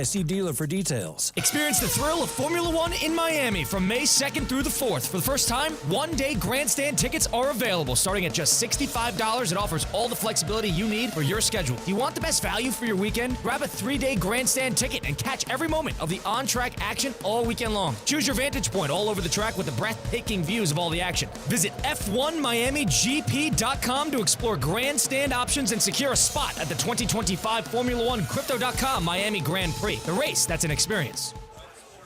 SC dealer for details. Experience the thrill of Formula One in Miami from May 2nd through the 4th. For the first time, one-day grandstand tickets are available. Starting at just $65, it offers all the flexibility you need for your schedule. Do you want the best value for your weekend? Grab a 3-day grandstand ticket and catch every moment of the on-track action all weekend long. Choose your vantage point all over the track with the breathtaking views of all the action. Visit F1MiamiGP.com to explore grandstand options and secure a spot at the 2025 Formula One Crypto.com Miami Grand Prix. The race, that's an experience.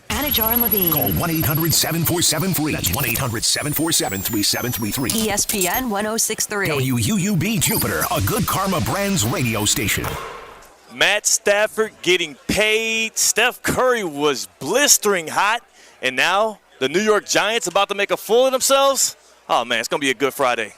Anajar and Levine. Call 1-800-747-FREE. That's 1-800-747-3733. ESPN 1063. WUUB Jupiter, a Good Karma Brands radio station. Matt Stafford getting paid. Steph Curry was blistering hot. And now the New York Giants about to make a fool of themselves. Oh, man, it's going to be a good Friday.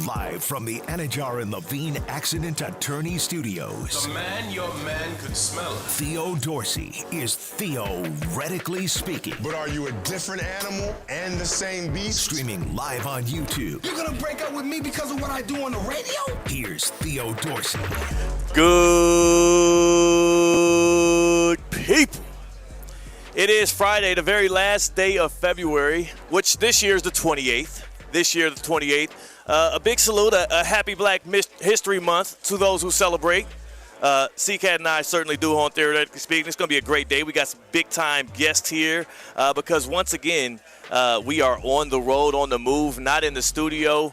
Live from the Anajar and Levine Accident Attorney Studios. The man your man could smell. Theo Dorsey is theoretically speaking. But are you a different animal and the same beast? Streaming live on YouTube. You're gonna break up with me because of what I do on the radio? Here's Theo Dorsey. Good people. It is Friday, the very last day of February, which this year is the 28th. A big salute, a happy Black History Month to those who celebrate. CCAT and I certainly do on Theoretically Speaking. It's going to be a great day. We got some big-time guests here because, once again, we are on the road, on the move, not in the studio,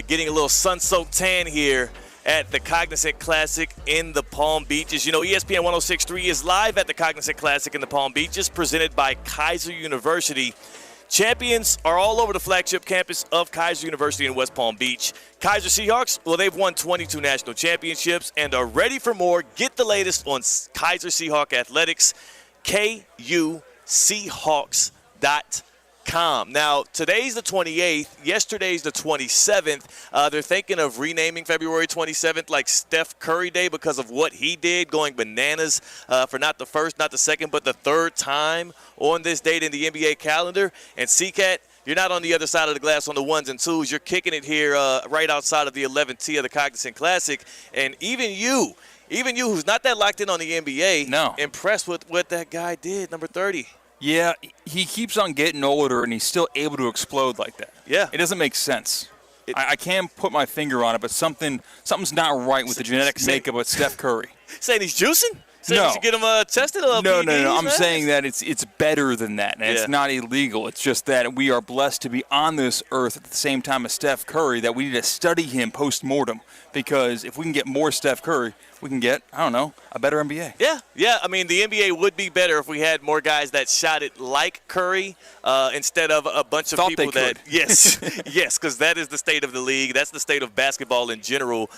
getting a little sun-soaked tan here at the Cognizant Classic in the Palm Beaches. You know, ESPN 1063 is live at the Cognizant Classic in the Palm Beaches, presented by Kaiser University. Champions are all over the flagship campus of Kaiser University in West Palm Beach. Kaiser Seahawks, well, they've won 22 national championships and are ready for more. Get the latest on Kaiser Seahawk Athletics, KUSeahawks.com. Now, today's the 28th. Yesterday's the 27th. They're thinking of renaming February 27th like Steph Curry Day because of what he did, going bananas for not the first, not the second, but the third time on this date in the NBA calendar. And CCAT, you're not on the other side of the glass on the ones and twos. You're kicking it here right outside of the 11th tee of the Cognizant Classic. And even you who's not that locked in on the NBA, impressed with what that guy did, number 30. Yeah, he keeps on getting older, and he's still able to explode like that. Yeah. It doesn't make sense. I can't put my finger on it, but something's not right with the genetic makeup of Steph Curry. Saying he's juicing? Saying No. you should get him tested? No. I'm saying that it's better than that, and it's not illegal. It's just that we are blessed to be on this earth at the same time as Steph Curry, that we need to study him post-mortem, because if we can get more Steph Curry, we can get, a better NBA. Yeah. I mean, the NBA would be better if we had more guys that shot it like Curry instead of a bunch of people that – Yes, because that is the state of the league. That's the state of basketball in general,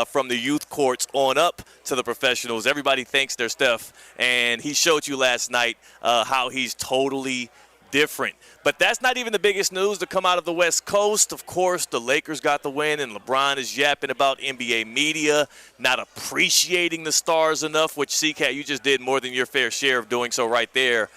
from the youth courts on up to the professionals. Everybody thinks they're Steph, and he showed you last night how he's totally different. But that's not even the biggest news to come out of the West Coast. Of course, the Lakers got the win, and LeBron is yapping about NBA media, not appreciating the stars enough, which, CCAT, you just did more than your fair share of doing so right there.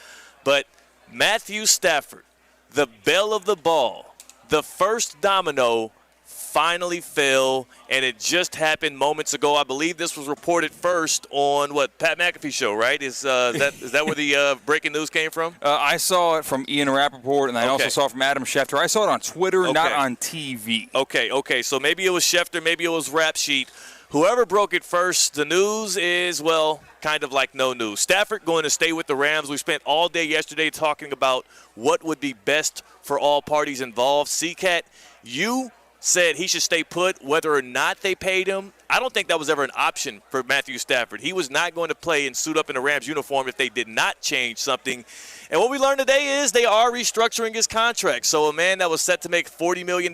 But Matthew Stafford, the belle of the ball, the first domino, finally fell, and it just happened moments ago. I believe this was reported first on Pat McAfee show, right? Is that where the breaking news came from? I saw it from Ian Rappaport, and I also saw it from Adam Schefter. I saw it on Twitter, not on TV. Okay. So maybe it was Schefter, maybe it was Rap Sheet. Whoever broke it first, the news is, kind of like no news. Stafford going to stay with the Rams. We spent all day yesterday talking about what would be best for all parties involved. CCAT, you said he should stay put whether or not they paid him. I don't think that was ever an option for Matthew Stafford. He was not going to play and suit up in a Rams uniform if they did not change something. And what we learned today is they are restructuring his contract. So a man that was set to make $40 million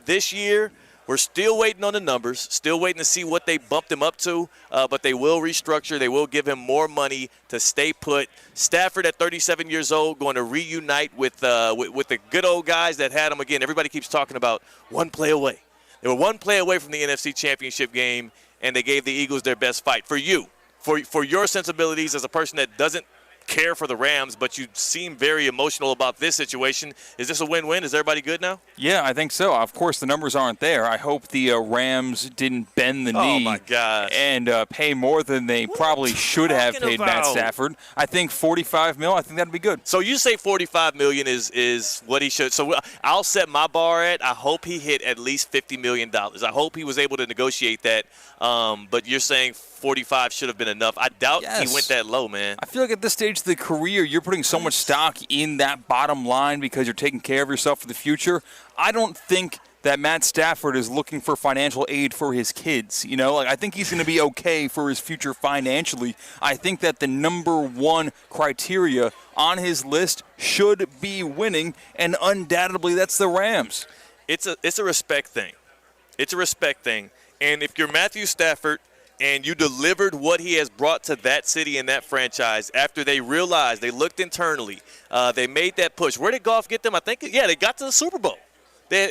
this year, we're still waiting on the numbers, still waiting to see what they bumped him up to, but they will restructure. They will give him more money to stay put. Stafford at 37 years old going to reunite with the good old guys that had him. Again, everybody keeps talking about one play away. They were one play away from the NFC Championship game, and they gave the Eagles their best fight. For you, for your sensibilities as a person that doesn't care for the Rams, but you seem very emotional about this situation. Is this a win-win? Is everybody good now? Yeah, I think so. Of course, the numbers aren't there. I hope the Rams didn't bend the knee my gosh. and pay more than they probably should have paid Matt Stafford. I think $45 million, I think that'd be good. So you say $45 million is what he should. So I'll set my bar at, I hope he hit at least $50 million. I hope he was able to negotiate that. But you're saying 45 should have been enough. I doubt he went that low, man. I feel like at this stage of the career, you're putting so much stock in that bottom line because you're taking care of yourself for the future. I don't think that Matt Stafford is looking for financial aid for his kids. You know, like I think he's going to be okay for his future financially. I think that the number one criteria on his list should be winning, and undoubtedly that's the Rams. It's a respect thing. It's a respect thing. And if you're Matthew Stafford and you delivered what he has brought to that city and that franchise after they realized, they looked internally, they made that push. Where did Goff get them? I think, they got to the Super Bowl.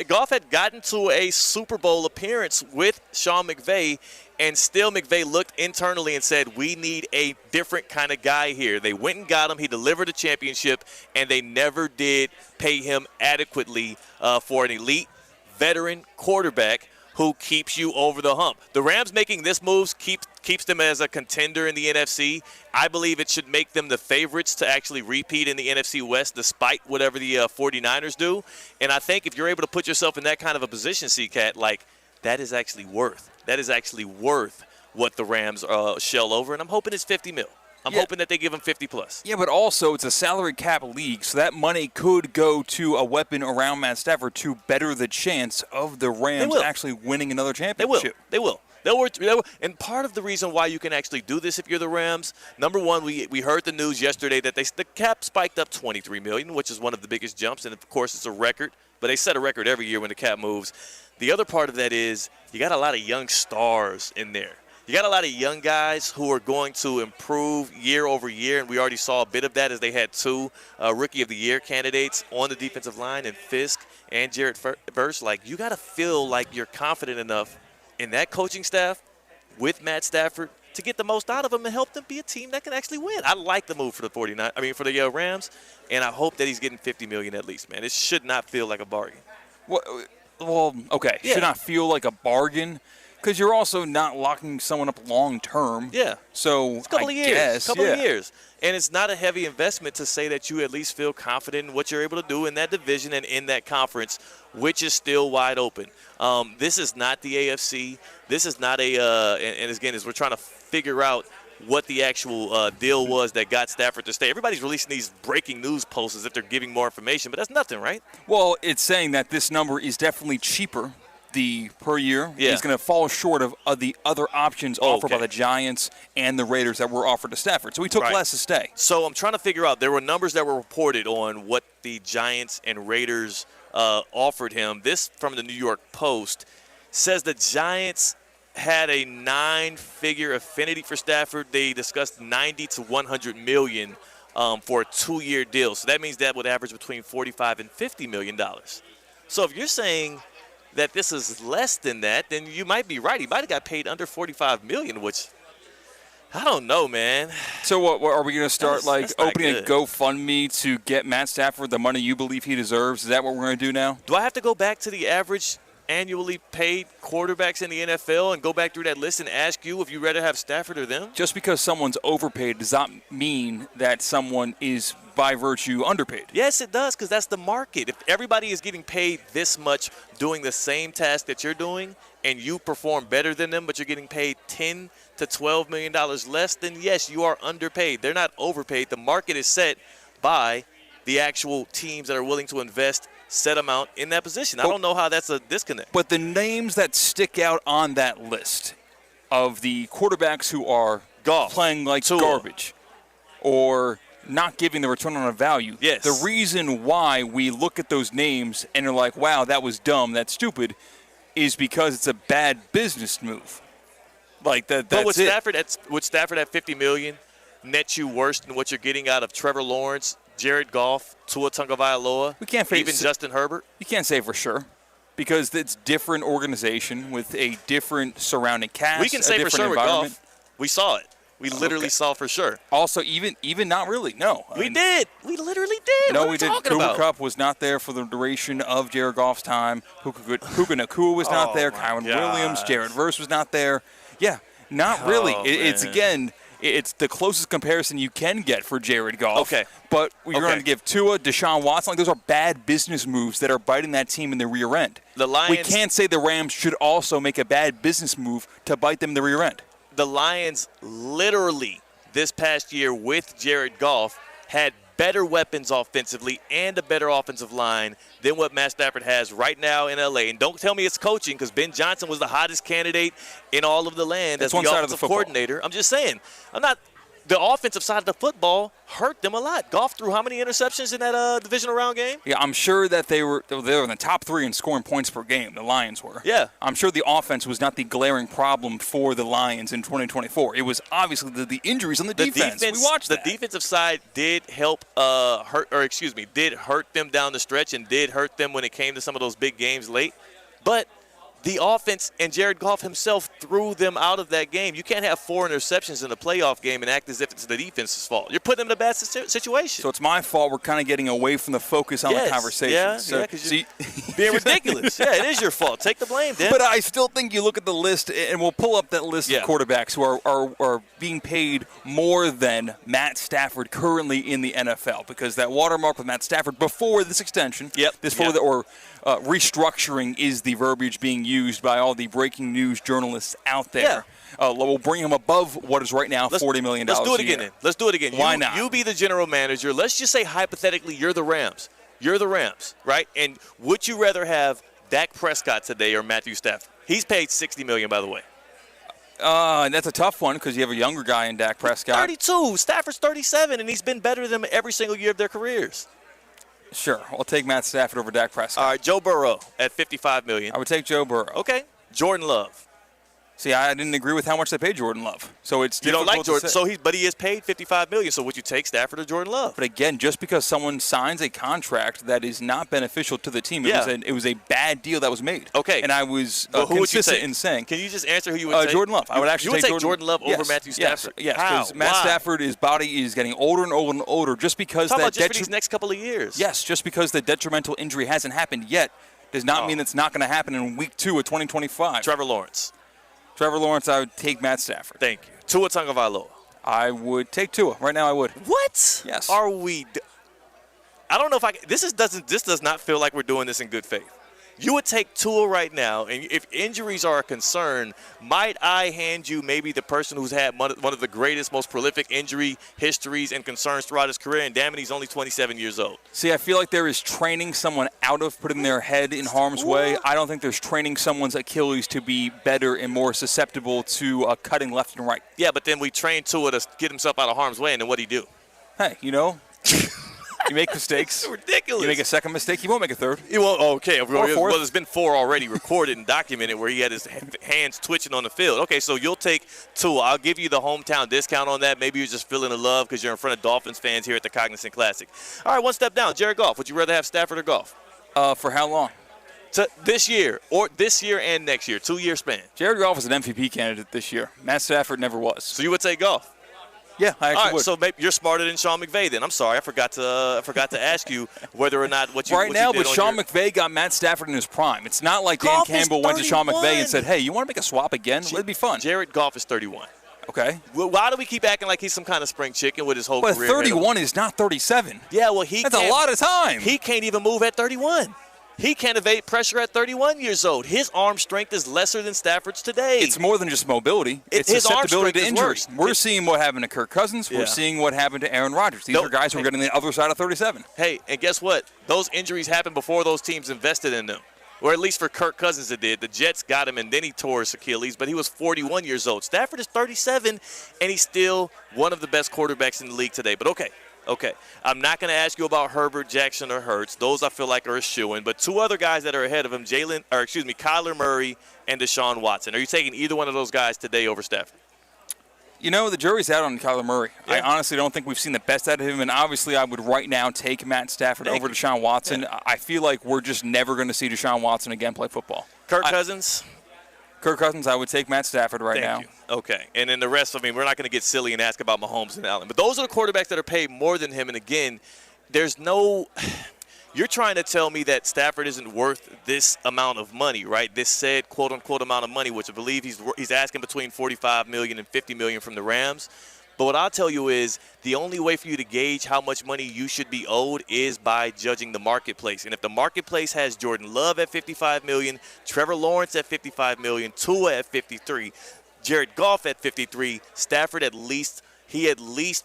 Goff had gotten to a Super Bowl appearance with Sean McVay, and still McVay looked internally and said, we need a different kind of guy here. They went and got him. He delivered a championship, and they never did pay him adequately for an elite veteran quarterback who keeps you over the hump. The Rams making this move keeps them as a contender in the NFC. I believe it should make them the favorites to actually repeat in the NFC West despite whatever the 49ers do. And I think if you're able to put yourself in that kind of a position, C-Cat, like that is actually worth what the Rams shell over. And I'm hoping it's $50 million. I'm hoping that they give him 50 plus. Yeah, but also it's a salary cap league, so that money could go to a weapon around Matt Stafford to better the chance of the Rams actually winning another championship. They will. And part of the reason why you can actually do this if you're the Rams, number one, we heard the news yesterday that the cap spiked up $23 million, which is one of the biggest jumps, and of course it's a record. But they set a record every year when the cap moves. The other part of that is you got a lot of young stars in there. You got a lot of young guys who are going to improve year over year, and we already saw a bit of that as they had two Rookie of the Year candidates on the defensive line, and Fisk and Jarrett Verse. Like, you got to feel like you're confident enough in that coaching staff with Matt Stafford to get the most out of them and help them be a team that can actually win. I like the move for the Rams, and I hope that he's getting $50 million at least, man. It should not feel like a bargain. Well, okay. Yeah. Should not feel like a bargain. Because you're also not locking someone up long term. Yeah. So it's a couple of years. And it's not a heavy investment to say that you at least feel confident in what you're able to do in that division and in that conference, which is still wide open. This is not the AFC. This is not and again, as we're trying to figure out what the actual deal was that got Stafford to stay. Everybody's releasing these breaking news posts as if they're giving more information, but that's nothing, right? Well, it's saying that this number is definitely cheaper per year. He's going to fall short of the other options offered by the Giants and the Raiders that were offered to Stafford. So he took less to stay. So I'm trying to figure out, there were numbers that were reported on what the Giants and Raiders offered him. This from the New York Post says the Giants had a 9-figure affinity for Stafford. They discussed $90 to $100 million for a 2-year deal. So that means that would average between $45 and $50 million. So if you're saying that this is less than that, then you might be right. He might have got paid under $45 million, which I don't know, man. So what are we going to start opening a GoFundMe to get Matt Stafford the money you believe he deserves? Is that what we're going to do now? Do I have to go back to the average annually paid quarterbacks in the NFL and go back through that list and ask you if you'd rather have Stafford or them? Just because someone's overpaid does not mean that someone is by virtue underpaid. Yes, it does, because that's the market. If everybody is getting paid this much doing the same task that you're doing and you perform better than them, but you're getting paid $10 to $12 million less, then yes, you are underpaid. They're not overpaid. The market is set by the actual teams that are willing to invest set amount in that position. I don't know how that's a disconnect. But the names that stick out on that list of the quarterbacks who are playing like garbage or not giving the return on a value, the reason why we look at those names and are like, wow, that was dumb, that's stupid, is because it's a bad business move. Like that's but with Stafford at $50 million net you worse than what you're getting out of Trevor Lawrence, Jared Goff, Tua Tagovailoa, even Justin Herbert? You can't say for sure because it's different organization with a different surrounding cast. We can say for sure with Goff. We saw it. We literally saw for sure. Also, even not really. No. We did. We literally did. No, what we didn't. Cooper Kupp was not there for the duration of Jared Goff's time. Puka Nacua was not there. Kyron Williams. Jared Verse was not there. Yeah, not really. It's, again, it's the closest comparison you can get for Jared Goff. Okay. But you're going to give Tua, Deshaun Watson, like those are bad business moves that are biting that team in the rear end. The Lions, we can't say the Rams should also make a bad business move to bite them in the rear end. The Lions literally this past year with Jared Goff had better weapons offensively and a better offensive line than what Matt Stafford has right now in L.A. And don't tell me it's coaching, because Ben Johnson was the hottest candidate in all of the land as the offensive coordinator. I'm just saying. The offensive side of the football hurt them a lot. Goff threw how many interceptions in that divisional round game? Yeah, I'm sure that they were in the top 3 in scoring points per game. The Lions were. Yeah. I'm sure the offense was not the glaring problem for the Lions in 2024. It was obviously the injuries on the defense. We watched that. The defensive side did help did hurt them down the stretch and did hurt them when it came to some of those big games late. But the offense and Jared Goff himself threw them out of that game. You can't have 4 interceptions in a playoff game and act as if it's the defense's fault. You're putting them in a bad situation. So it's my fault. We're kind of getting away from the focus on the conversation. Yeah, because you're being ridiculous. Yeah, it is your fault. Take the blame, Dan. But I still think you look at the list, and we'll pull up that list of quarterbacks who are being paid more than Matt Stafford currently in the NFL, because that watermark with Matt Stafford before this extension, restructuring is the verbiage being used by all the breaking news journalists out there. We'll bring him above what is right now $40 million Let's do it again. Let's do it again. Why not? You be the general manager. Let's just say hypothetically you're the Rams. You're the Rams, right? And would you rather have Dak Prescott today or Matthew Stafford? He's paid $60 million, by the way. And that's a tough one because you have a younger guy in Dak Prescott. 32. Stafford's 37, and he's been better than them every single year of their careers. Sure. I'll take Matt Stafford over Dak Prescott. All right, Joe Burrow at $55 million. I would take Joe Burrow. Okay. Jordan Love. See, I didn't agree with how much they paid Jordan Love. So it's you don't like Jordan, but he is paid $55 million. So would you take Stafford or Jordan Love? But again, just because someone signs a contract that is not beneficial to the team, it was a bad deal that was made. Okay. And I was consistent in saying. Can you just answer who you would take? Jordan Love. I would actually take Jordan Love over Matthew Stafford. Yes, because Matt Stafford, his body is getting older and older and older. Just because for these next couple of years. Yes, just because the detrimental injury hasn't happened yet does not mean it's not going to happen in week 2 of 2025. Trevor Lawrence, I would take Matt Stafford. Thank you. Tua Tagovailoa. I would take Tua. Right now, I would. What? Yes. Are we? I don't know if I. This does not feel like we're doing this in good faith. You would take Tua right now, and if injuries are a concern, might I hand you maybe the person who's had one of the greatest, most prolific injury histories and concerns throughout his career, and damn it, he's only 27 years old. See, I feel like there is training someone out of putting their head in harm's way. I don't think there's training someone's Achilles to be better and more susceptible to cutting left and right. Yeah, but then we train Tua to get himself out of harm's way, and then what'd he do? Hey, you make mistakes. It's ridiculous. You make a second mistake, you won't make a third. You won't. Okay. Well, there's been 4 already recorded and documented where he had his hands twitching on the field. Okay, so you'll take Tua. I'll give you the hometown discount on that. Maybe you're just feeling the love because you're in front of Dolphins fans here at the Cognizant Classic. All right, one step down. Jared Goff. Would you rather have Stafford or Goff? For how long? This year and next year, 2-year span. Jared Goff is an MVP candidate this year. Matt Stafford never was. So you would take Goff? Yeah, I actually would. So maybe you're smarter than Sean McVay then. I'm sorry, I forgot to ask you whether or not what you right now. But Sean McVay got Matt Stafford in his prime. It's not like Dan Campbell went to Sean McVay and said, "Hey, you want to make a swap again? It'd be fun." Jared Goff is 31. Okay. Well, why do we keep acting like he's some kind of spring chicken with his whole career? But 31 is not 37. Yeah, well, that's a lot of time. He can't even move at 31. He can't evade pressure at 31 years old. His arm strength is lesser than Stafford's today. It's more than just mobility. It's susceptibility to injury. We're seeing what happened to Kirk Cousins. We're seeing what happened to Aaron Rodgers. These are guys who are getting the other side of 37. Hey, and guess what? Those injuries happened before those teams invested in them. Or at least for Kirk Cousins it did. The Jets got him, and then he tore his Achilles, but he was 41 years old. Stafford is 37, and he's still one of the best quarterbacks in the league today. But okay. I'm not going to ask you about Herbert, Jackson, or Hurts. Those I feel like are a shoo-in. But 2 other guys that are ahead of him, Kyler Murray and Deshaun Watson. Are you taking either one of those guys today over Stafford? The jury's out on Kyler Murray. Yeah. I honestly don't think we've seen the best out of him, and obviously I would right now take Matt Stafford over Deshaun Watson. Yeah. I feel like we're just never going to see Deshaun Watson again play football. Kirk Cousins? Kirk Cousins, I would take Matt Stafford right now. Thank you. Okay. And then the rest, we're not going to get silly and ask about Mahomes and Allen. But those are the quarterbacks that are paid more than him. And, again, there's no – you're trying to tell me that Stafford isn't worth this amount of money, right? This said, quote-unquote, amount of money, which I believe he's asking between $45 million and $50 million from the Rams. But what I'll tell you is the only way for you to gauge how much money you should be owed is by judging the marketplace. And if the marketplace has Jordan Love at $55 million, Trevor Lawrence at $55 million, Tua at $53, Jared Goff at $53, Stafford at least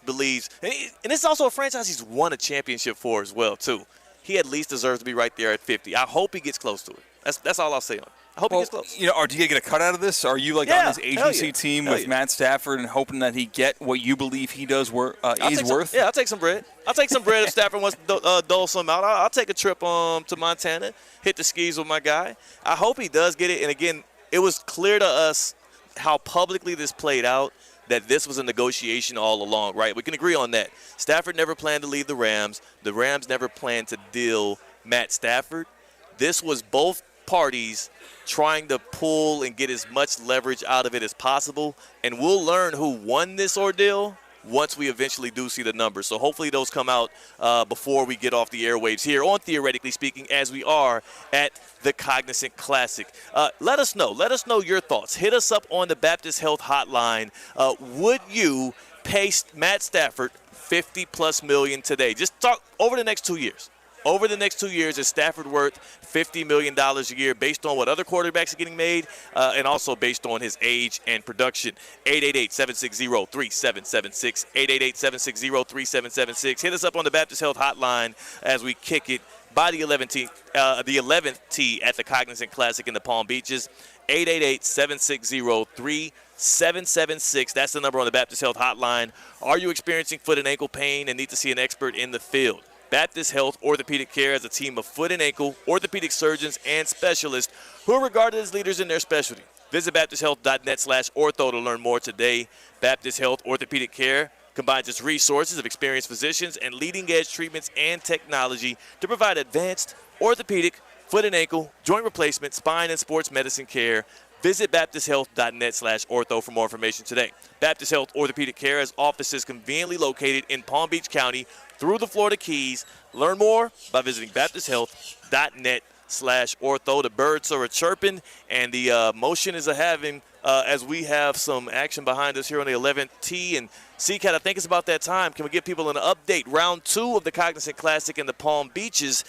believes, and it's also a franchise he's won a championship for as well, too. He at least deserves to be right there at 50. I hope he gets close to it. That's all I'll say on it. I hope he gets close. Or do you get a cut out of this? Are you on this agency team with Matt Stafford and hoping that he get what you believe he does worth? I'll take some bread. I'll take some bread if Stafford wants to dole some out. I'll take a trip to Montana, hit the skis with my guy. I hope he does get it. And, again, it was clear to us how publicly this played out, that this was a negotiation all along, right? We can agree on that. Stafford never planned to leave the Rams. The Rams never planned to deal Matt Stafford. This was both parties trying to pull and get as much leverage out of it as possible. And we'll learn who won this ordeal once we eventually do see the numbers. So hopefully those come out before we get off the airwaves here on Theoretically Speaking, as we are at the Cognizant Classic. Let us know your thoughts. Hit us up on the Baptist Health Hotline. Would you pay Matt Stafford $50+ million today? Just talk over the next 2 years. Over the next 2 years, is Stafford worth $50 million a year based on what other quarterbacks are getting made and also based on his age and production? 888-760-3776, 888-760-3776. Hit us up on the Baptist Health Hotline as we kick it by the 11th tee at the Cognizant Classic in the Palm Beaches. 888-760-3776. That's the number on the Baptist Health Hotline. Are you experiencing foot and ankle pain and need to see an expert in the field? Baptist Health Orthopedic Care has a team of foot and ankle orthopedic surgeons and specialists who are regarded as leaders in their specialty. Visit baptisthealth.net/ortho to learn more today. Baptist Health Orthopedic Care combines its resources of experienced physicians and leading-edge treatments and technology to provide advanced orthopedic, foot and ankle, joint replacement, spine, and sports medicine care. Visit baptisthealth.net/ortho for more information today. Baptist Health Orthopedic Care has offices conveniently located in Palm Beach County through the Florida Keys. Learn more by visiting baptisthealth.net/ortho. The birds are chirping, and the motion is a-having as we have some action behind us here on the 11th tee. And C-Cat, I think it's about that time. Can we give people an update? Round 2 of the Cognizant Classic in the Palm Beaches.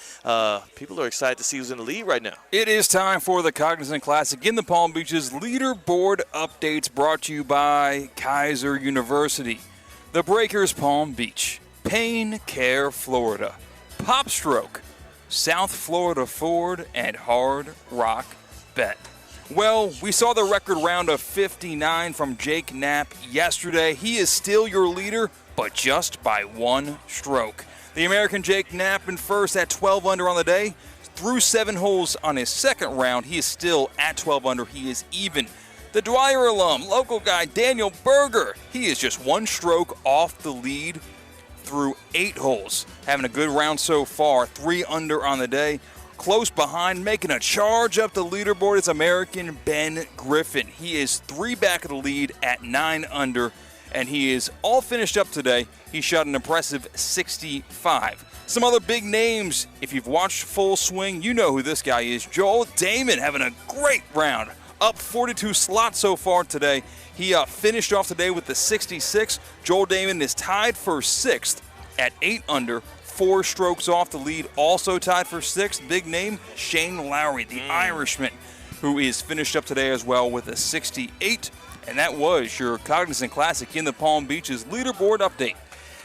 People are excited to see who's in the lead right now. It is time for the Cognizant Classic in the Palm Beaches. Leaderboard updates brought to you by Kaiser University, the Breakers Palm Beach, Pain Care Florida, Popstroke, South Florida Ford, and Hard Rock Bet. Well, we saw the record round of 59 from Jake Knapp yesterday. He is still your leader, but just by one stroke. The American Jake Knapp in first at 12 under on the day. Through 7 holes on his second round, he is still at 12 under. He is even. The Dwyer alum, local guy Daniel Berger, he is just one stroke off the lead through 8 holes. Having a good round so far, 3 under on the day. Close behind, making a charge up the leaderboard is American Ben Griffin. He is 3 back of the lead at 9 under, and he is all finished up today. He shot an impressive 65. Some other big names, if you've watched Full Swing, you know who this guy is. Joel Damon having a great round. Up 42 slots so far today. He finished off today with the 66. Joel Damon is tied for 6th at 8 under. 4 strokes off the lead, also tied for 6th. Big name, Shane Lowry, the Irishman, who is finished up today as well with a 68. And that was your Cognizant Classic in the Palm Beaches leaderboard update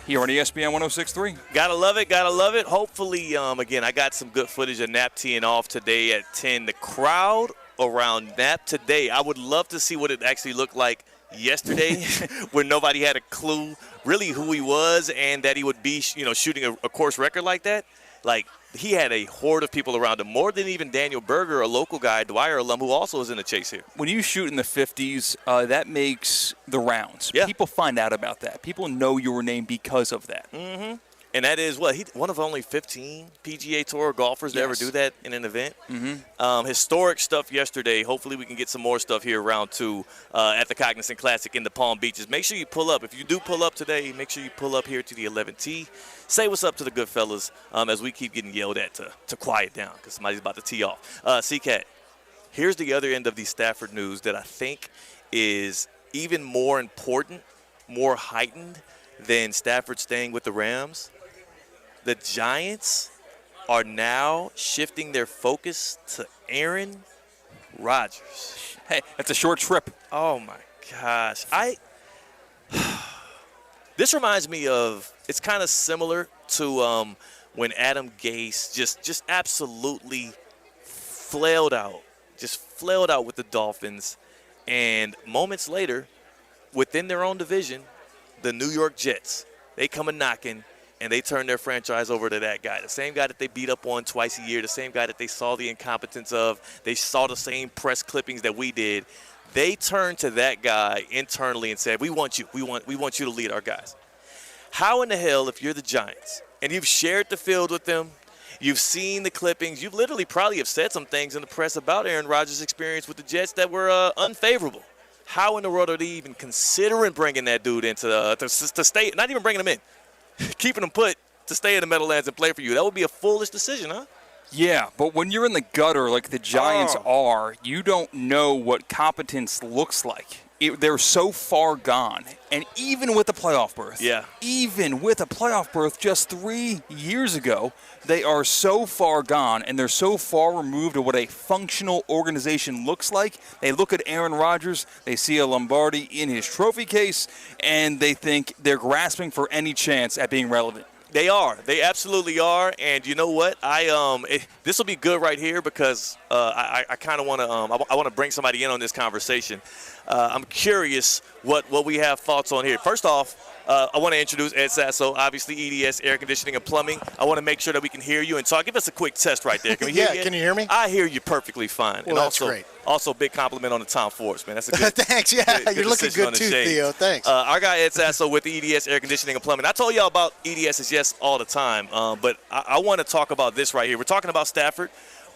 here on ESPN 106.3. Gotta love it, gotta love it. Hopefully, again, I got some good footage of Knapp teeing off today at 10. The crowd around Knapp today, I would love to see what it actually looked like yesterday when nobody had a clue really who he was and that he would be, shooting a course record like that. Like, he had a horde of people around him, more than even Daniel Berger, a local guy, Dwyer alum, who also is in the chase here. When you shoot in the 50s, that makes the rounds. Yeah. People find out about that. People know your name because of that. Mm-hmm. And that is one of only 15 PGA Tour golfers to ever do that in an event. Historic stuff yesterday. Hopefully we can get some more stuff here round 2 at the Cognizant Classic in the Palm Beaches. Make sure you pull up. If you do pull up today, make sure you pull up here to the 11T. Say what's up to the good fellas as we keep getting yelled at to quiet down because somebody's about to tee off. C-Cat, here's the other end of the Stafford news that I think is even more important, more heightened than Stafford staying with the Rams. The Giants are now shifting their focus to Aaron Rodgers. Hey, that's a short trip. Oh, my gosh. This reminds me of – it's kind of similar to when Adam Gase just absolutely flailed out with the Dolphins. And moments later, within their own division, the New York Jets, they come a-knocking. And they turn their franchise over to that guy, the same guy that they beat up on twice a year, the same guy that they saw the incompetence of. They saw the same press clippings that we did. They turned to that guy internally and said, we want you. We want you to lead our guys. How in the hell, if you're the Giants, and you've shared the field with them, you've seen the clippings, you've literally probably have said some things in the press about Aaron Rodgers' experience with the Jets that were unfavorable. How in the world are they even considering bringing that dude into to stay, not even bringing him in, keeping him put to stay in the Meadowlands and play for you? That would be a foolish decision, huh? Yeah, but when you're in the gutter like the Giants are, you don't know what competence looks like. They're so far gone. And even with a playoff berth, just 3 years ago, they are so far gone and they're so far removed of what a functional organization looks like. They look at Aaron Rodgers, they see a Lombardi in his trophy case, and they think they're grasping for any chance at being relevant. They are. They absolutely are. And you know what? This will be good right here because I kind of want to I want to bring somebody in on this conversation. I'm curious what we have thoughts on here. First off, I want to introduce Ed Sasso, obviously EDS Air Conditioning and Plumbing. I want to make sure that we can hear you and talk. Give us a quick test right there. Can we hear you? Can you hear me? I hear you perfectly fine. Well, and that's also, great. Also, big compliment on the Tom Force, man. That's a good Thanks. Yeah, good you're looking good too, Theo. Thanks. Our guy Ed Sasso with EDS Air Conditioning and Plumbing. I told y'all about EDS yes all the time, but I want to talk about this right here. We're talking about Stafford.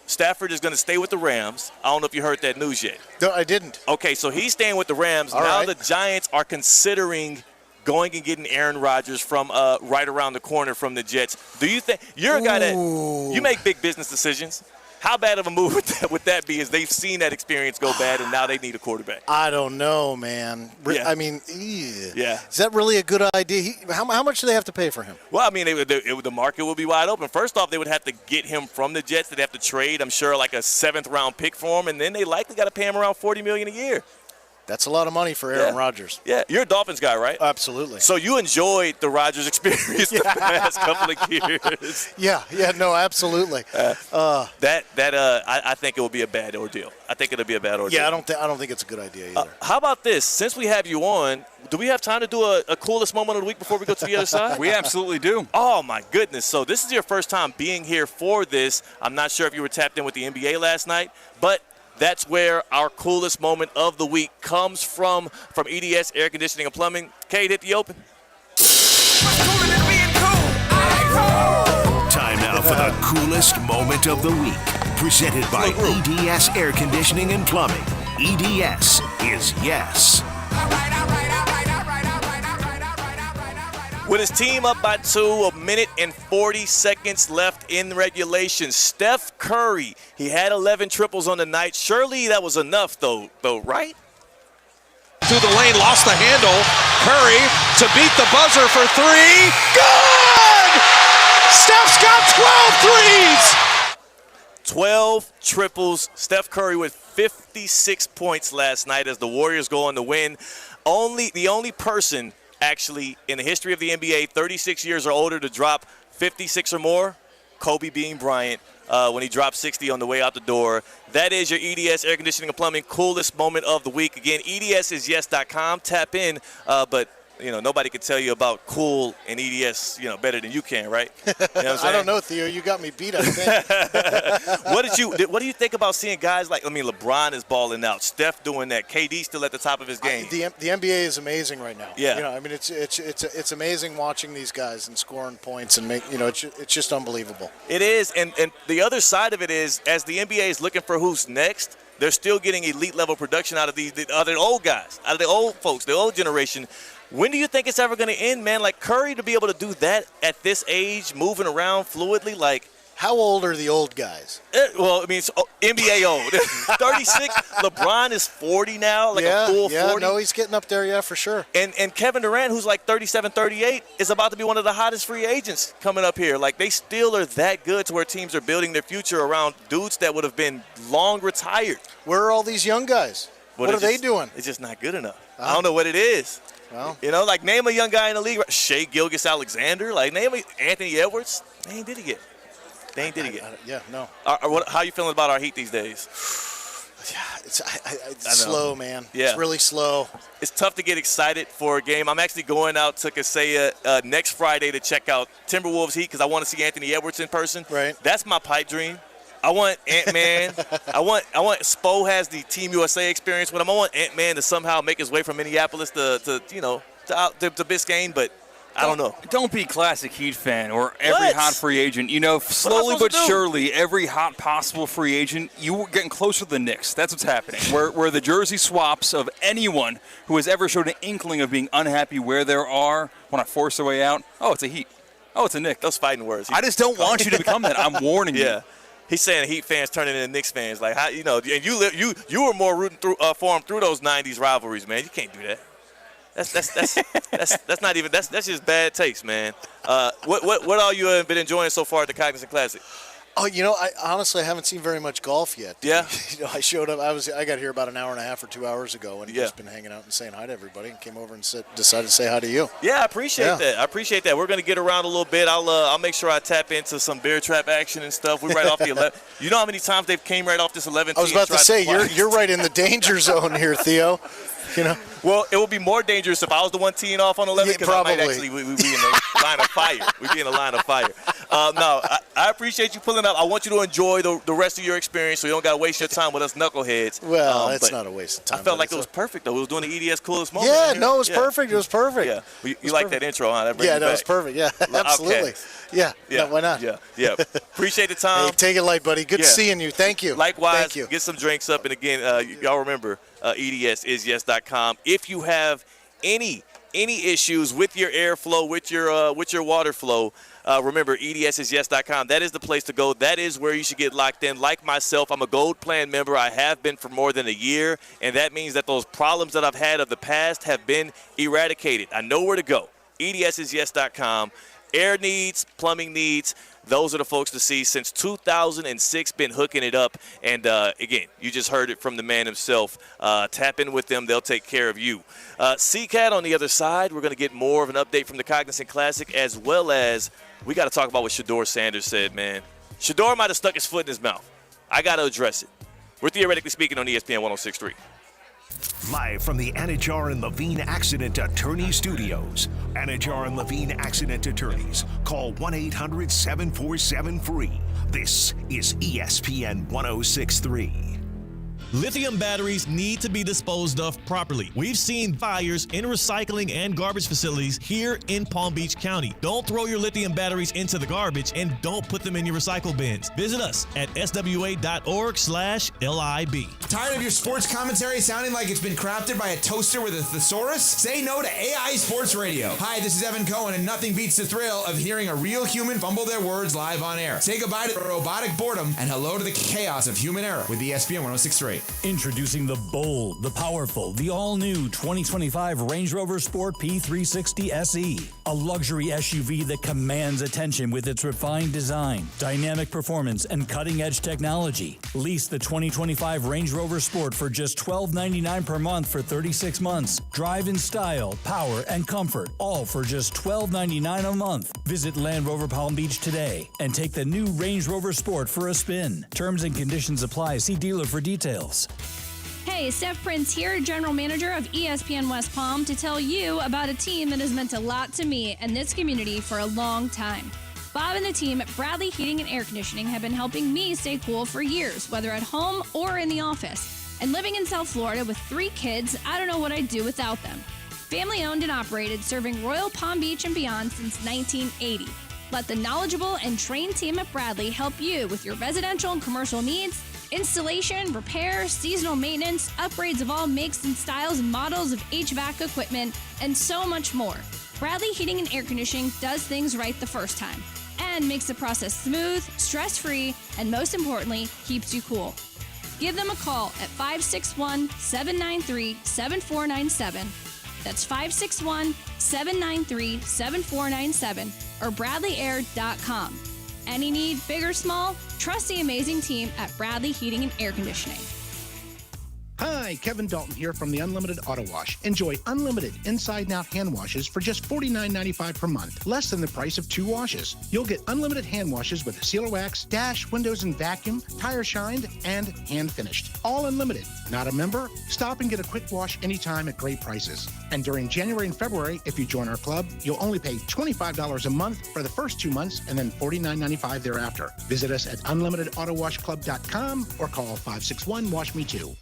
Stafford is going to stay with the Rams. I don't know if you heard that news yet. No, I didn't. Okay, so he's staying with the Rams. All now right. The Giants are considering going and getting Aaron Rodgers from right around the corner from the Jets. Do you think you're a guy that you make big business decisions? How bad of a move would that be as they've seen that experience go bad and now they need a quarterback? I don't know, man. Yeah. I mean, yeah. Is that really a good idea? How much do they have to pay for him? Well, I mean, the market would be wide open. First off, they would have to get him from the Jets. They'd have to trade, I'm sure, like a 7th-round pick for him, and then they likely got to pay him around $40 million a year. That's a lot of money for Aaron Rodgers. Yeah, you're a Dolphins guy, right? Absolutely. So you enjoyed the Rodgers experience the past couple of years. Yeah, no, absolutely. I think it will be a bad ordeal. I think it'll be a bad ordeal. Yeah, I don't think it's a good idea either. How about this? Since we have you on, do we have time to do a coolest moment of the week before we go to the other side? We absolutely do. Oh, my goodness. So this is your first time being here for this. I'm not sure if you were tapped in with the NBA last night, but that's where our coolest moment of the week comes from EDS Air Conditioning and Plumbing. Kate, hit the open. Time now for the coolest moment of the week. Presented by EDS Air Conditioning and Plumbing. EDS is yes. With his team up by 2, a minute and 40 seconds left in regulation. Steph Curry, he had 11 triples on the night. Surely that was enough, though, right? Through the lane, lost the handle. Curry to beat the buzzer for 3. Good! Steph's got 12 threes! 12 triples. Steph Curry with 56 points last night as the Warriors go on to win. The only person actually in the history of the NBA, 36 years or older, to drop 56 or more, Kobe Bryant, when he dropped 60 on the way out the door. That is your EDS Air Conditioning and Plumbing coolest moment of the week. Again, EDSisyes.com. Tap in, but nobody can tell you about cool and EDS, better than you can, right? You know what I'm saying? I don't know, Theo. You got me beat, I think. What do you think about seeing guys like, LeBron is balling out, Steph doing that, KD still at the top of his game? The NBA is amazing right now. Yeah. It's amazing watching these guys and scoring points and it's just unbelievable. It is, and the other side of it is, as the NBA is looking for who's next, they're still getting elite level production out of the old guys, out of the old folks, the old generation. When do you think it's ever going to end, man? Like Curry to be able to do that at this age, moving around fluidly, like. How old are the old guys? It's NBA old. 36. LeBron is 40 now, a full 40. Yeah, no, he's getting up there, for sure. And Kevin Durant, who's like 37, 38, is about to be one of the hottest free agents coming up here. Like, they still are that good to where teams are building their future around dudes that would have been long retired. Where are all these young guys? What are they doing? It's just not good enough. I don't know what it is. Well, name a young guy in the league. Shea Gilgeous-Alexander. Like, name Anthony Edwards. They ain't did it yet. No. How you feeling about our Heat these days? Yeah, it's slow, man. Yeah. It's really slow. It's tough to get excited for a game. I'm actually going out to Kaseya next Friday to check out Timberwolves Heat because I want to see Anthony Edwards in person. Right. That's my pipe dream. I want Ant-Man. I want Spo has the Team USA experience with him. I want Ant-Man to somehow make his way from Minneapolis to Biscayne, but I don't know. Don't be classic Heat fan or every hot free agent. Slowly but surely, every hot possible free agent, you're getting closer to the Knicks. That's what's happening. Where the jersey swaps of anyone who has ever showed an inkling of being unhappy where they are want to force their way out. Oh, it's a Heat. Oh, it's a Knicks. Those fighting words. I just don't want you to become that. I'm warning you. Yeah. He's saying Heat fans turning into Knicks fans. Like, how, and you were more rooting for him through those 90s rivalries, man. You can't do that. That's not even that's just bad taste, man. What all you have been enjoying so far at the Cognizant Classic? Oh, I honestly haven't seen very much golf yet. Yeah. I showed up. I got here about an hour and a half or 2 hours ago, and just been hanging out and saying hi to everybody, and came over and decided to say hi to you. Yeah, I appreciate that. I appreciate that. We're gonna get around a little bit. I'll make sure I tap into some bear trap action and stuff. We right off the 11. You know how many times they've came right off this 11? I was about to say you're right in the danger zone here, Theo. Well, it would be more dangerous if I was the one teeing off on 11 because I might actually we'd be in the line of fire. We'd be in the line of fire. No, I appreciate you pulling up. I want you to enjoy the rest of your experience so you don't got to waste your time with us knuckleheads. Well, it's not a waste of time. I felt like it was perfect, though. It was doing the EDS coolest moment. Yeah, no, it was perfect. It was perfect. Yeah. You like that intro, huh? That it was perfect. Yeah, absolutely. Yeah, no, why not? Yeah. Appreciate the time. Hey, take it light, buddy. Good seeing you. Thank you. Likewise. Thank you. Get some drinks up. And again, y'all remember EDSisyes.com. If you have any issues with your airflow, with your water flow, remember EDSisyes.com. That is the place to go. That is where you should get locked in. Like myself, I'm a Gold Plan member. I have been for more than a year, and that means that those problems that I've had of the past have been eradicated. I know where to go. EDSisyes.com. Air needs, plumbing needs, those are the folks to see. Since 2006, been hooking it up. And, again, you just heard it from the man himself. Tap in with them. They'll take care of you. CCAT on the other side, we're going to get more of an update from the Cognizant Classic, as well as we got to talk about what Shedeur Sanders said, man. Shedeur might have stuck his foot in his mouth. I got to address it. We're theoretically speaking on ESPN 106.3. Live from the Anajar and Levine Accident Attorney Studios. Anajar and Levine Accident Attorneys. Call 1-800-747-FREE. This is ESPN 106.3. Lithium batteries need to be disposed of properly. We've seen fires in recycling and garbage facilities here in Palm Beach County. Don't throw your lithium batteries into the garbage and don't put them in your recycle bins. Visit us at swa.org/LIB. Tired of your sports commentary sounding like it's been crafted by a toaster with a thesaurus? Say no to AI Sports Radio. Hi, this is Evan Cohen, and nothing beats the thrill of hearing a real human fumble their words live on air. Say goodbye to robotic boredom and hello to the chaos of human error with ESPN 106.3. Introducing the bold, the powerful, the all-new 2025 Range Rover Sport P360 SE. A luxury SUV that commands attention with its refined design, dynamic performance, and cutting-edge technology. Lease the 2025 Range Rover Sport for just $12.99 per month for 36 months. Drive in style, power, and comfort, all for just $12.99 a month. Visit Land Rover Palm Beach today and take the new Range Rover Sport for a spin. Terms and conditions apply. See dealer for details. Hey, Steph Prince here, General Manager of ESPN West Palm, to tell you about a team that has meant a lot to me and this community for a long time. Bob and the team at Bradley Heating and Air Conditioning have been helping me stay cool for years, whether at home or in the office. And living in South Florida with 3 kids, I don't know what I'd do without them. Family owned and operated, serving Royal Palm Beach and beyond since 1980. Let the knowledgeable and trained team at Bradley help you with your residential and commercial needs, installation, repair, seasonal maintenance, upgrades of all makes and styles and models of HVAC equipment, and so much more. Bradley Heating and Air Conditioning does things right the first time and makes the process smooth, stress-free, and most importantly, keeps you cool. Give them a call at 561-793-7497. That's 561-793-7497 or bradleyair.com. Any need, big or small, trust the amazing team at Bradley Heating and Air Conditioning. Hi, Kevin Dalton here from the Unlimited Auto Wash. Enjoy unlimited inside and out hand washes for just $49.95 per month, less than the price of 2 washes. You'll get unlimited hand washes with sealer wax, dash, windows and vacuum, tire shined, and hand finished. All unlimited. Not a member? Stop and get a quick wash anytime at great prices. And during January and February, if you join our club, you'll only pay $25 a month for the first 2 months and then $49.95 thereafter. Visit us at unlimitedautowashclub.com or call 561-WASH-ME-TOO.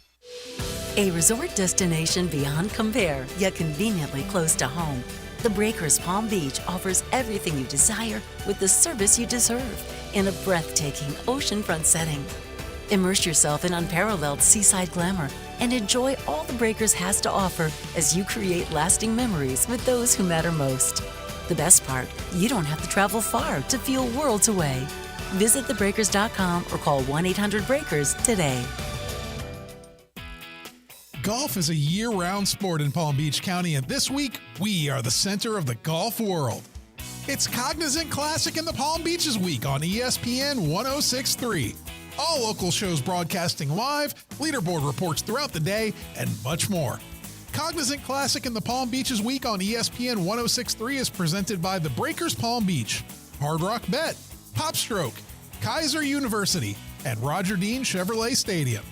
A resort destination beyond compare, yet conveniently close to home. The Breakers Palm Beach offers everything you desire with the service you deserve in a breathtaking oceanfront setting. Immerse yourself in unparalleled seaside glamour and enjoy all the Breakers has to offer as you create lasting memories with those who matter most. The best part, you don't have to travel far to feel worlds away. Visit thebreakers.com or call 1-800-BREAKERS today. Golf is a year-round sport in Palm Beach County, and this week, we are the center of the golf world. It's Cognizant Classic in the Palm Beaches Week on ESPN 106.3. All local shows broadcasting live, leaderboard reports throughout the day, and much more. Cognizant Classic in the Palm Beaches Week on ESPN 106.3 is presented by the Breakers Palm Beach, Hard Rock Bet, Popstroke, Kaiser University, and Roger Dean Chevrolet Stadium.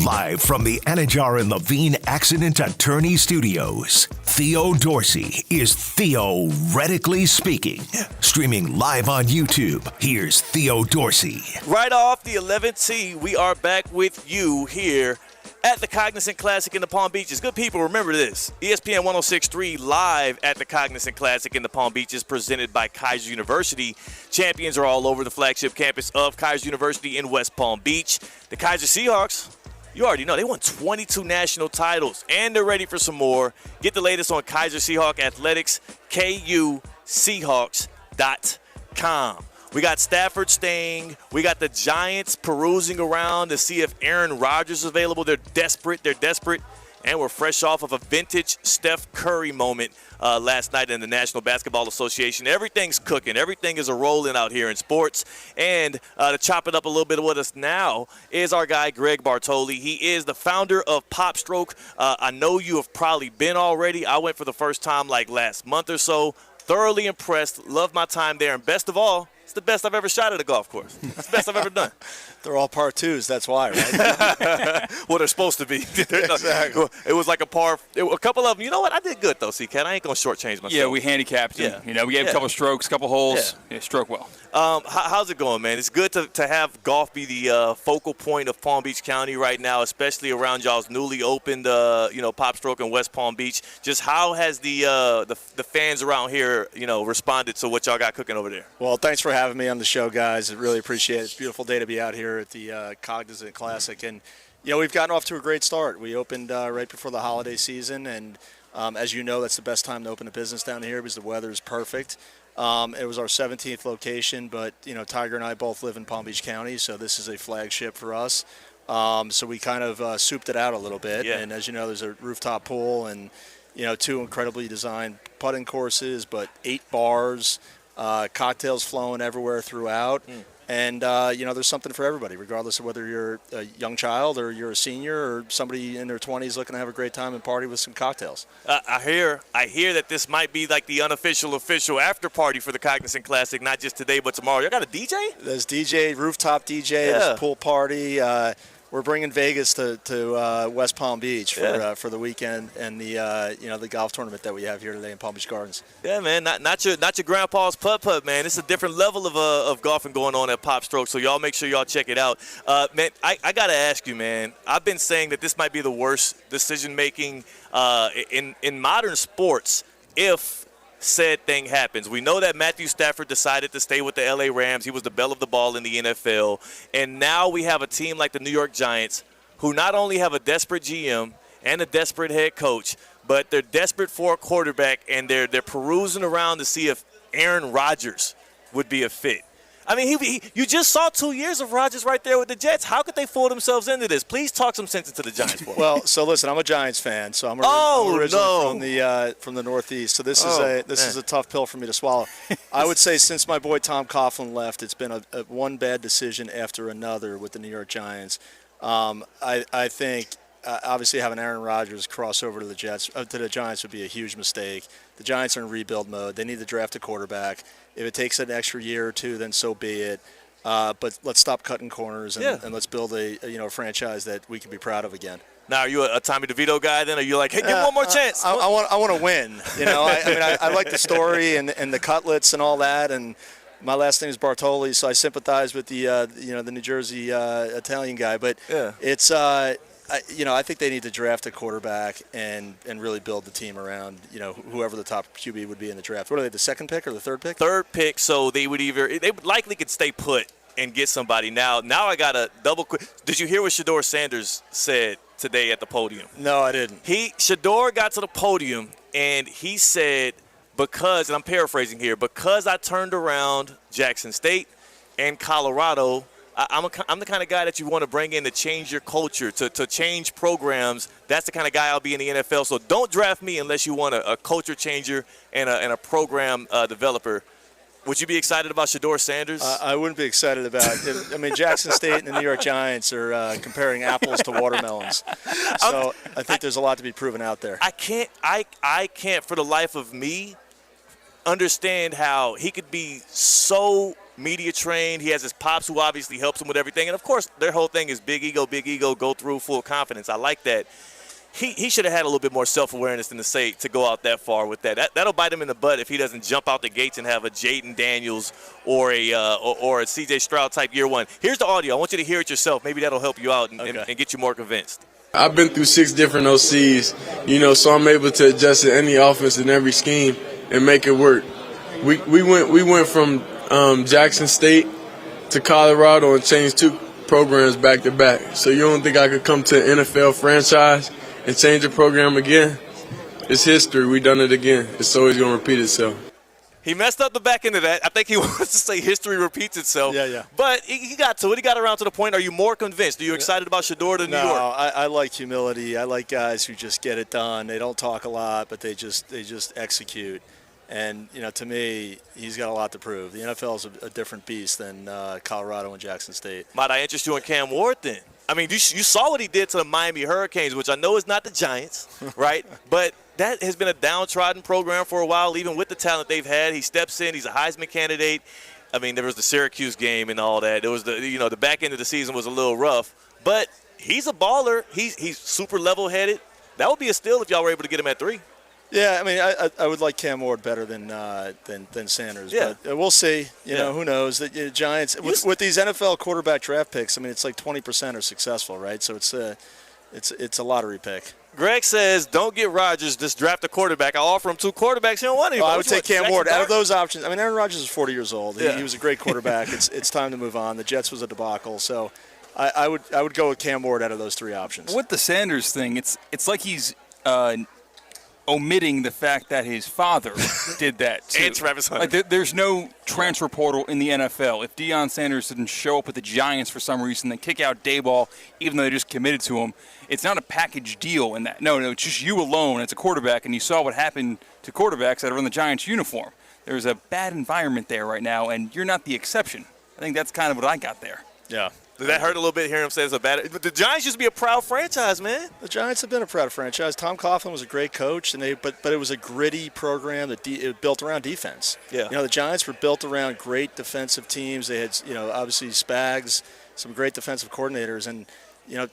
Live from the Anajar and Levine Accident Attorney Studios, Theo Dorsey is theoretically speaking. Streaming live on YouTube, here's Theo Dorsey. Right off the 11th tee, we are back with you here at the Cognizant Classic in the Palm Beaches. Good people, remember this. ESPN 106.3 live at the Cognizant Classic in the Palm Beaches, presented by Kaiser University. Champions are all over the flagship campus of Kaiser University in West Palm Beach. The Kaiser Seahawks, you already know, they won 22 national titles, and they're ready for some more. Get the latest on Kaiser Seahawk Athletics, KUSeahawks.com. We got Stafford staying. We got the Giants perusing around to see if Aaron Rodgers is available. They're desperate. And we're fresh off of a vintage Steph Curry moment last night in the National Basketball Association. Everything's cooking. Everything is a-rolling out here in sports. And to chop it up a little bit with us now is our guy, Greg Bartoli. He is the founder of Popstroke. I know you have probably been already. I went for the first time like last month or so. Thoroughly impressed. Loved my time there. And best of all, it's the best I've ever shot at a golf course. It's the best I've ever done. They're all par twos. That's why, right? Well, they're supposed to be. Exactly. It was like a par. A couple of them. You know what? I did good, though, C-Cat. I ain't going to shortchange myself. Yeah, we handicapped him. Yeah. We gave a couple strokes, couple holes. Yeah, stroke well. How's it going, man? It's good to have golf be the focal point of Palm Beach County right now, especially around y'all's newly opened, Popstroke in West Palm Beach. Just how has the fans around here, responded to what y'all got cooking over there? Well, thanks for having me on the show, guys. I really appreciate it. It's a beautiful day to be out here at the Cognizant Classic. And, we've gotten off to a great start. We opened right before the holiday season, and as you know, that's the best time to open a business down here because the weather is perfect. It was our 17th location, but, Tiger and I both live in Palm Beach County, so this is a flagship for us. So we kind of souped it out a little bit. Yeah. And as you know, there's a rooftop pool and, 2 incredibly designed putting courses, but 8 bars, cocktails flowing everywhere throughout. And, there's something for everybody, regardless of whether you're a young child or you're a senior or somebody in their 20s looking to have a great time and party with some cocktails. I hear that this might be like the unofficial official after party for the Cognizant Classic, not just today but tomorrow. You got a DJ? There's DJ, rooftop DJ, there's a pool party. We're bringing Vegas to West Palm Beach for the weekend and the golf tournament that we have here today in Palm Beach Gardens. Yeah, man, not your grandpa's putt-putt, man. It's a different level of golfing going on at Pop Stroke, so y'all make sure y'all check it out. Man, I got to ask you, man, I've been saying that this might be the worst decision-making in modern sports if said thing happens. We know that Matthew Stafford decided to stay with the LA Rams. He was the belle of the ball in the NFL. And now we have a team like the New York Giants who not only have a desperate GM and a desperate head coach, but they're desperate for a quarterback, and they're perusing around to see if Aaron Rodgers would be a fit. I mean, you just saw 2 years of Rodgers right there with the Jets. How could they fool themselves into this? Please talk some sense into the Giants for me. Well, so listen, I'm a Giants fan, so I'm originally from the Northeast. So this is a tough pill for me to swallow. I would say since my boy Tom Coughlin left, it's been a one bad decision after another with the New York Giants. I think obviously having Aaron Rodgers cross over to the Giants would be a huge mistake. The Giants are in rebuild mode. They need to draft a quarterback. If it takes an extra year or two, then so be it. But let's stop cutting corners and let's build a franchise that we can be proud of again. Now, are you a Tommy DeVito guy then? Are you like, hey, give him one more chance? I want to win. I like the story and the cutlets and all that. And my last name is Bartoli, so I sympathize with the New Jersey Italian guy. But it's I think they need to draft a quarterback and really build the team around whoever the top QB would be in the draft. What are they, the second pick or the third pick? Third pick, so they would likely could stay put and get somebody. Now I got a double quick. Did you hear what Shedeur Sanders said today at the podium? No, I didn't. Shedeur got to the podium and he said, and I'm paraphrasing here, because I turned around Jackson State and Colorado, I'm the kind of guy that you want to bring in to change your culture, to change programs. That's the kind of guy I'll be in the NFL. So don't draft me unless you want a culture changer and a program developer. Would you be excited about Shedeur Sanders? I wouldn't be excited about it. I mean, Jackson State and the New York Giants are comparing apples to watermelons. So I think there's a lot to be proven out there. I can't for the life of me understand how he could be so media trained. He has his pops who obviously helps him with everything. And, of course, their whole thing is big ego, go through, full confidence. I like that. He should have had a little bit more self-awareness than to go out that far with that. That'll bite him in the butt if he doesn't jump out the gates and have a Jaden Daniels or a C.J. Stroud type year one. Here's the audio. I want you to hear it yourself. Maybe that'll help you out and get you more convinced. I've been through 6 different OCs, so I'm able to adjust to any offense and every scheme and make it work. We went from Jackson State to Colorado and changed 2 programs back to back. So you don't think I could come to an NFL franchise and change the program again? It's history. We done it again. It's always going to repeat itself. He messed up the back end of that. I think he wants to say history repeats itself. Yeah. But he got to it. He got around to the point. Are you more convinced? Are you excited about Shedeur to New York? No, I like humility. I like guys who just get it done. They don't talk a lot, but they just execute. And, to me, he's got a lot to prove. The NFL is a different beast than Colorado and Jackson State. Might I interest you in Cam Ward then? I mean, you saw what he did to the Miami Hurricanes, which I know is not the Giants, right? But that has been a downtrodden program for a while, even with the talent they've had. He steps in. He's a Heisman candidate. I mean, there was the Syracuse game and all that. There was the back end of the season was a little rough. But he's a baller. He's super level-headed. That would be a steal if y'all were able to get him at 3. Yeah, I mean, I would like Cam Ward better than Sanders. Yeah. But we'll see. Who knows? The Giants, with these NFL quarterback draft picks, I mean, it's like 20% are successful, right? So it's a lottery pick. Greg says, don't get Rodgers, just draft a quarterback. I'll offer him 2 quarterbacks. You don't want anybody. I would take Cam Ward. Out of those options, I mean, Aaron Rodgers is 40 years old. He was a great quarterback. It's time to move on. The Jets was a debacle. So I would go with Cam Ward out of those 3 options. With the Sanders thing, it's like he's omitting the fact that his father did that too. And Travis Hunter. Like, there's no transfer portal in the NFL. If Deion Sanders didn't show up with the Giants for some reason, they kick out Dayball, even though they just committed to him. It's not a package deal in that. No, it's just you alone as a quarterback, and you saw what happened to quarterbacks that are in the Giants uniform. There's a bad environment there right now, and you're not the exception. I think that's kind of what I got there. Yeah. Did that hurt a little bit hearing him say it's a bad? But the Giants used to be a proud franchise, man. The Giants have been a proud franchise. Tom Coughlin was a great coach, and but it was a gritty program that it built around defense. Yeah. The Giants were built around great defensive teams. They had, obviously Spags, some great defensive coordinators, and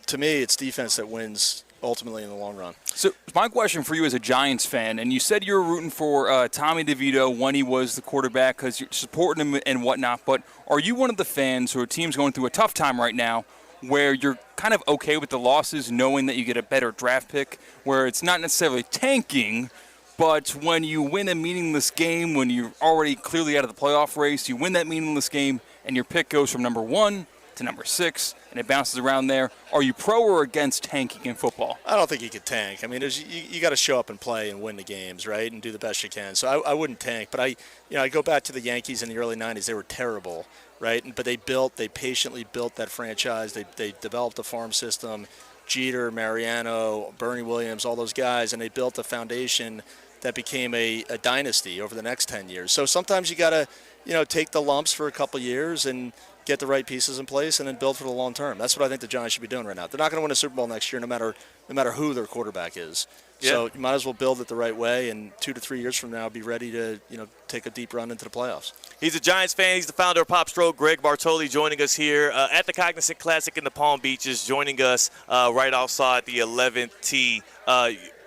to me, it's defense that wins ultimately in the long run. So my question for you as a Giants fan, and you said you were rooting for Tommy DeVito when he was the quarterback because you're supporting him and whatnot, but are you one of the fans who are teams going through a tough time right now where you're kind of okay with the losses knowing that you get a better draft pick, where it's not necessarily tanking, but when you win a meaningless game, when you're already clearly out of the playoff race, you win that meaningless game and your pick goes from number 1 to number 6, and it bounces around there. Are you pro or against tanking in football? I don't think you could tank. I mean, you got to show up and play and win the games, right, and do the best you can. So I wouldn't tank. But I go back to the Yankees in the early '90s. They were terrible, right? But they patiently built that franchise. They developed a farm system. Jeter, Mariano, Bernie Williams, all those guys, and they built a foundation that became a dynasty over the next 10 years. So sometimes you got to, take the lumps for a couple years and get the right pieces in place, and then build for the long term. That's what I think the Giants should be doing right now. They're not going to win a Super Bowl next year, no matter who their quarterback is. Yeah. So you might as well build it the right way, and 2 to 3 years from now, be ready to take a deep run into the playoffs. He's a Giants fan. He's the founder of Pop Stroke. Greg Bartoli joining us here at the Cognizant Classic in the Palm Beaches, joining us right outside the 11th tee.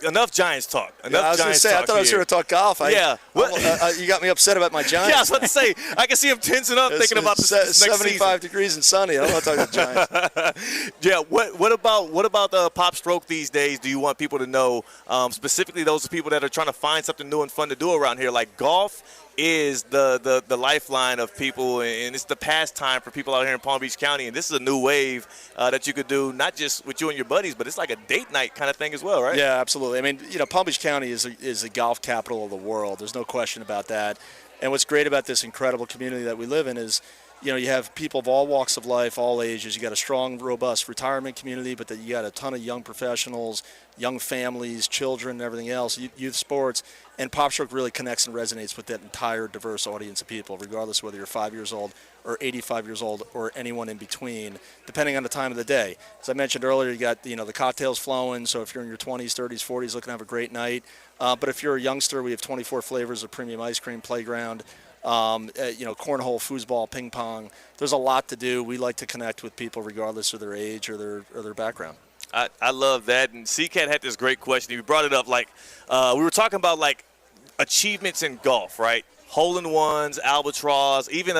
Enough Giants talk. I was going to say, I thought I was here to talk golf. You got me upset about my Giants. Yeah, I was about to say, I can see him tensing up thinking about the next 75 degrees and sunny. I don't want to talk about the Giants. Yeah, what about the Pop Stroke these days do you want people to know, specifically those people that are trying to find something new and fun to do around here? Like golf is the lifeline of people, and it's the pastime for people out here in Palm Beach County, and this is a new wave that you could do not just with you and your buddies, but it's like a date night kind of thing as well, right? Yeah, absolutely. I mean, Palm Beach County is the golf capital of the world. There's no question about that. And what's great about this incredible community that we live in is, you have people of all walks of life, all ages. You got a strong, robust retirement community, but you got a ton of young professionals, young families, children, and everything else, youth sports. And Pop Stroke really connects and resonates with that entire diverse audience of people, regardless of whether you're 5 years old or 85 years old or anyone in between, depending on the time of the day. As I mentioned earlier, you got the cocktails flowing. So if you're in your 20s, 30s, 40s, looking to have a great night. But if you're a youngster, we have 24 flavors of premium ice cream, playground. Cornhole, foosball, ping pong. There's a lot to do. We like to connect with people regardless of their age or their background. I love that. And CCAT had this great question. He brought it up we were talking about achievements in golf, right? Hole-in-ones, albatross, even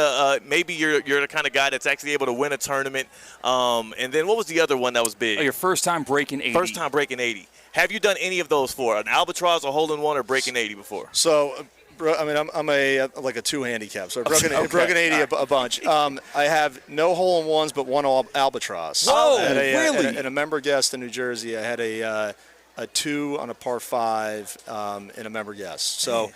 maybe you're the kind of guy that's actually able to win a tournament. And then what was the other one that was big? Oh, your first time breaking 80. First time breaking 80. Have you done any of those for an albatross, a hole-in-one, or breaking 80 before? So, I mean, I'm like a 2 handicap, so I've broken 80 a bunch. I have no hole-in-ones, but one albatross. Whoa, really? And a member guest in New Jersey, I had a 2 on a par 5 in a member guest. So,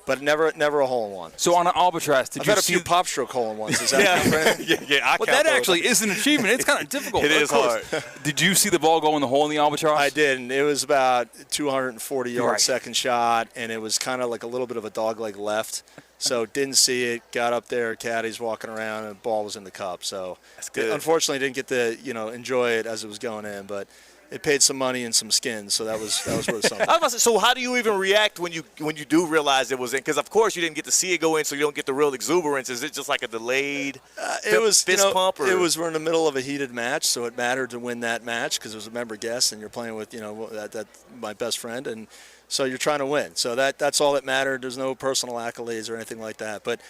but never a hole-in-one. So on an albatross, I've had a few Pop Stroke hole-in-ones. Is that yeah. Well, that actually is an achievement. It's kind of difficult. It is hard. Did you see the ball go in the hole in the albatross? I did, and it was about 240 yards second shot, and it was kind of like a little bit of a dogleg left. So didn't see it. Got up there, caddies walking around, and the ball was in the cup. So that's good. Unfortunately, didn't get to enjoy it as it was going in, but it paid some money and some skins, so that was worth something. I was about to say, so how do you even react when you do realize it was in? Because of course you didn't get to see it go in, so you don't get the real exuberance. Is it just like a delayed fist pump? Or? We're in the middle of a heated match, so it mattered to win that match because it was a member guest, and you're playing with that my best friend, and so you're trying to win. So that's all that mattered. There's no personal accolades or anything like that, but.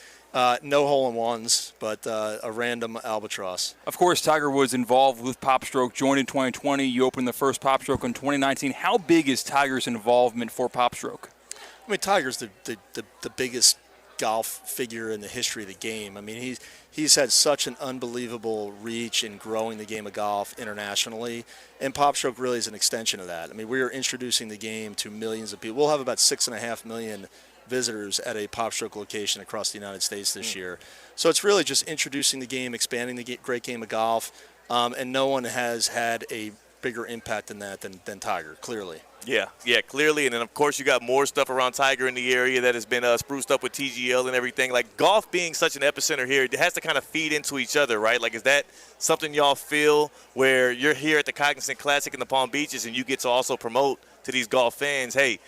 No hole-in-ones, but a random albatross. Of course, Tiger Woods involved with Pop Stroke, joined in 2020. You opened the first Pop Stroke in 2019. How big is Tiger's involvement for Pop Stroke? I mean, Tiger's the biggest golf figure in the history of the game. I mean, he's had such an unbelievable reach in growing the game of golf internationally, and Pop Stroke really is an extension of that. I mean, we are introducing the game to millions of people. We'll have about 6.5 million visitors at a Pop Stroke location across the United States this year. So it's really just introducing the game, expanding the great game of golf, and no one has had a bigger impact in that than Tiger, clearly. Yeah, clearly. And then, of course, you got more stuff around Tiger in the area that has been spruced up with TGL and everything. Like, golf being such an epicenter here, it has to kind of feed into each other, right? Like, is that something y'all feel where you're here at the Cognizant Classic in the Palm Beaches and you get to also promote to these golf fans, hey,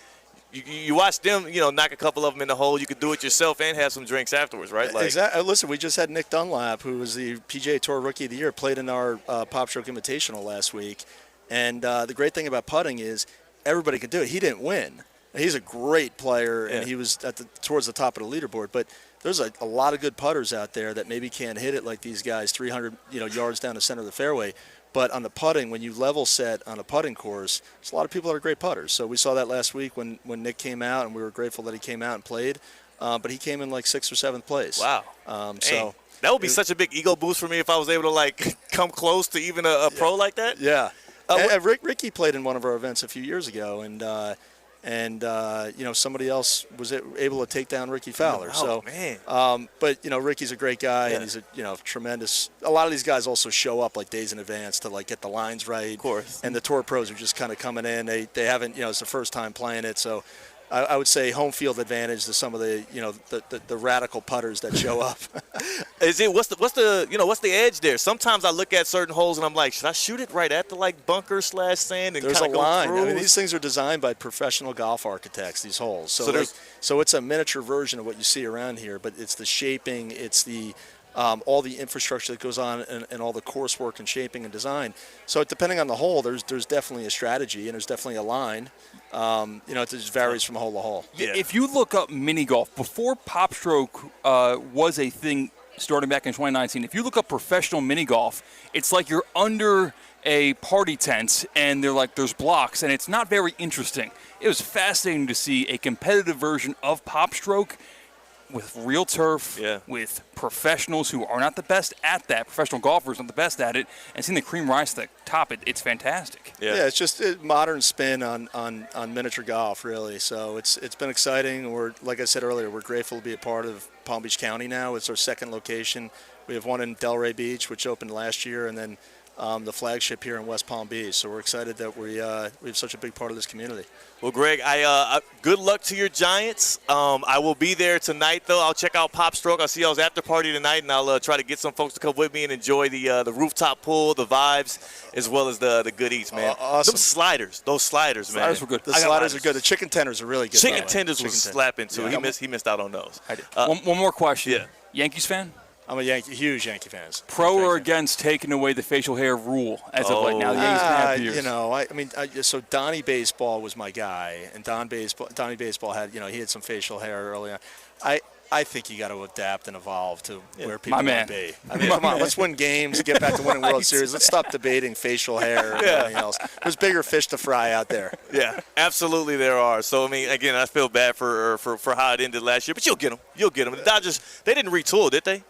you watch them, knock a couple of them in the hole. You could do it yourself and have some drinks afterwards, right? Like, exactly. Listen, we just had Nick Dunlap, who was the PGA Tour Rookie of the Year, played in our Pop Stroke Invitational last week. And the great thing about putting is everybody can do it. He didn't win. He's a great player, and he was towards the top of the leaderboard. But there's a lot of good putters out there that maybe can't hit it like these guys 300 yards down the center of the fairway. But on the putting, when you level set on a putting course, there's a lot of people that are great putters. So we saw that last week when Nick came out, and we were grateful that he came out and played. But he came in like 6th or 7th place. Wow. So that would be such a big ego boost for me if I was able to, like, come close to even a pro like that. Yeah. Ricky played in one of our events a few years ago, and somebody else was able to take down Ricky Fowler. But Ricky's a great guy, and he's a tremendous. A lot of these guys also show up like days in advance to like get the lines right. Of course. And the tour pros are just kind of coming in. They haven't it's the first time playing it, so. I would say home field advantage to some of the the radical putters that show up. What's the edge there? Sometimes I look at certain holes and I'm like, should I shoot it right at the bunker / sand and there's kind a of go line. through? I mean, these things are designed by professional golf architects. These holes, so it's a miniature version of what you see around here, but it's the shaping, it's the all the infrastructure that goes on and all the coursework and shaping and design. So depending on the hole, there's definitely a strategy and there's definitely a line. It just varies from hole to hole. Yeah. If you look up mini golf, before Pop Stroke was a thing starting back in 2019, if you look up professional mini golf, it's like you're under a party tent and they're like there's blocks and it's not very interesting. It was fascinating to see a competitive version of Pop Stroke with real turf, with professionals who are not the best at that, professional golfers not the best at it, and seeing the cream rise to the top, it's fantastic. Yeah, it's just a modern spin on miniature golf, really. So it's been exciting. We're, like I said earlier, we're grateful to be a part of Palm Beach County now. It's our second location. We have one in Delray Beach, which opened last year, and then the flagship here in West Palm Beach. So we're excited that we have such a big part of this community. Well, Greg, good luck to your Giants. I will be there tonight, though. I'll check out Pop Stroke. I'll see y'all's after party tonight, and I'll try to get some folks to come with me and enjoy the rooftop pool, the vibes, as well as the good eats, man. Awesome. Those sliders, man. Sliders were good. The sliders are good. The chicken tenders are really good. Chicken tenders was slapping, too. Yeah. He missed out on those. I did. One more question. Yeah. Yankees fan? I'm a huge Yankee fan. Pro or against taking away the facial hair rule as of like now? The Yankees have years. So Donnie Baseball was my guy, and Donnie Baseball had, he had some facial hair early on. I think you got to adapt and evolve to where people want to be. I mean, come on, let's win games, get back to winning World Series. Let's stop debating facial hair and everything else. There's bigger fish to fry out there. Yeah, absolutely there are. So, I mean, again, I feel bad for how it ended last year, but you'll get them. You'll get them. The Dodgers, they didn't retool, did they?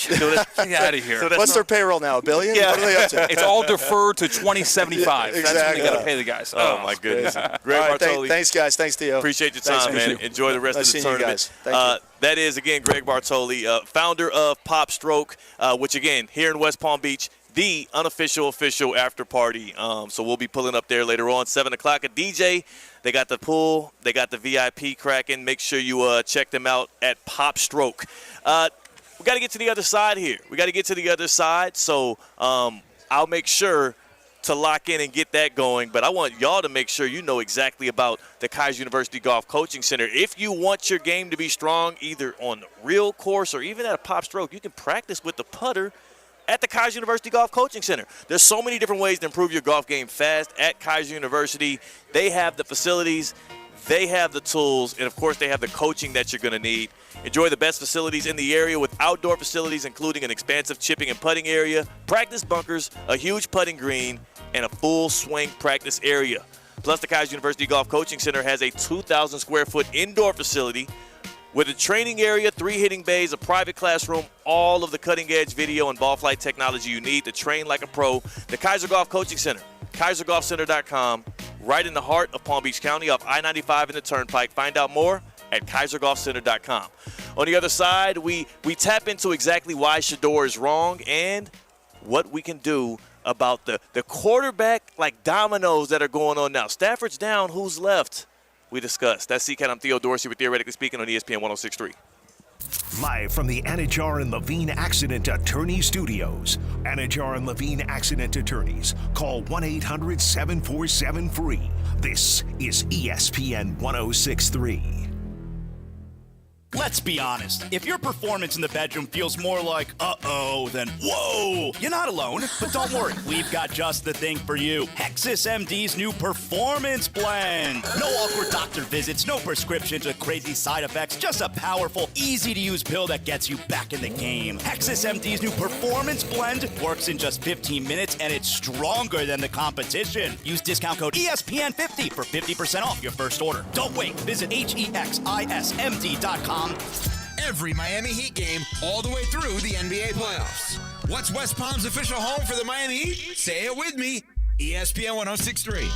Get out of here. So what's their payroll now? $1 billion? Yeah. What are they up to? It's all deferred to 2075. Yeah, exactly. That's when you got to pay the guys. Oh my goodness. Greg Bartoli. Thanks, guys. Thanks, Theo. Appreciate your time, man. Enjoy the rest of the tournament. You guys. Thank you. That is, again, Greg Bartoli, founder of Pop Stroke, which, again, here in West Palm Beach, the unofficial official after party. So we'll be pulling up there later on, 7 o'clock. A DJ. They got the pool. They got the VIP cracking. Make sure you check them out at Pop Stroke. We got to get to the other side here. We got to get to the other side. So I'll make sure to lock in and get that going. But I want y'all to make sure you know exactly about the Kaiser University Golf Coaching Center. If you want your game to be strong, either on the real course or even at a Pop Stroke, you can practice with the putter at the Kaiser University Golf Coaching Center. There's so many different ways to improve your golf game fast at Kaiser University. They have the facilities. They have the tools, and, of course, they have the coaching that you're going to need. Enjoy the best facilities in the area with outdoor facilities, including an expansive chipping and putting area, practice bunkers, a huge putting green, and a full swing practice area. Plus, the Kaiser University Golf Coaching Center has a 2,000-square-foot indoor facility with a training area, 3 hitting bays, a private classroom, all of the cutting-edge video and ball flight technology you need to train like a pro. The Kaiser Golf Coaching Center, KaiserGolfCenter.com, right in the heart of Palm Beach County off I-95 and the Turnpike. Find out more at KaiserGolfCenter.com. On the other side, we tap into exactly why Shador is wrong and what we can do about the quarterback like dominoes that are going on now. Stafford's down. Who's left? We discussed. That's CCAT. I'm Theo Dorsey with Theoretically Speaking on ESPN 106.3. Live from the Anajar and Levine Accident Attorney Studios. Anajar and Levine Accident Attorneys. Call 1-800-747-FREE. This is ESPN 106.3. Let's be honest. If your performance in the bedroom feels more like, uh-oh, than whoa, you're not alone. But don't worry, we've got just the thing for you. Hexus MD's new Performance Blend. No awkward doctor visits, no prescriptions or crazy side effects, just a powerful, easy-to-use pill that gets you back in the game. Hexus MD's new Performance Blend works in just 15 minutes, and it's stronger than the competition. Use discount code ESPN50 for 50% off your first order. Don't wait. Visit HEXISMD.com. Every Miami Heat game all the way through the NBA playoffs. What's West Palm's official home for the Miami Heat? Say it with me. ESPN 106.3.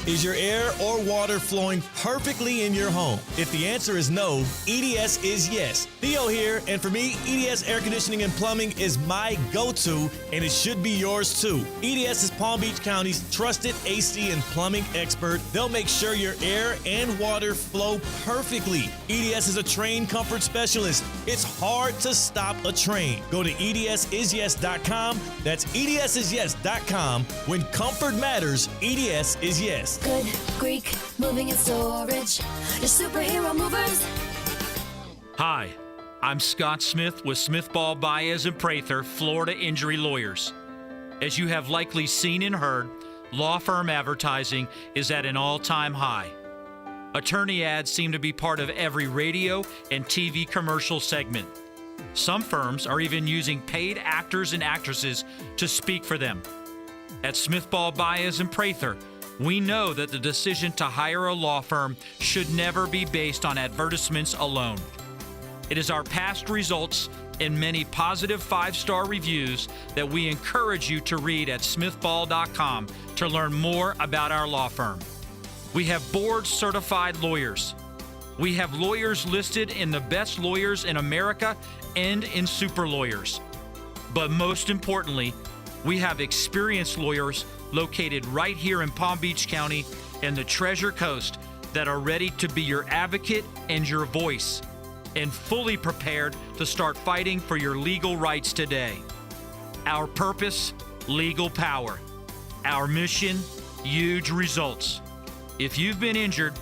Is your air or water flowing perfectly in your home? If the answer is no, EDS is yes. Theo here, and for me, EDS Air Conditioning and Plumbing is my go-to, and it should be yours too. EDS is Palm Beach County's trusted AC and plumbing expert. They'll make sure your air and water flow perfectly. EDS is a train comfort specialist. It's hard to stop a train. Go to EDSIsYes.com. That's EDSIsYes.com. When comfort matters, EDS is yes. Good Greek moving and storage. Your superhero movers. Hi, I'm Scott Smith with Smith Ball Baez and Prather, Florida Injury Lawyers. As you have likely seen and heard, law firm advertising is at an all-time high. Attorney ads seem to be part of every radio and TV commercial segment. Some firms are even using paid actors and actresses to speak for them. At Smith Ball Baez and Prather, we know that the decision to hire a law firm should never be based on advertisements alone. It is our past results and many positive 5-star reviews that we encourage you to read at smithball.com to learn more about our law firm. We have board-certified lawyers. We have lawyers listed in the best lawyers in America and in super lawyers. But most importantly, we have experienced lawyers located right here in Palm Beach County and the Treasure Coast that are ready to be your advocate and your voice, and fully prepared to start fighting for your legal rights today. Our purpose, legal power. Our mission, huge results. If you've been injured,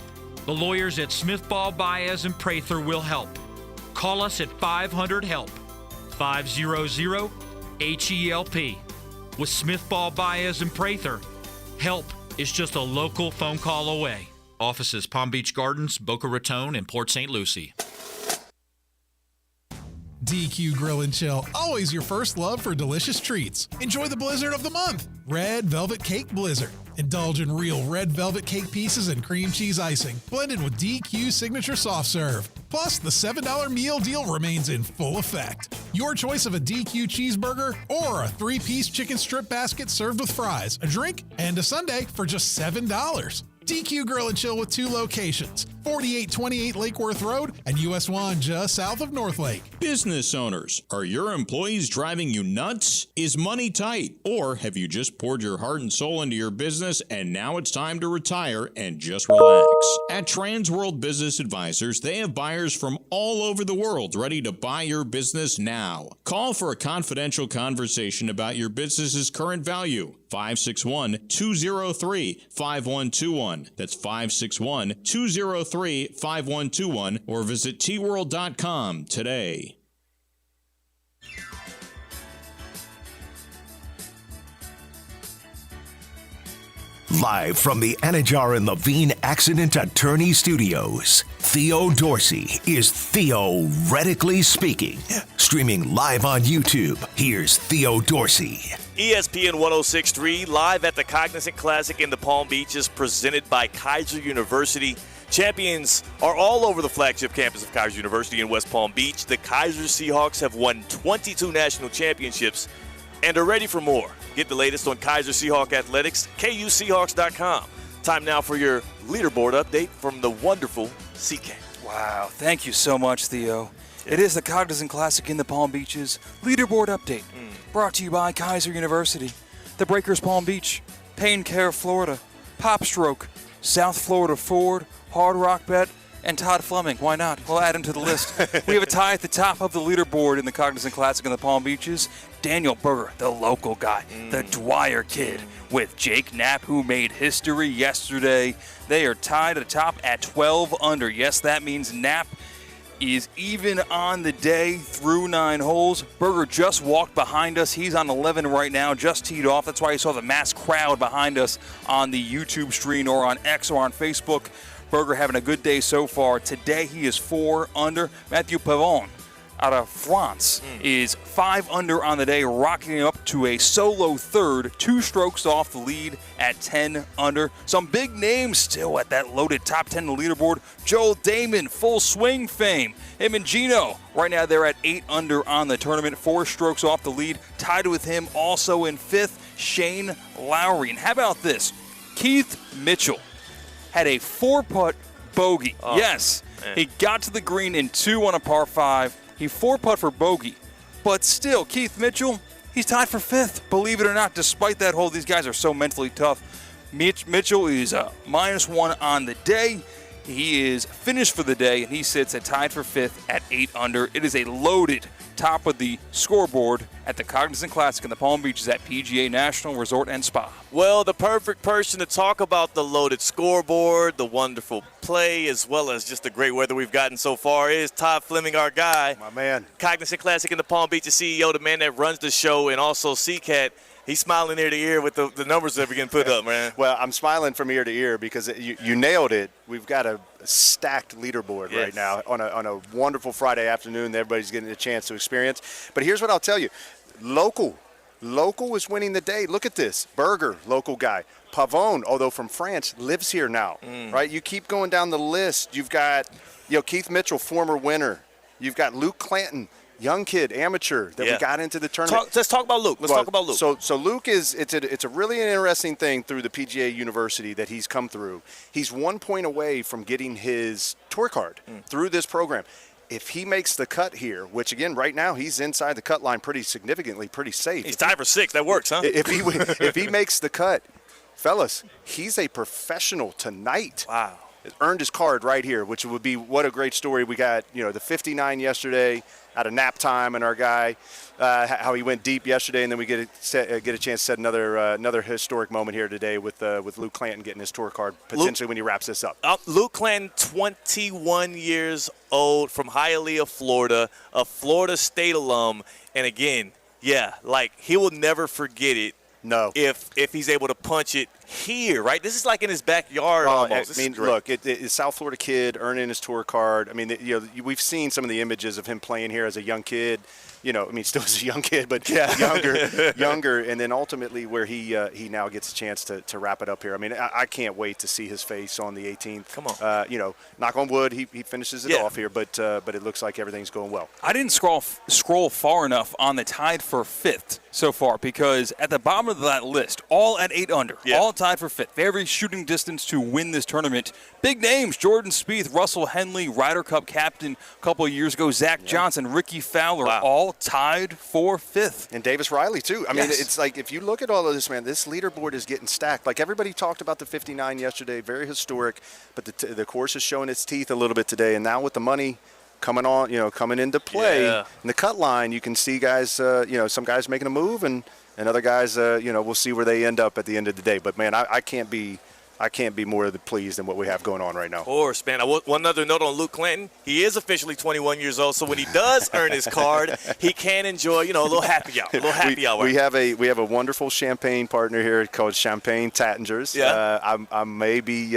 the lawyers at Smith Ball Baez and Prather will help. Call us at 500-HELP, 500-HELP. With Smith Ball Baez and Prather, help is just a local phone call away. Offices Palm Beach Gardens, Boca Raton, and Port St. Lucie. DQ Grill and Chill, always your first love for delicious treats. Enjoy the blizzard of the month, Red Velvet Cake Blizzard. Indulge in real red velvet cake pieces and cream cheese icing, blended with DQ Signature Soft Serve. Plus, the $7 meal deal remains in full effect. Your choice of a DQ cheeseburger or a 3-piece chicken strip basket served with fries, a drink, and a sundae for just $7. DQ Grill and Chill with 2 locations, 4828 Lake Worth Road and US 1 just south of North Lake. Business owners, are your employees driving you nuts? Is money tight? Or have you just poured your heart and soul into your business and now it's time to retire and just relax? At Transworld Business Advisors, they have buyers from all over the world ready to buy your business now. Call for a confidential conversation about your business's current value. 561-203-5121. That's 561-203-5121 or visit tworld.com today. Live from the Anajar and Levine Accident Attorney Studios, Theo Dorsey is Theoretically Speaking. Streaming live on YouTube, here's Theo Dorsey. ESPN 106.3, live at the Cognizant Classic in the Palm Beach, is presented by Kaiser University. Champions are all over the flagship campus of Kaiser University in West Palm Beach. The Kaiser Seahawks have won 22 national championships and are ready for more. Get the latest on Kaiser Seahawk Athletics, KUSeahawks.com. Time now for your leaderboard update from the wonderful CK. Wow, thank you so much, Theo. It is the Cognizant Classic in the Palm Beaches leaderboard update, brought to you by Kaiser University. the Breakers Palm Beach, Pain Care Florida, Pop Stroke, South Florida Ford, Hard Rock Bet, and Todd Fleming. Why not? We'll add him to the list. We have a tie at the top of the leaderboard in the Cognizant Classic in the Palm Beaches. Daniel Berger, the local guy, the Dwyer kid, with Jake Knapp, who made history yesterday. They are tied at the top at 12 under. Yes, that means Knapp is even on the day through 9 holes. Berger just walked behind us. He's on 11 right now, just teed off. That's why you saw the mass crowd behind us on the YouTube stream or on X or on Facebook. Berger having a good day so far. Today he is 4 under. Matthew Pavon out of France is 5 under on the day, rocking up to a solo third, 2 strokes off the lead at 10 under. Some big names still at that loaded top 10 leaderboard. Joel Damon, full swing fame. Him and Gino, right now they're at 8 under on the tournament, 4 strokes off the lead. Tied with him also in 5th, Shane Lowry. And how about this? Keith Mitchell had a 4-putt bogey. Yes, man. He got to the green in 2 on a par 5. He 4-putt for bogey. But still, Keith Mitchell, he's tied for 5th. Believe it or not, despite that hole, these guys are so mentally tough. Mitchell is -1 on the day. He is finished for the day, and he sits at tied for 5th at 8 under. It is a loaded top of the scoreboard at the Cognizant Classic in the Palm Beaches at PGA National Resort and Spa. Well, the perfect person to talk about the loaded scoreboard, the wonderful play, as well as just the great weather we've gotten so far is Todd Fleming, our guy. My man. Cognizant Classic in the Palm Beaches CEO, the man that runs the show, and also CCAT. He's smiling ear to ear with the numbers that we can put up, man. Well, I'm smiling from ear to ear because you nailed it. We've got a stacked leaderboard right now on a wonderful Friday afternoon that everybody's getting a chance to experience. But here's what I'll tell you. Local is winning the day. Look at this. Berger, local guy. Pavon, although from France, lives here now, right? You keep going down the list. You've got Keith Mitchell, former winner. You've got Luke Clanton, young kid, amateur that we got into the tournament. Let's talk about Luke. Let's talk about Luke. So Luke it's a really interesting thing through the PGA University that he's come through. He's 1 point away from getting his tour card through this program. If he makes the cut here, which again right now he's inside the cut line pretty significantly, pretty safe. He's tied for 6. That works, huh? If he makes the cut, fellas, he's a professional tonight. Wow. Earned his card right here, which would be what a great story. We got the 59 yesterday out of nap time, and our guy how he went deep yesterday, and then we get a chance to set another historic moment here today with Luke Clanton getting his tour card potentially when he wraps this up. Luke Clanton, 21 years old, from Hialeah, Florida, a Florida State alum, and again, he will never forget it. No. If he's able to punch it here, right? This is like in his backyard almost. I mean, look, it's South Florida kid earning his tour card. I mean, we've seen some of the images of him playing here as a young kid. Still as a young kid, but younger, and then ultimately where he now gets a chance to wrap it up here. I mean, I can't wait to see his face on the 18th. Come on. Knock on wood, he finishes it off here, but it looks like everything's going well. I didn't scroll far enough on the tied for 5th so far, because at the bottom of that list, all at 8 under, all tied for 5th, very shooting distance to win this tournament. Big names: Jordan Spieth, Russell Henley, Ryder Cup captain a couple of years ago, Zach Johnson, Ricky Fowler, all tied for 5th. And Davis Riley, too. I mean, it's like if you look at all of this, man, this leaderboard is getting stacked. Like everybody talked about the 59 yesterday, very historic, but the course is showing its teeth a little bit today. And now with the money coming on, coming into play in the cut line, you can see guys, some guys making a move and other guys, we'll see where they end up at the end of the day. But, man, I can't be more pleased than what we have going on right now. Of course, man. One other note on Luke Clanton. He is officially 21 years old, so when he does earn his card, he can enjoy, a little happy hour. We have a wonderful champagne partner here called Champagne Tattingers. Yeah. I may be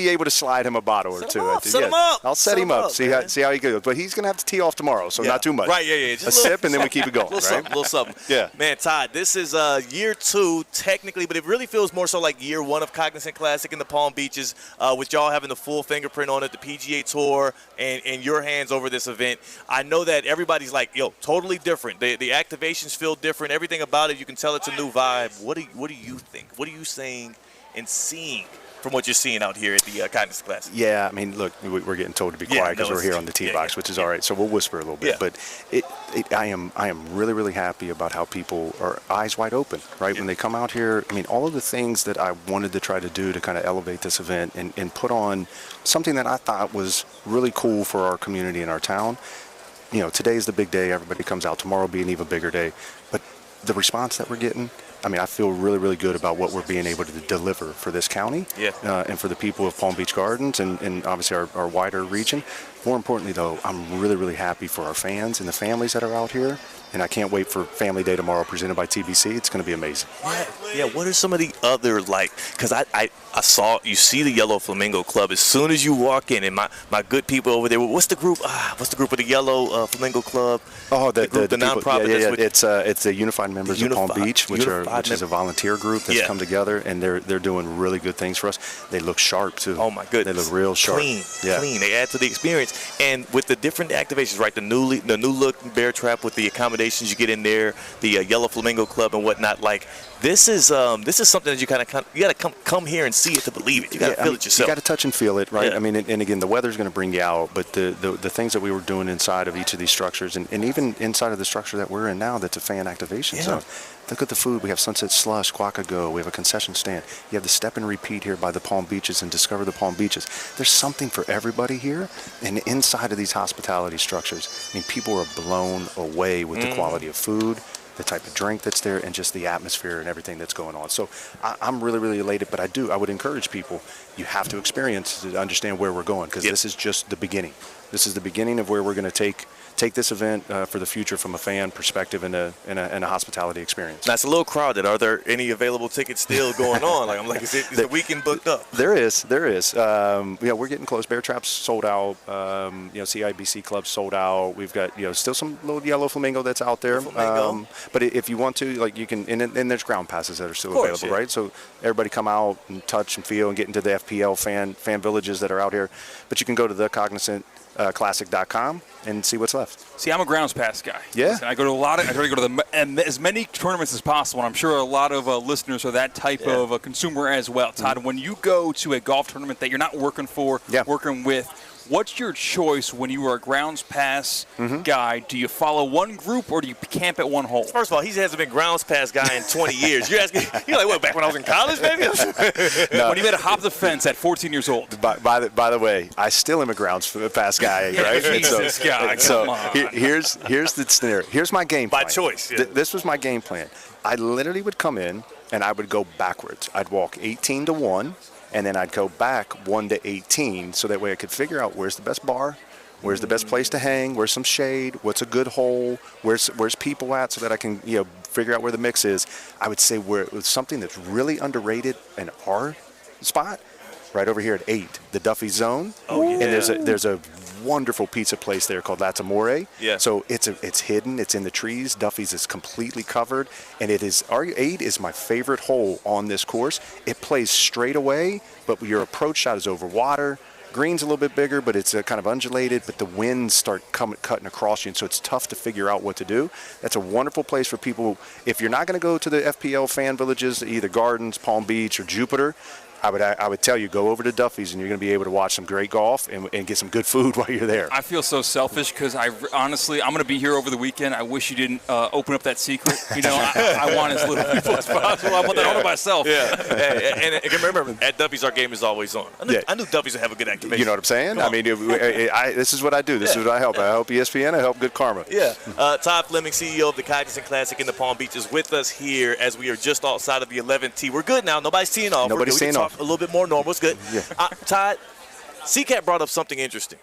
able to slide him a bottle or two. Set him up. I'll set him up. See how he goes. But he's going to have to tee off tomorrow, so not too much. Right, yeah. Just a sip, and then we keep it going. Little something. Yeah. Man, Todd, this is year 2 technically, but it really feels more so like year 1 of Cognizant Classic in the Palm Beaches, with y'all having the full fingerprint on it, the PGA Tour, and your hands over this event. I know that everybody's like, totally different. The activations feel different. Everything about it, you can tell it's a new vibe. What do you think? What are you saying and seeing from what you're seeing out here at the Cognizant Classic? Yeah, I mean, look, we're getting told to be quiet because we're here on the tee box, which is all right. So we'll whisper a little bit. But I am really, really happy about how people are eyes wide open, right? When they come out here, I mean, all of the things that I wanted to try to do to kind of elevate this event and put on something that I thought was really cool for our community and our town. You know, today's the big day. Everybody comes out. Tomorrow will be an even bigger day. But the response that we're getting, I mean, I feel really, really good about what we're being able to deliver for this county and for the people of Palm Beach Gardens and obviously our wider region. More importantly, though, I'm really, really happy for our fans and the families that are out here. And I can't wait for Family Day tomorrow presented by TBC. It's going to be amazing. Yeah, what are some of the other, because I saw, you see the Yellow Flamingo Club as soon as you walk in, and my good people over there, what's the group of the Yellow Flamingo Club? Oh, the nonprofit. It's the Unified Members of Palm Beach, which is a volunteer group that's come together, and they're doing really good things for us. They look sharp, too. Oh, my goodness. They look real sharp. Clean. They add to the experience. And with the different activations, right, the new look bear trap with the accommodations you get in there, the Yellow Flamingo Club and whatnot, this is something that you got to come here and see it to believe it. You got to feel it yourself. You got to touch and feel it, right? I mean, and again, the weather's going to bring you out, but the things that we were doing inside of each of these structures, and even inside of the structure that we're in now, that's a fan activation zone. Look at the food. We have Sunset Slush, Guac-A-Go. We have a concession stand. You have the step and repeat here by the Palm Beaches and Discover the Palm Beaches. There's something for everybody here. And inside of these hospitality structures, I mean, people are blown away with the quality of food, the type of drink that's there, and just the atmosphere and everything that's going on. So I'm really, really elated, but I would encourage people, you have to experience to understand where we're going, because this is just the beginning. This is the beginning of where we're going to take this event for the future from a fan perspective and a hospitality experience. Now, it's a little crowded. Are there any available tickets still going on? Is the weekend booked up? There is. We're getting close. Bear Trap's sold out. CIBC Club's sold out. We've got still some little Yellow Flamingo that's out there. But if you want to, you can. And there's ground passes that are still available, right? So everybody come out and touch and feel and get into the FPL fan villages that are out here. But you can go to the Cognizant Classic.com and see what's left. See, I'm a grounds pass guy. Yeah. Listen, I go to I try to go to as many tournaments as possible, and I'm sure a lot of listeners are that type of a consumer as well. Todd, when you go to a golf tournament that you're not working for, working with, what's your choice when you are a grounds pass guy? Do you follow one group or do you camp at one hole? First of all, he hasn't been grounds pass guy in 20 years. You're like, what, back when I was in college, maybe? No. When you had to hop the fence at 14 years old. By the way, I still am a grounds pass guy, right? Jesus, God, come on. Here's the scenario. Here's my game plan. By choice. This was my game plan. I literally would come in and I would go backwards. I'd walk 18 to 1. And then I'd go back 1 to 18, so that way I could figure out where's the best bar, where's the best place to hang, where's some shade, what's a good hole, where's people at, so that I can figure out where the mix is. I would say where something that's really underrated in our spot, right over here at 8, the Duffy Zone. Oh yeah. And there's a wonderful pizza place there called Latimore. Yeah. So it's hidden. It's in the trees. Duffy's is completely covered, and our 8 is my favorite hole on this course. It plays straight away, but your approach shot is over water. Green's a little bit bigger, but it's kind of undulated, but the winds start cutting across you, and so it's tough to figure out what to do. That's a wonderful place for people. If you're not going to go to the FPL fan villages, either Gardens, Palm Beach, or Jupiter, I would tell you, go over to Duffy's, and you're going to be able to watch some great golf and get some good food while you're there. I feel so selfish because honestly, I'm going to be here over the weekend. I wish you didn't open up that secret. I want as little people as possible. I want that all to myself. Yeah. And remember, at Duffy's, our game is always on. I knew Duffy's would have a good activation. You know what I'm saying? I mean, this is what I do. This is what I help. I help ESPN. I help Good Karma. Yeah. Todd Fleming, CEO of the Cognizant Classic in the Palm Beach, is with us here as we are just outside of the 11th tee. We're good now. Nobody's teeing off. Nobody's teeing off. A little bit more normal. It's good. Yeah. Todd, CCAT brought up something interesting.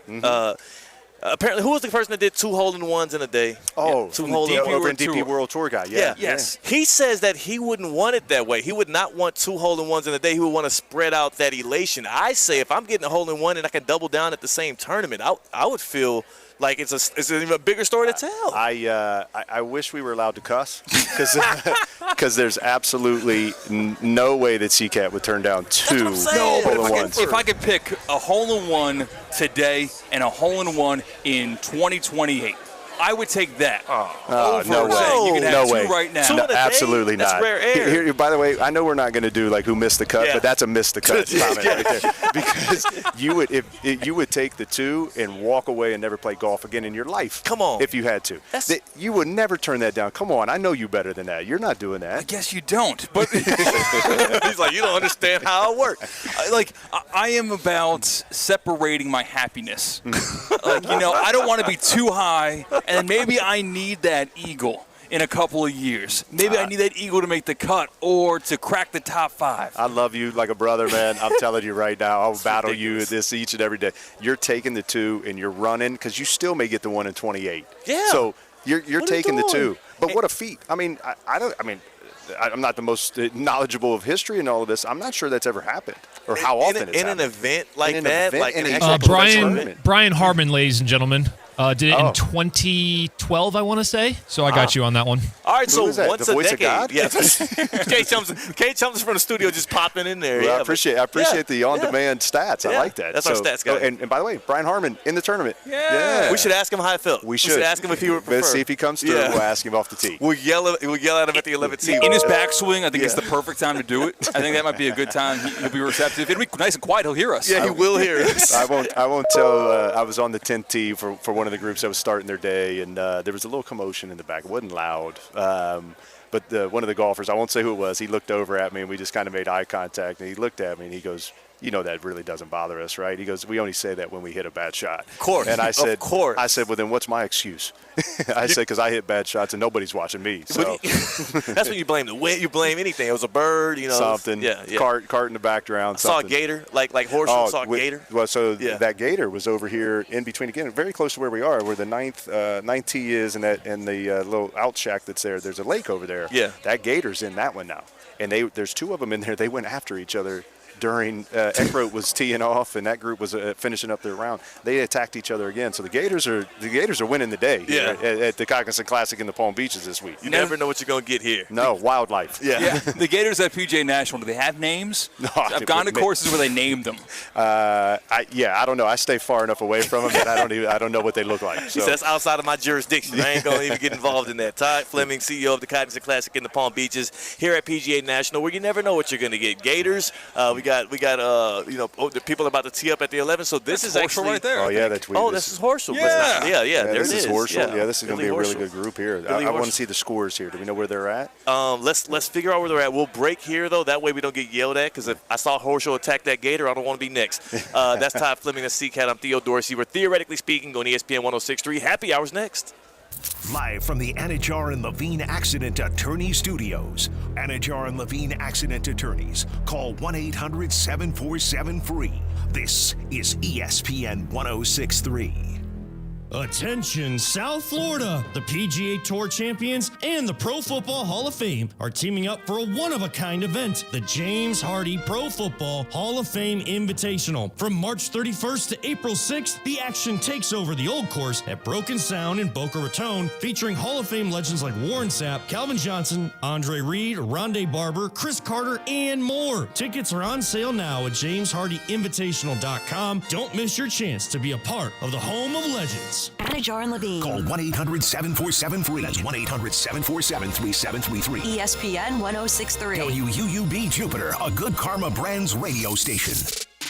Apparently, who was the person that did 2 hole-in-ones in a day? Oh, two DP World Tour guy. Yeah. Yes. He says that he wouldn't want it that way. He would not want 2 hole-in-ones in a day. He would want to spread out that elation. I say if I'm getting a hole-in-one and I can double down at the same tournament, I would feel like it's an even bigger story to tell. I wish we were allowed to cuss because there's absolutely no way that CCAT would turn down 2 hole-in-ones. If I could pick a hole-in-one today and a hole-in-one in 2028, I would take that. No way. You can have two right now. No, absolutely That's not. rare air. Here, by the way, I know we're not going to do like who missed the cut, but that's a missed the cut comment right there. Because you would, if you would take the 2 and walk away and never play golf again in your life. Come on. If you had to. You would never turn that down. Come on. I know you better than that. You're not doing that. I guess you don't. But he's like, you don't understand how I work. I am about separating my happiness. I don't want to be too high, and maybe I need that eagle in a couple of years. Maybe I need that eagle to make the cut or to crack the top 5. I love you like a brother, man. I'm telling you right now, I'll battle you at this each and every day. You're taking the 2 and you're running because you still may get the 1 in 28. Yeah. So you're taking the 2. But what a feat. I mean, I'm not the most knowledgeable of history and all of this. I'm not sure that's ever happened or how often it's happened. In an event like that, like an Brian Harmon, ladies and gentlemen, did it in 2012, I want to say. So I got you on that one. All right, so once the a voice decade. of God? Yeah. Kate Chums from the studio just popping in there. Well, I appreciate the on-demand stats. I like that. That's our stats guy. And by the way, Brian Harmon in the tournament. Yeah. We should ask him how it felt. We should ask him if he would prefer. Let's see if he comes through. We'll ask him off the tee. We'll yell at him at the 11th tee. In his backswing, I think it's the perfect time to do it. I think that might be a good time. He'll be receptive. It'll be nice and quiet. He'll hear us. Yeah, he will hear us. I won't tell. I was on the 10th tee for one of the groups that was starting their day, and there was a little commotion in the back. It wasn't loud. But one of the golfers, I won't say who it was, he looked over at me and we just kind of made eye contact. And he looked at me and he goes, that really doesn't bother us, right? He goes, we only say that when we hit a bad shot. Of course. And I said, of course. I said, well, then what's my excuse? I said, because I hit bad shots and nobody's watching me. So that's when you blame the wind. You blame anything. It was a bird, something. Yeah. Cart in the background. I saw a gator, like Horseshoe saw a gator. Well, so that gator was over here in between, again, very close to where we are, where the ninth tee is, and the little out shack that's there. There's a lake over there. Yeah. That gator's in that one now, and there's 2 of them in there. They went after each other. During Eckroat was teeing off and that group was finishing up their round, they attacked each other again. So the Gators are winning the day here at the Cognizant Classic in the Palm Beaches this week. You never know what you're going to get here. No, wildlife. Yeah. The Gators at PGA National, do they have names? No, I've gone to courses where they named them. I don't know. I stay far enough away from them that I don't know what they look like. So. He says that's outside of my jurisdiction. I ain't going to even get involved in that. Todd Fleming, CEO of the Cognizant Classic in the Palm Beaches, here at PGA National, where you never know what you're going to get. Gators. We got the people about to tee up at the 11. So this is actually right there. Oh yeah, that's weird. Oh, this is Horschel. Yeah. There this it is is. Horschel. Yeah, this is going to be a really Horschel. good group here. I want to see the scores here. Do we know where they're at? Let's figure out where they're at. We'll break here though. That way we don't get yelled at. Because if I saw Horschel attack that gator, I don't want to be next. That's Todd Fleming, that's C-Cat. I'm Theo Dorsey. We're theoretically speaking on ESPN 106.3. Happy hours next. Live from the Anajar and Levine Accident Attorney Studios. Anajar and Levine Accident Attorneys. Call 1-800-747-FREE. This is ESPN 106.3. Attention, South Florida! The PGA Tour champions and the Pro Football Hall of Fame are teaming up for a one-of-a-kind event, the James Hardy Pro Football Hall of Fame Invitational. From March 31st to April 6th, the action takes over the old course at Broken Sound in Boca Raton, featuring Hall of Fame legends like Warren Sapp, Calvin Johnson, Andre Reed, Rondé Barber, Chris Carter, and more. Tickets are on sale now at jameshardyinvitational.com. Don't miss your chance to be a part of the home of legends. Anajar and Levine. Call 1-800-747-FREE. That's 1-800-747-3733. ESPN 106.3. WUUB Jupiter, a Good Karma Brands radio station.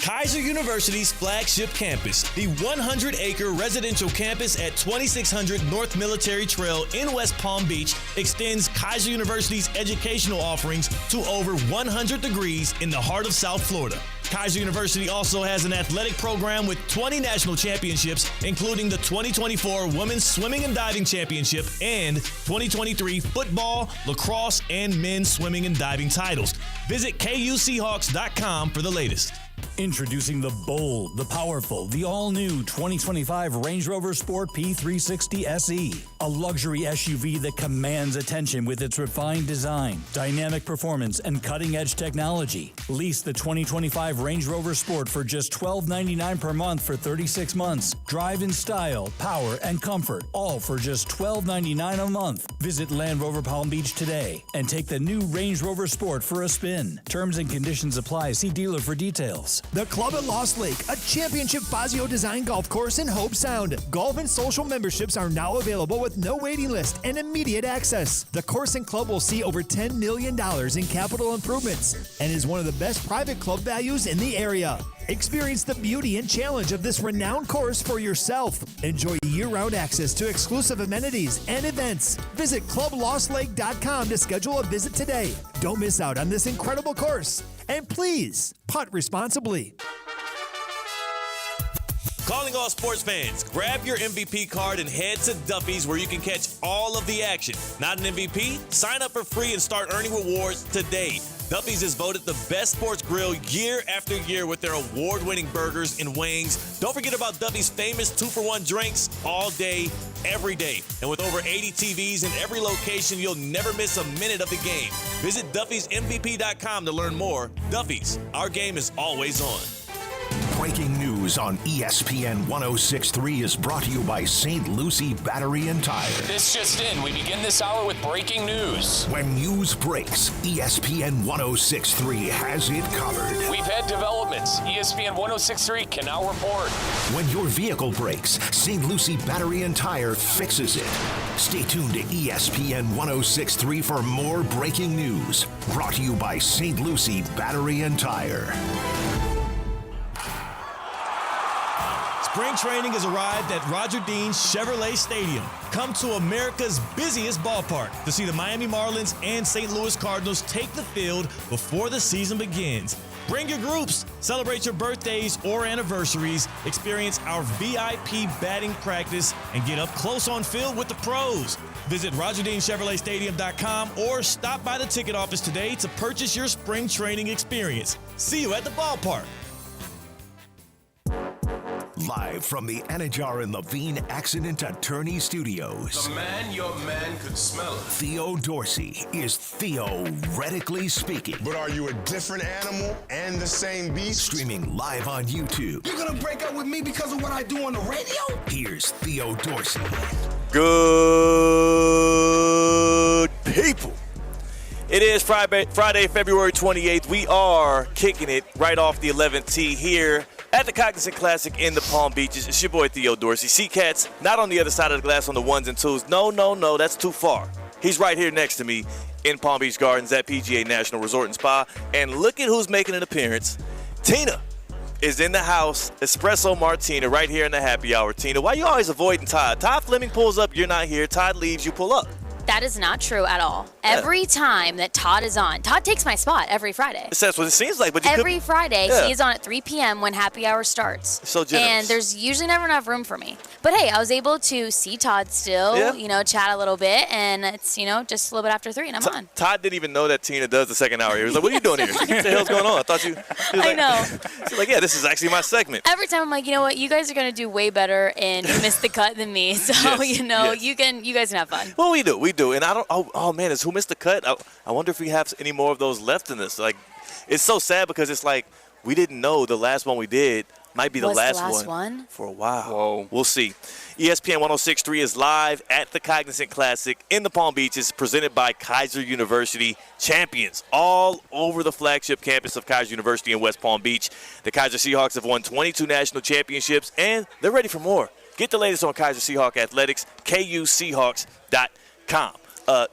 Kaiser University's flagship campus, the 100-acre residential campus at 2600 North Military Trail in West Palm Beach, extends Kaiser University's educational offerings to over 100 degrees in the heart of South Florida. Kaiser University also has an athletic program with 20 national championships, including the 2024 Women's Swimming and Diving Championship and 2023 football, lacrosse, and men's swimming and diving titles. Visit KUSeahawks.com for the latest. Introducing the bold, the powerful, the all-new 2025 Range Rover Sport P360 SE. A luxury SUV that commands attention with its refined design, dynamic performance, and cutting-edge technology. Lease the 2025 Range Rover Sport for just $12.99 per month for 36 months. Drive in style, power, and comfort, all for just $12.99 a month. Visit Land Rover Palm Beach today and take the new Range Rover Sport for a spin. Terms and conditions apply. See dealer for details. course. The Club at Lost Lake, a championship Fazio design golf course in Hope Sound. Golf and social memberships are now available with no waiting list and immediate access. The course and club will see over $10 million in capital improvements and is one of the best private club values in the area. Experience the beauty and challenge of this renowned course for yourself. Enjoy year-round access to exclusive amenities and events. Visit clublostlake.com to schedule a visit today. Don't miss out on this incredible course. And please, putt responsibly. Calling all sports fans, grab your MVP card and head to Duffy's where you can catch all of the action. Not an MVP? Sign up for free and start earning rewards today. Duffy's is voted the best sports grill year after year with their award-winning burgers and wings. Don't forget about Duffy's famous 2-for-1 drinks all day, every day. And with over 80 TVs in every location, you'll never miss a minute of the game. Visit Duffy'sMVP.com to learn more. Duffy's, our game is always on. Breaking news on ESPN 106.3 is brought to you by St. Lucie Battery and Tire. This just in, we begin this hour with breaking news. When news breaks, ESPN 106.3 has it covered. We've had developments. ESPN 106.3 can now report. When your vehicle breaks, St. Lucie Battery and Tire fixes it. Stay tuned to ESPN 106.3 for more breaking news. Brought to you by St. Lucie Battery and Tire. Spring training has arrived at Roger Dean Chevrolet Stadium. Come to America's busiest ballpark to see the Miami Marlins and St. Louis Cardinals take the field before the season begins. Bring your groups, celebrate your birthdays or anniversaries, experience our VIP batting practice, and get up close on field with the pros. Visit RogerDeanChevroletStadium.com or stop by the ticket office today to purchase your spring training experience. See you at the ballpark. Live from the Anajar and Levine Accident Attorney Studios. The man your man could smell it. Theo Dorsey is theoretically speaking. But are you a different animal and the same beast? Streaming live on YouTube. You're gonna break up with me because of what I do on the radio? Here's Theo Dorsey. Good people. It is Friday, February 28th. We are kicking it right off the 11th tee here at the Cognizant Classic in the Palm Beaches. It's your boy Theo Dorsey. Sea-Cats, not on the other side of the glass on the ones and twos. No, that's too far. He's right here next to me in Palm Beach Gardens at PGA National Resort and Spa. And look at who's making an appearance. Tina is in the house. Espresso Martina right here in the happy hour. Tina, why are you always avoiding Todd? Todd Fleming pulls up, you're not here. Todd leaves, you pull up. That is not true at all. Every time that Todd is on, Todd takes my spot every Friday. That's what it seems like. But every Friday, he is on at 3 p.m. when happy hour starts. So generous. And there's usually never enough room for me. But hey, I was able to see Todd still, chat a little bit, and it's, just a little bit after 3, and I'm on. Todd didn't even know that Tina does the second hour here. He was like, what are you doing here? What the hell's going on? I thought you... I know. She's like, yeah, this is actually my segment. Every time I'm like, you know what? You guys are going to do way better and miss the cut than me. So, you guys can have fun. Well, we do. And I don't... Oh, man, is Who Missed the Cut? I wonder if we have any more of those left in this. Like, it's so sad because it's like we didn't know the last one we did might be the last one for a while. Whoa. We'll see. ESPN 106.3 is live at the Cognizant Classic in the Palm Beaches, presented by Kaiser University. Champions all over the flagship campus of Kaiser University in West Palm Beach. The Kaiser Seahawks have won 22 national championships, and they're ready for more. Get the latest on Kaiser Seahawk Athletics, KUSeahawks.com.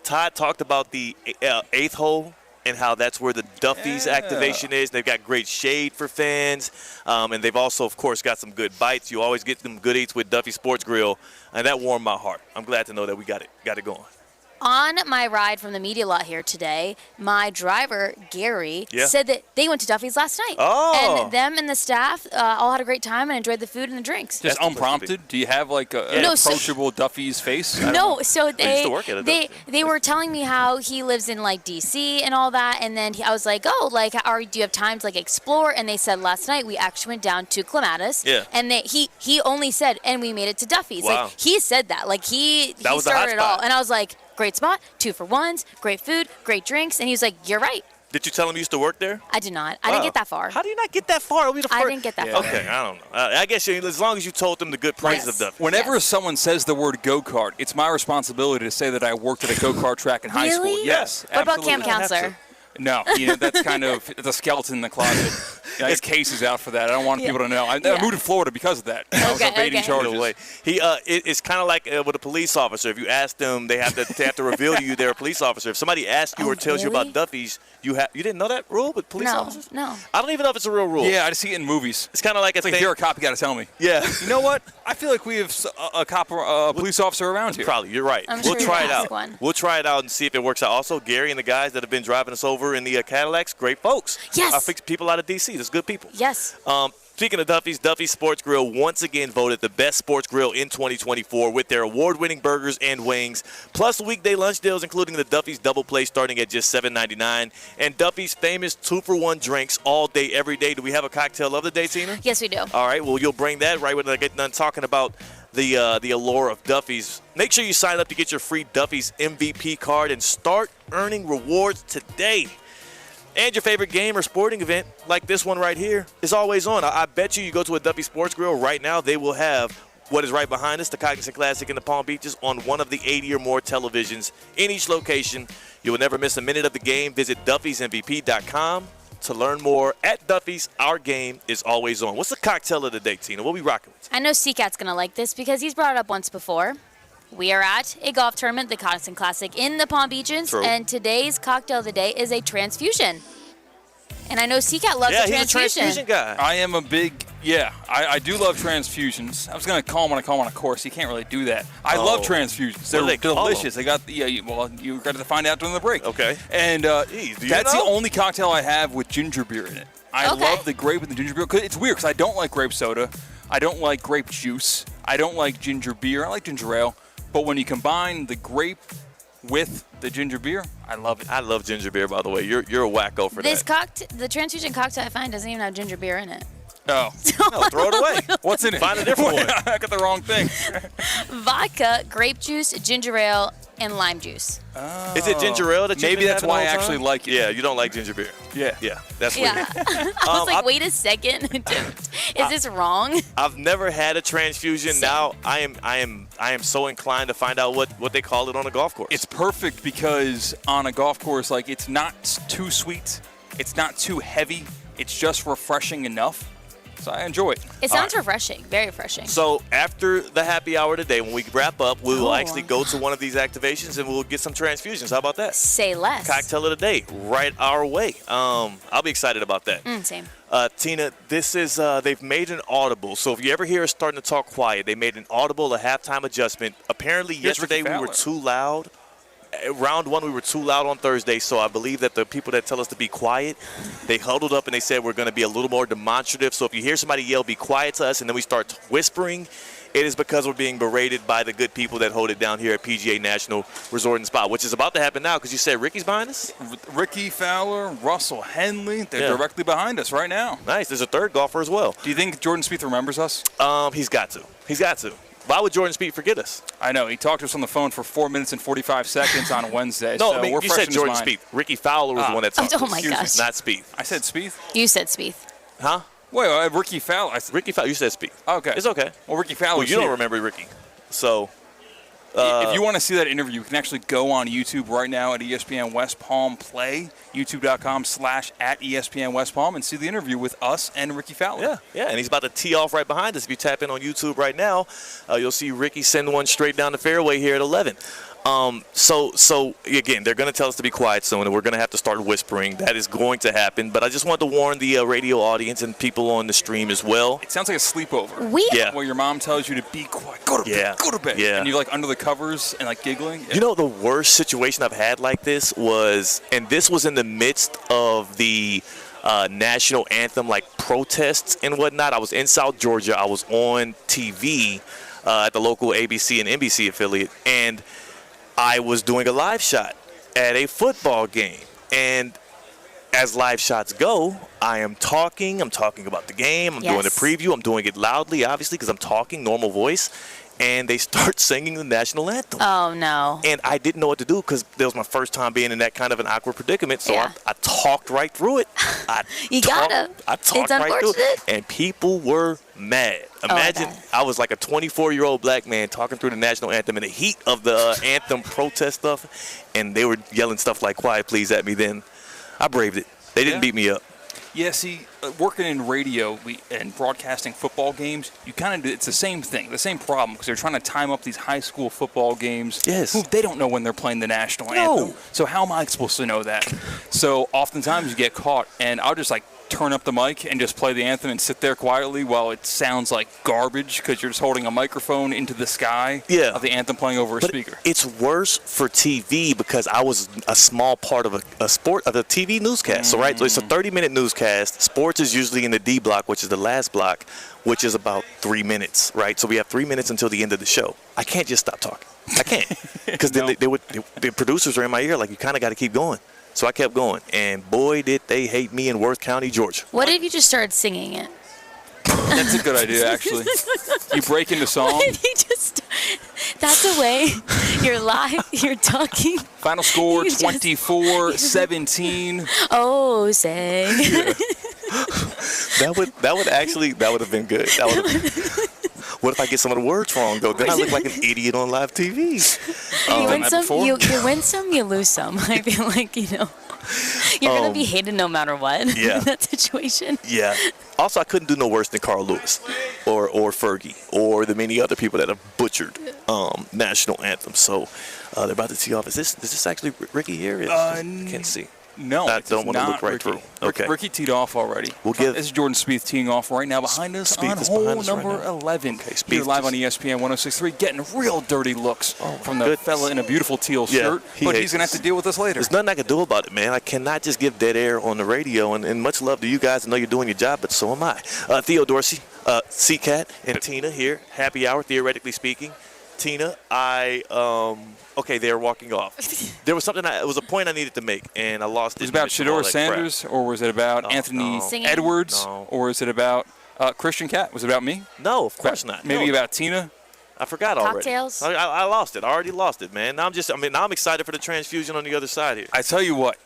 Todd talked about the 8th hole and how that's where the Duffy's activation is. They've got great shade for fans, and they've also, of course, got some good bites. You always get them good eats with Duffy Sports Grill, and that warmed my heart. I'm glad to know that we got it going. On my ride from the media lot here today, my driver, Gary, said that they went to Duffy's last night. Oh. And them and the staff all had a great time and enjoyed the food and the drinks. Just unprompted? Do you have like an approachable Duffy's face? No, so used to work at a they were telling me how he lives in like D.C. and all that, and then I was like, do you have time to like explore? And they said last night we actually went down to Clematis. Yeah. And he only said, and we made it to Duffy's. Wow. Like he said that. Like he was the started hot it all. spot. And I was like, great spot, 2-for-1s, great food, great drinks. And he was like, you're right. Did you tell him you used to work there? I did not. I didn't get that far. How do you not get that far? It'll be the first. I didn't get that far. Okay, I don't know. I guess as long as you told them the good praises of Duffy. Whenever someone says the word go-kart, it's my responsibility to say that I worked at a go-kart track in high school. Really? Yes, What about absolutely. camp counselor? No, that's kind of the skeleton in the closet. I got cases out for that. I don't want people to know. I moved to Florida because of that. I was evading charges. It's kind of like with a police officer. If you ask them, they have to reveal to you they're a police officer. If somebody asks you or tells you about Duffy's, you didn't know that rule with police officers? No. I don't even know if it's a real rule. Yeah, I just see it in movies. It's kind of like it's like if you're a cop, you got to tell me. Yeah. You know what? I feel like we have a cop or a police officer around here. Probably, you're right. I'm We'll sure try you it ask out. one. We'll try it out and see if it works out. Also, Gary and the guys that have been driving us over in the Cadillacs, great folks. Yes. People out of D.C. There's good people. Yes. Speaking of Duffy's Sports Grill once again voted the best sports grill in 2024 with their award-winning burgers and wings, plus weekday lunch deals including the Duffy's Double Play starting at just $7.99, and Duffy's famous 2-for-1 drinks all day, every day. Do we have a cocktail of the day, Tina? Yes, we do. All right, well, you'll bring that right when I get done talking about the allure of Duffy's. Make sure you sign up to get your free Duffy's MVP card and start earning rewards today. And your favorite game or sporting event, like this one right here, is always on. I bet you go to a Duffy Sports Grill right now, they will have what is right behind us, the Cognizant Classic in the Palm Beaches, on one of the 80 or more televisions in each location. You will never miss a minute of the game. Visit Duffy'sMVP.com to learn more. At Duffy's, our game is always on. What's the cocktail of the day, Tina? What are we rocking with? I know C-Cat's going to like this because he's brought it up once before. We are at a golf tournament, the Cognizant Classic in the Palm Beaches, and today's cocktail of the day is a transfusion. And I know C-Cat loves a transfusion. Yeah, he's a transfusion guy. I am a big, I do love transfusions. I was going to call him when I call him on a course. You can't really do that. I love transfusions. They're delicious. They got you got to find out during the break. Okay. And that's the only cocktail I have with ginger beer in it. I love the grape and the ginger beer. Cause it's weird because I don't like grape soda. I don't like grape juice. I don't like ginger beer. I like ginger ale. But when you combine the grape with the ginger beer, I love it. I love ginger beer, by the way. You're a wacko for that. The transfusion cocktail I find doesn't even have ginger beer in it. Oh. No, throw it away. What's in it? Find a different one. I got the wrong thing. Vodka, grape juice, ginger ale, and lime juice. Oh. Is it ginger ale that you Maybe that's why I actually like it. Yeah, you don't like ginger beer. Yeah. Yeah, that's Yeah. weird. I was like, wait a second. Is this wrong? I've never had a transfusion. Now I am so inclined to find out what they call it on a golf course. It's perfect because on a golf course, like, it's not too sweet, it's not too heavy, it's just refreshing enough. So I enjoy it. It sounds refreshing, very refreshing. So after the happy hour today, when we wrap up, we will actually go to one of these activations and we'll get some transfusions. How about that? Say less. Cocktail of the day, right our way. I'll be excited about that. Same. Tina, this is they've made an audible. So if you ever hear us starting to talk quiet, they made an audible, a halftime adjustment. Apparently yesterday we were too loud. Round one, we were too loud on Thursday, so I believe that the people that tell us to be quiet, they huddled up and they said we're going to be a little more demonstrative. So if you hear somebody yell, be quiet to us, and then we start whispering, it is because we're being berated by the good people that hold it down here at PGA National Resort and Spa, which is about to happen now because you said Ricky's behind us? Ricky Fowler, Russell Henley, they're directly behind us right now. Nice. There's a third golfer as well. Do you think Jordan Spieth remembers us? He's got to. He's got to. Why would Jordan Spieth forget us? I know. He talked to us on the phone for 4 minutes and 45 seconds on Wednesday. No, so I mean, we're you fresh said in Jordan his mind. Spieth. Ricky Fowler was the one that talked to us. Oh my gosh. Not Spieth. I said Spieth? You said Spieth. Huh? Wait, Ricky Fowler. Ricky Fowler. You said Spieth. Okay. It's okay. Well, Ricky Fowler. Well, you don't remember Ricky. So. If you want to see that interview, you can actually go on YouTube right now at ESPN West Palm Play, youtube.com/@ESPN West Palm, and see the interview with us and Ricky Fowler. Yeah, and he's about to tee off right behind us. If you tap in on YouTube right now, you'll see Ricky send one straight down the fairway here at 11. So again, they're going to tell us to be quiet soon, and we're going to have to start whispering. That is going to happen. But I just wanted to warn the radio audience and people on the stream as well. It sounds like a sleepover. Where your mom tells you to be quiet, go to bed, go to bed. Yeah. And you're like under the covers and like giggling. Yeah. You know, the worst situation I've had like this was, and this was in the midst of the national anthem, like protests and whatnot. I was in South Georgia. I was on TV at the local ABC and NBC affiliate, and I was doing a live shot at a football game. And as live shots go, I am talking. I'm talking about the game. I'm doing the preview. I'm doing it loudly, obviously, because I'm talking, normal voice. And they start singing the national anthem. Oh, no. And I didn't know what to do because that was my first time being in that kind of an awkward predicament. So I talked right through it. I talked right through it. And people were mad. Imagine I was like a 24-year-old black man talking through the national anthem in the heat of the anthem protest stuff. And they were yelling stuff like, quiet please, at me then. I braved it. They didn't beat me up. Yeah, see, working in radio and broadcasting football games, you kind of do, it's the same thing, the same problem, because they're trying to time up these high school football games. Yes. They don't know when they're playing the national anthem. So how am I supposed to know that? So oftentimes you get caught, and I'll just turn up the mic and just play the anthem and sit there quietly while it sounds like garbage because you're just holding a microphone into the sky of the anthem playing over a speaker. It's worse for TV because I was a small part of a TV newscast. So it's a 30-minute newscast. Sports is usually in the D block, which is the last block, which is about 3 minutes, right? So we have 3 minutes until the end of the show. I can't just stop talking. I can't because then the producers are in my ear like, you kind of got to keep going. So I kept going, and boy, did they hate me in Worth County, Georgia. What if you just started singing it? That's a good idea, actually. You break into song. What if you just... That's a way. You're live. You're talking. Final score, 24-17. Oh, say. Yeah. That would have been good. What if I get some of the words wrong, though? Then I look like an idiot on live TV. You win some, you lose some. I feel like, you're going to be hated no matter what in that situation. Yeah. Also, I couldn't do no worse than Carl Lewis or Fergie or the many other people that have butchered national anthems. So they're about to tee off. Is this actually Ricky here? I can't see. No, I don't want to look right Ricky. through. Okay. Ricky teed off already. This is Jordan Spieth teeing off right now behind us on hole number 11. Okay, Here live on ESPN 106.3, getting real dirty looks from the fella in a beautiful teal shirt, but he's going to have to deal with this later. There's nothing I can do about it, man. I cannot just give dead air on the radio, and much love to you guys. I know you're doing your job, but so am I. Theo Dorsey, C-Cat, and Tina here. Happy hour, theoretically speaking. Tina, okay, they're walking off. There was something, it was a point I needed to make, and I lost it. Was it about Shedeur Sanders, or was it about Anthony Edwards, or was it about Christian Cat? Was it about me? No, of course not. Maybe about Tina? I forgot already. Cocktails? I lost it. I already lost it, man. Now I'm excited for the transfusion on the other side here. I tell you what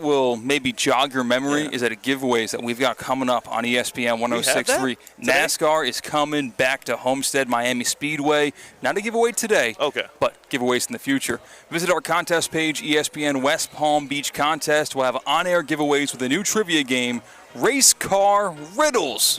will maybe jog your memory is that giveaways that we've got coming up on ESPN 106.3. NASCAR is coming back to Homestead Miami Speedway. Not a giveaway today, but giveaways in the future. Visit our contest page, ESPN West Palm Beach Contest. We'll have on-air giveaways with a new trivia game, Race Car Riddles.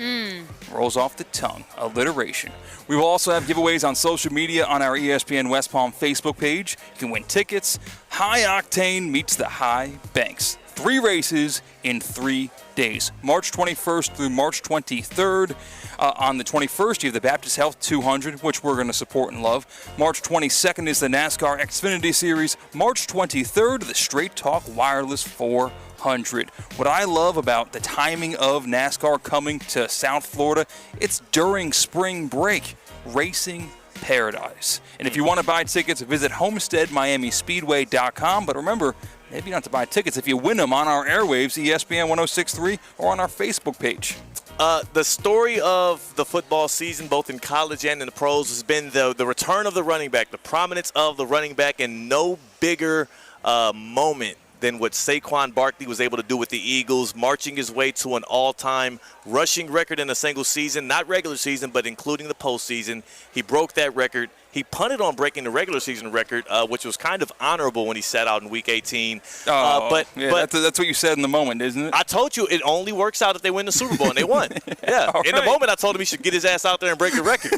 Rolls off the tongue. Alliteration. We will also have giveaways on social media on our ESPN West Palm Facebook page. You can win tickets. High Octane meets the High Banks. 3 races in 3 days. March 21st through March 23rd. On the 21st, you have the Baptist Health 200, which we're going to support and love. March 22nd is the NASCAR Xfinity Series. March 23rd, the Straight Talk Wireless 400. What I love about the timing of NASCAR coming to South Florida, it's during spring break. Racing paradise. And if you want to buy tickets, visit HomesteadMiamiSpeedway.com. But remember, maybe not to buy tickets if you win them on our airwaves, ESPN 106.3, or on our Facebook page. The story of the football season, both in college and in the pros, has been the return of the running back, the prominence of the running back, and no bigger moment than what Saquon Barkley was able to do with the Eagles, marching his way to an all-time rushing record in a single season, not regular season, but including the postseason. He broke that record. He punted on breaking the regular season record, which was kind of honorable when he sat out in Week 18. But that's what you said in the moment, isn't it? I told you it only works out if they win the Super Bowl, and they won. In the moment, I told him he should get his ass out there and break the record.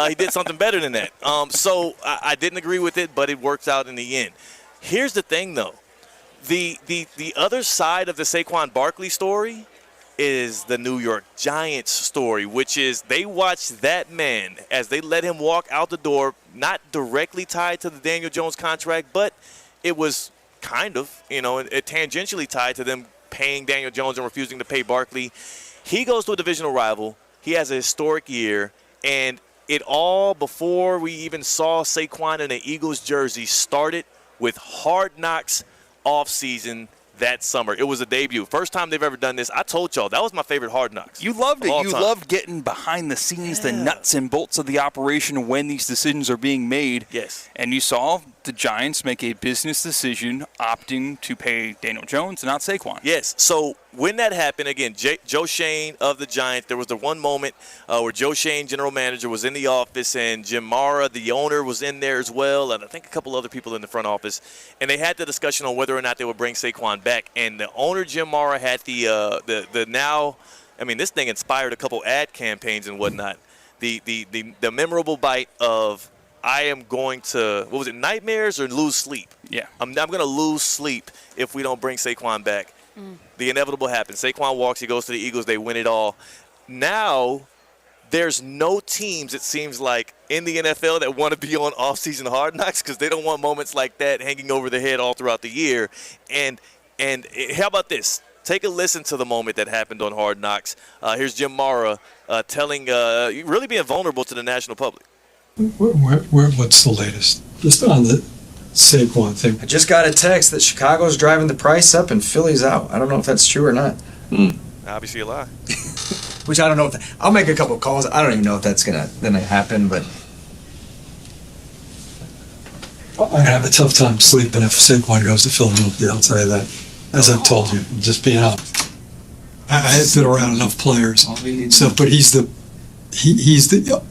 He did something better than that. So I didn't agree with it, but it works out in the end. Here's the thing, though. The other side of the Saquon Barkley story is the New York Giants story, which is they watched that man as they let him walk out the door, not directly tied to the Daniel Jones contract, but it was kind of, it tangentially tied to them paying Daniel Jones and refusing to pay Barkley. He goes to a divisional rival. He has a historic year, and it all, before we even saw Saquon in an Eagles jersey, started with Hard Knocks off-season that summer. It was a debut. First time they've ever done this. I told y'all, that was my favorite Hard Knocks. You loved it. You loved getting behind the scenes, the nuts and bolts of the operation when these decisions are being made. Yes. And you saw the Giants make a business decision opting to pay Daniel Jones and not Saquon. Yes. So when that happened, again, Joe Schoen of the Giants, there was the one moment where Joe Schoen, general manager, was in the office, and Jim Mara, the owner, was in there as well, and I think a couple other people in the front office. And they had the discussion on whether or not they would bring Saquon back. And the owner, Jim Mara, had the now, I mean, this thing inspired a couple ad campaigns and whatnot. The memorable bite of, I am going to, what was it, nightmares or lose sleep? Yeah. I'm going to lose sleep if we don't bring Saquon back. The inevitable happens. Saquon walks, he goes to the Eagles, they win it all. Now, there's no teams, it seems like, in the NFL that want to be on off-season Hard Knocks because they don't want moments like that hanging over their head all throughout the year. And how about this? Take a listen to the moment that happened on Hard Knocks. Here's Jim Mara telling, really being vulnerable to the national public. What's the latest? Just on the Saquon thing. I just got a text that Chicago's driving the price up and Philly's out. I don't know if that's true or not. Obviously a lie. Which I don't know if I'll make a couple of calls. I don't even know if that's gonna happen, but I'm gonna have a tough time sleeping if Saquon goes to Philadelphia. I'll tell you that. As I've told you, just being honest. I've been around enough players, so but he's the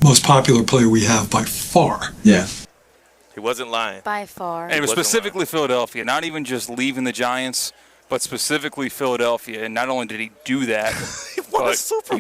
most popular player we have by far. Yeah. He wasn't lying. By far. And it was specifically Philadelphia, not even just leaving the Giants, but specifically Philadelphia. And not only did he do that, he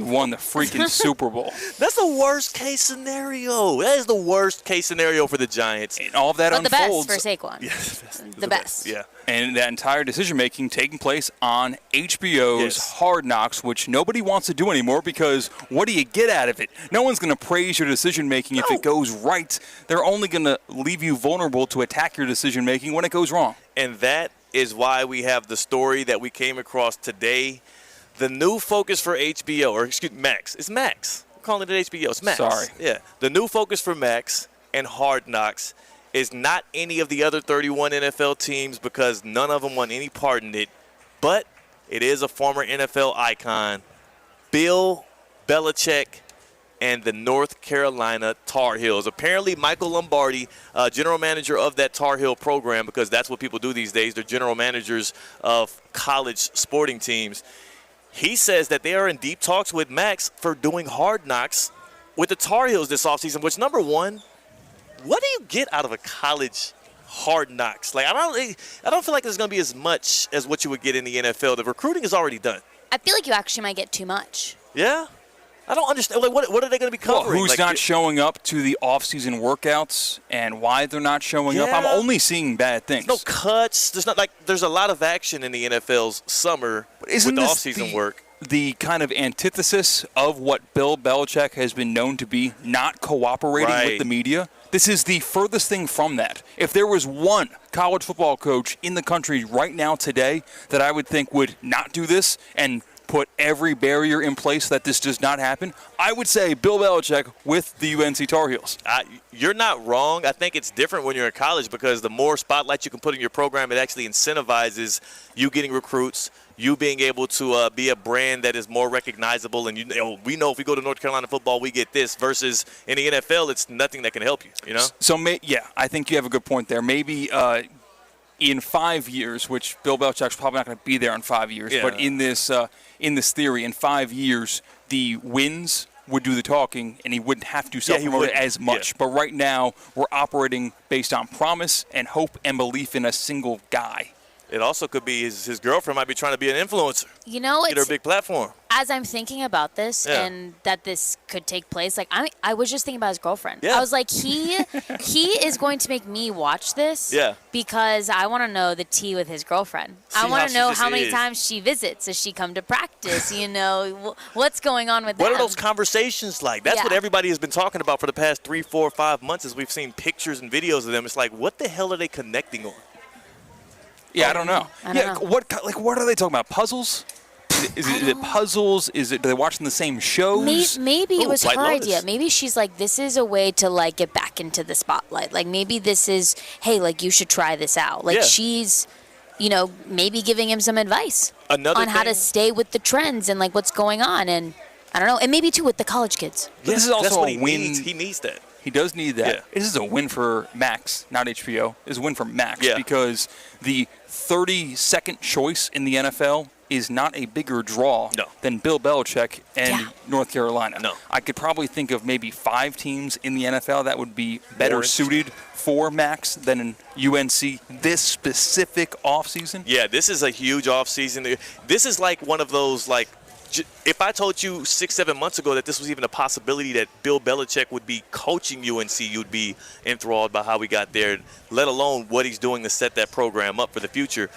won the freaking Super Bowl. That's the worst case scenario. That is the worst case scenario for the Giants. And all of that unfolds. But the best for Saquon. Yeah, the best. Yeah. And that entire decision-making taking place on HBO's Hard Knocks, which nobody wants to do anymore because what do you get out of it? No one's going to praise your decision-making if it goes right. They're only going to leave you vulnerable to attack your decision-making when it goes wrong. And that is why we have the story that we came across today. The new focus for HBO, or excuse me, Max. It's Max. I'm calling it HBO. It's Max. Sorry. Yeah. The new focus for Max and Hard Knocks is not any of the other 31 NFL teams because none of them want any part in it, but it is a former NFL icon, Bill Belichick and the North Carolina Tar Heels. Apparently, Michael Lombardi, general manager of that Tar Heel program, because that's what people do these days. They're general managers of college sporting teams. He says that they are in deep talks with Max for doing Hard Knocks with the Tar Heels this offseason, which, number one, what do you get out of a college Hard Knocks? Like, I don't feel like there's going to be as much as what you would get in the NFL. The recruiting is already done. I feel like you actually might get too much. Yeah? I don't understand. Like, what are they going to be covering? Well, who's not showing up to the off-season workouts and why they're not showing up? I'm only seeing bad things. There's no cuts. There's a lot of action in the NFL's summer with the off-season work. The kind of antithesis of what Bill Belichick has been known to be, not cooperating with the media. This is the furthest thing from that. If there was one college football coach in the country right now today that I would think would not do this and put every barrier in place that this does not happen, I would say Bill Belichick with the UNC Tar Heels. You're not wrong. I think it's different when you're in college because the more spotlight you can put in your program, it actually incentivizes you getting recruits, you being able to be a brand that is more recognizable. And we know if we go to North Carolina football, we get this. Versus in the NFL, it's nothing that can help you. You know. So I think you have a good point there. Maybe in 5 years, which Bill Belichick's probably not going to be there in 5 years, but in this theory, in 5 years, the wins would do the talking, and he wouldn't have to self-promote it as much. But right now, we're operating based on promise and hope and belief in a single guy. It also could be his girlfriend might be trying to be an influencer. You know, get her a big platform. As I'm thinking about this and that this could take place, like I was just thinking about his girlfriend. Yeah. I was like, he is going to make me watch this. Yeah. Because I want to know the tea with his girlfriend. I want to know how many times she visits. Does she come to practice? You know, what's going on with them? What are those conversations like? That's what everybody has been talking about for the past 3, 4, 5 months as we've seen pictures and videos of them. It's like, what the hell are they connecting on? Yeah, I don't know. What are they talking about? Puzzles? Is it puzzles? Do they watching the same shows? Maybe it was her idea. Maybe she's like, this is a way to like get back into the spotlight. Like maybe this is, hey, like you should try this out. Like she's, maybe giving him some advice on how to stay with the trends and like what's going on. And I don't know. And maybe too with the college kids. This is also that's what a win. He needs that. He does need that. Yeah. This is a win for Max, not HBO. This is a win for Max because the 32nd choice in the NFL is not a bigger draw than Bill Belichick and North Carolina. No. I could probably think of maybe 5 teams in the NFL that would be better suited for Max than in UNC this specific offseason. Yeah, this is a huge offseason. This is like one of those, like, if I told you 6-7 months ago that this was even a possibility that Bill Belichick would be coaching UNC, you'd be enthralled by how we got there, let alone what he's doing to set that program up for the future.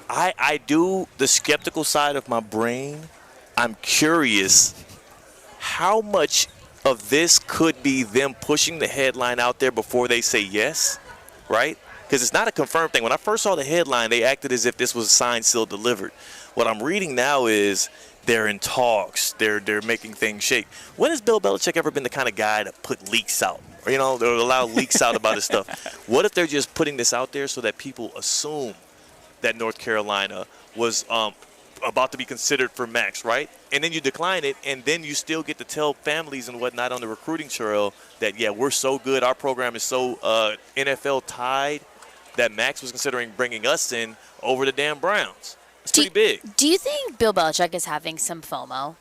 I do the skeptical side of my brain. I'm curious how much of this could be them pushing the headline out there before they say yes, right? Because it's not a confirmed thing. When I first saw the headline, they acted as if this was signed, sealed, delivered. What I'm reading now is they're in talks. They're making things shake. When has Bill Belichick ever been the kind of guy to put leaks out? Or, or allow leaks out about his stuff? What if they're just putting this out there so that people assume that North Carolina was about to be considered for Max, right? And then you decline it, and then you still get to tell families and whatnot on the recruiting trail that, yeah, we're so good, our program is so NFL tied that Max was considering bringing us in over the damn Browns. It's pretty big. Do you think Bill Belichick is having some FOMO?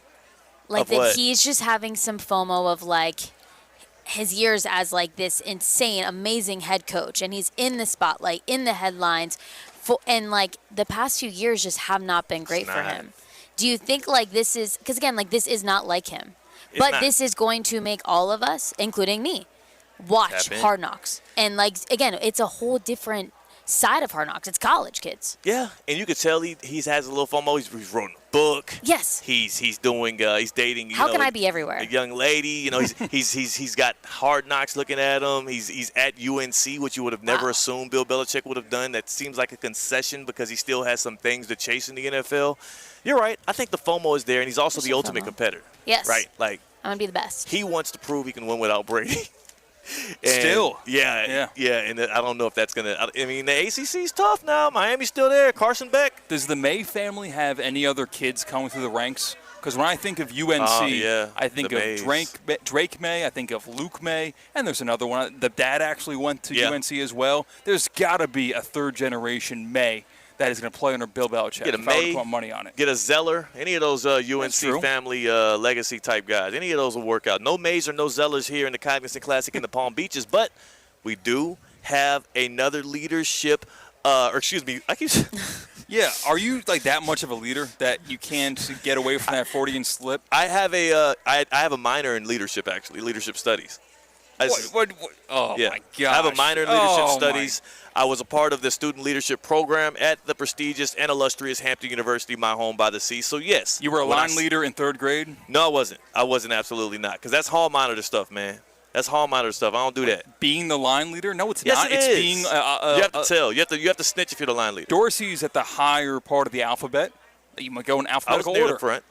Like Of that what? he's just having some FOMO of like his years as like this insane, amazing head coach, and he's in the spotlight, in the headlines, and like the past few years just have not been great for him. Do you think like this is, because again, like this is not like him, but this is going to make all of us, including me, watch Hard Knocks. And like, again, it's a whole different side of Hard Knocks. It's college kids. Yeah, and you could tell he has a little FOMO. He's wrote a book. Yes. He's doing he's dating. How can I be everywhere? A young lady. He's got Hard Knocks looking at him. He's at UNC, which you would have never assumed Bill Belichick would have done. That seems like a concession because he still has some things to chase in the NFL. You're right. I think the FOMO is there, and he's also the ultimate competitor. Yes. Right. Like I'm gonna be the best. he wants to prove he can win without Brady. Still. Yeah, and I don't know if that's going to – I mean, the ACC's tough now. Miami's still there. Carson Beck. Does the May family have any other kids coming through the ranks? Because when I think of UNC, I think of Drake May, I think of Luke May, and there's another one. The dad actually went to UNC as well. There's got to be a third-generation May that is going to play under Bill Belichick. Get a if I were to May, put money on it. Get a Zeller, any of those UNC family legacy type guys. Any of those will work out. No Mays or no Zellers here in the Cognizant Classic in the Palm Beaches, but we do have another leadership. Yeah, are you like that much of a leader that you can't get away from that 40-inch slip? I have a minor in leadership, actually, leadership studies. What? Oh, yeah. my gosh. I have a minor in leadership studies. I was a part of the student leadership program at the prestigious and illustrious Hampton University, my home by the sea. So, yes. You were a line leader in third grade? No, I wasn't. I wasn't, absolutely not. Because that's hall monitor stuff, man. That's hall monitor stuff. I don't do that. Being the line leader? No, it's yes, not. It it's is. being you have to tell. You have to snitch if you're the line leader. Dorsey's at the higher part of the alphabet. You might go in alphabetical I was near order. the front.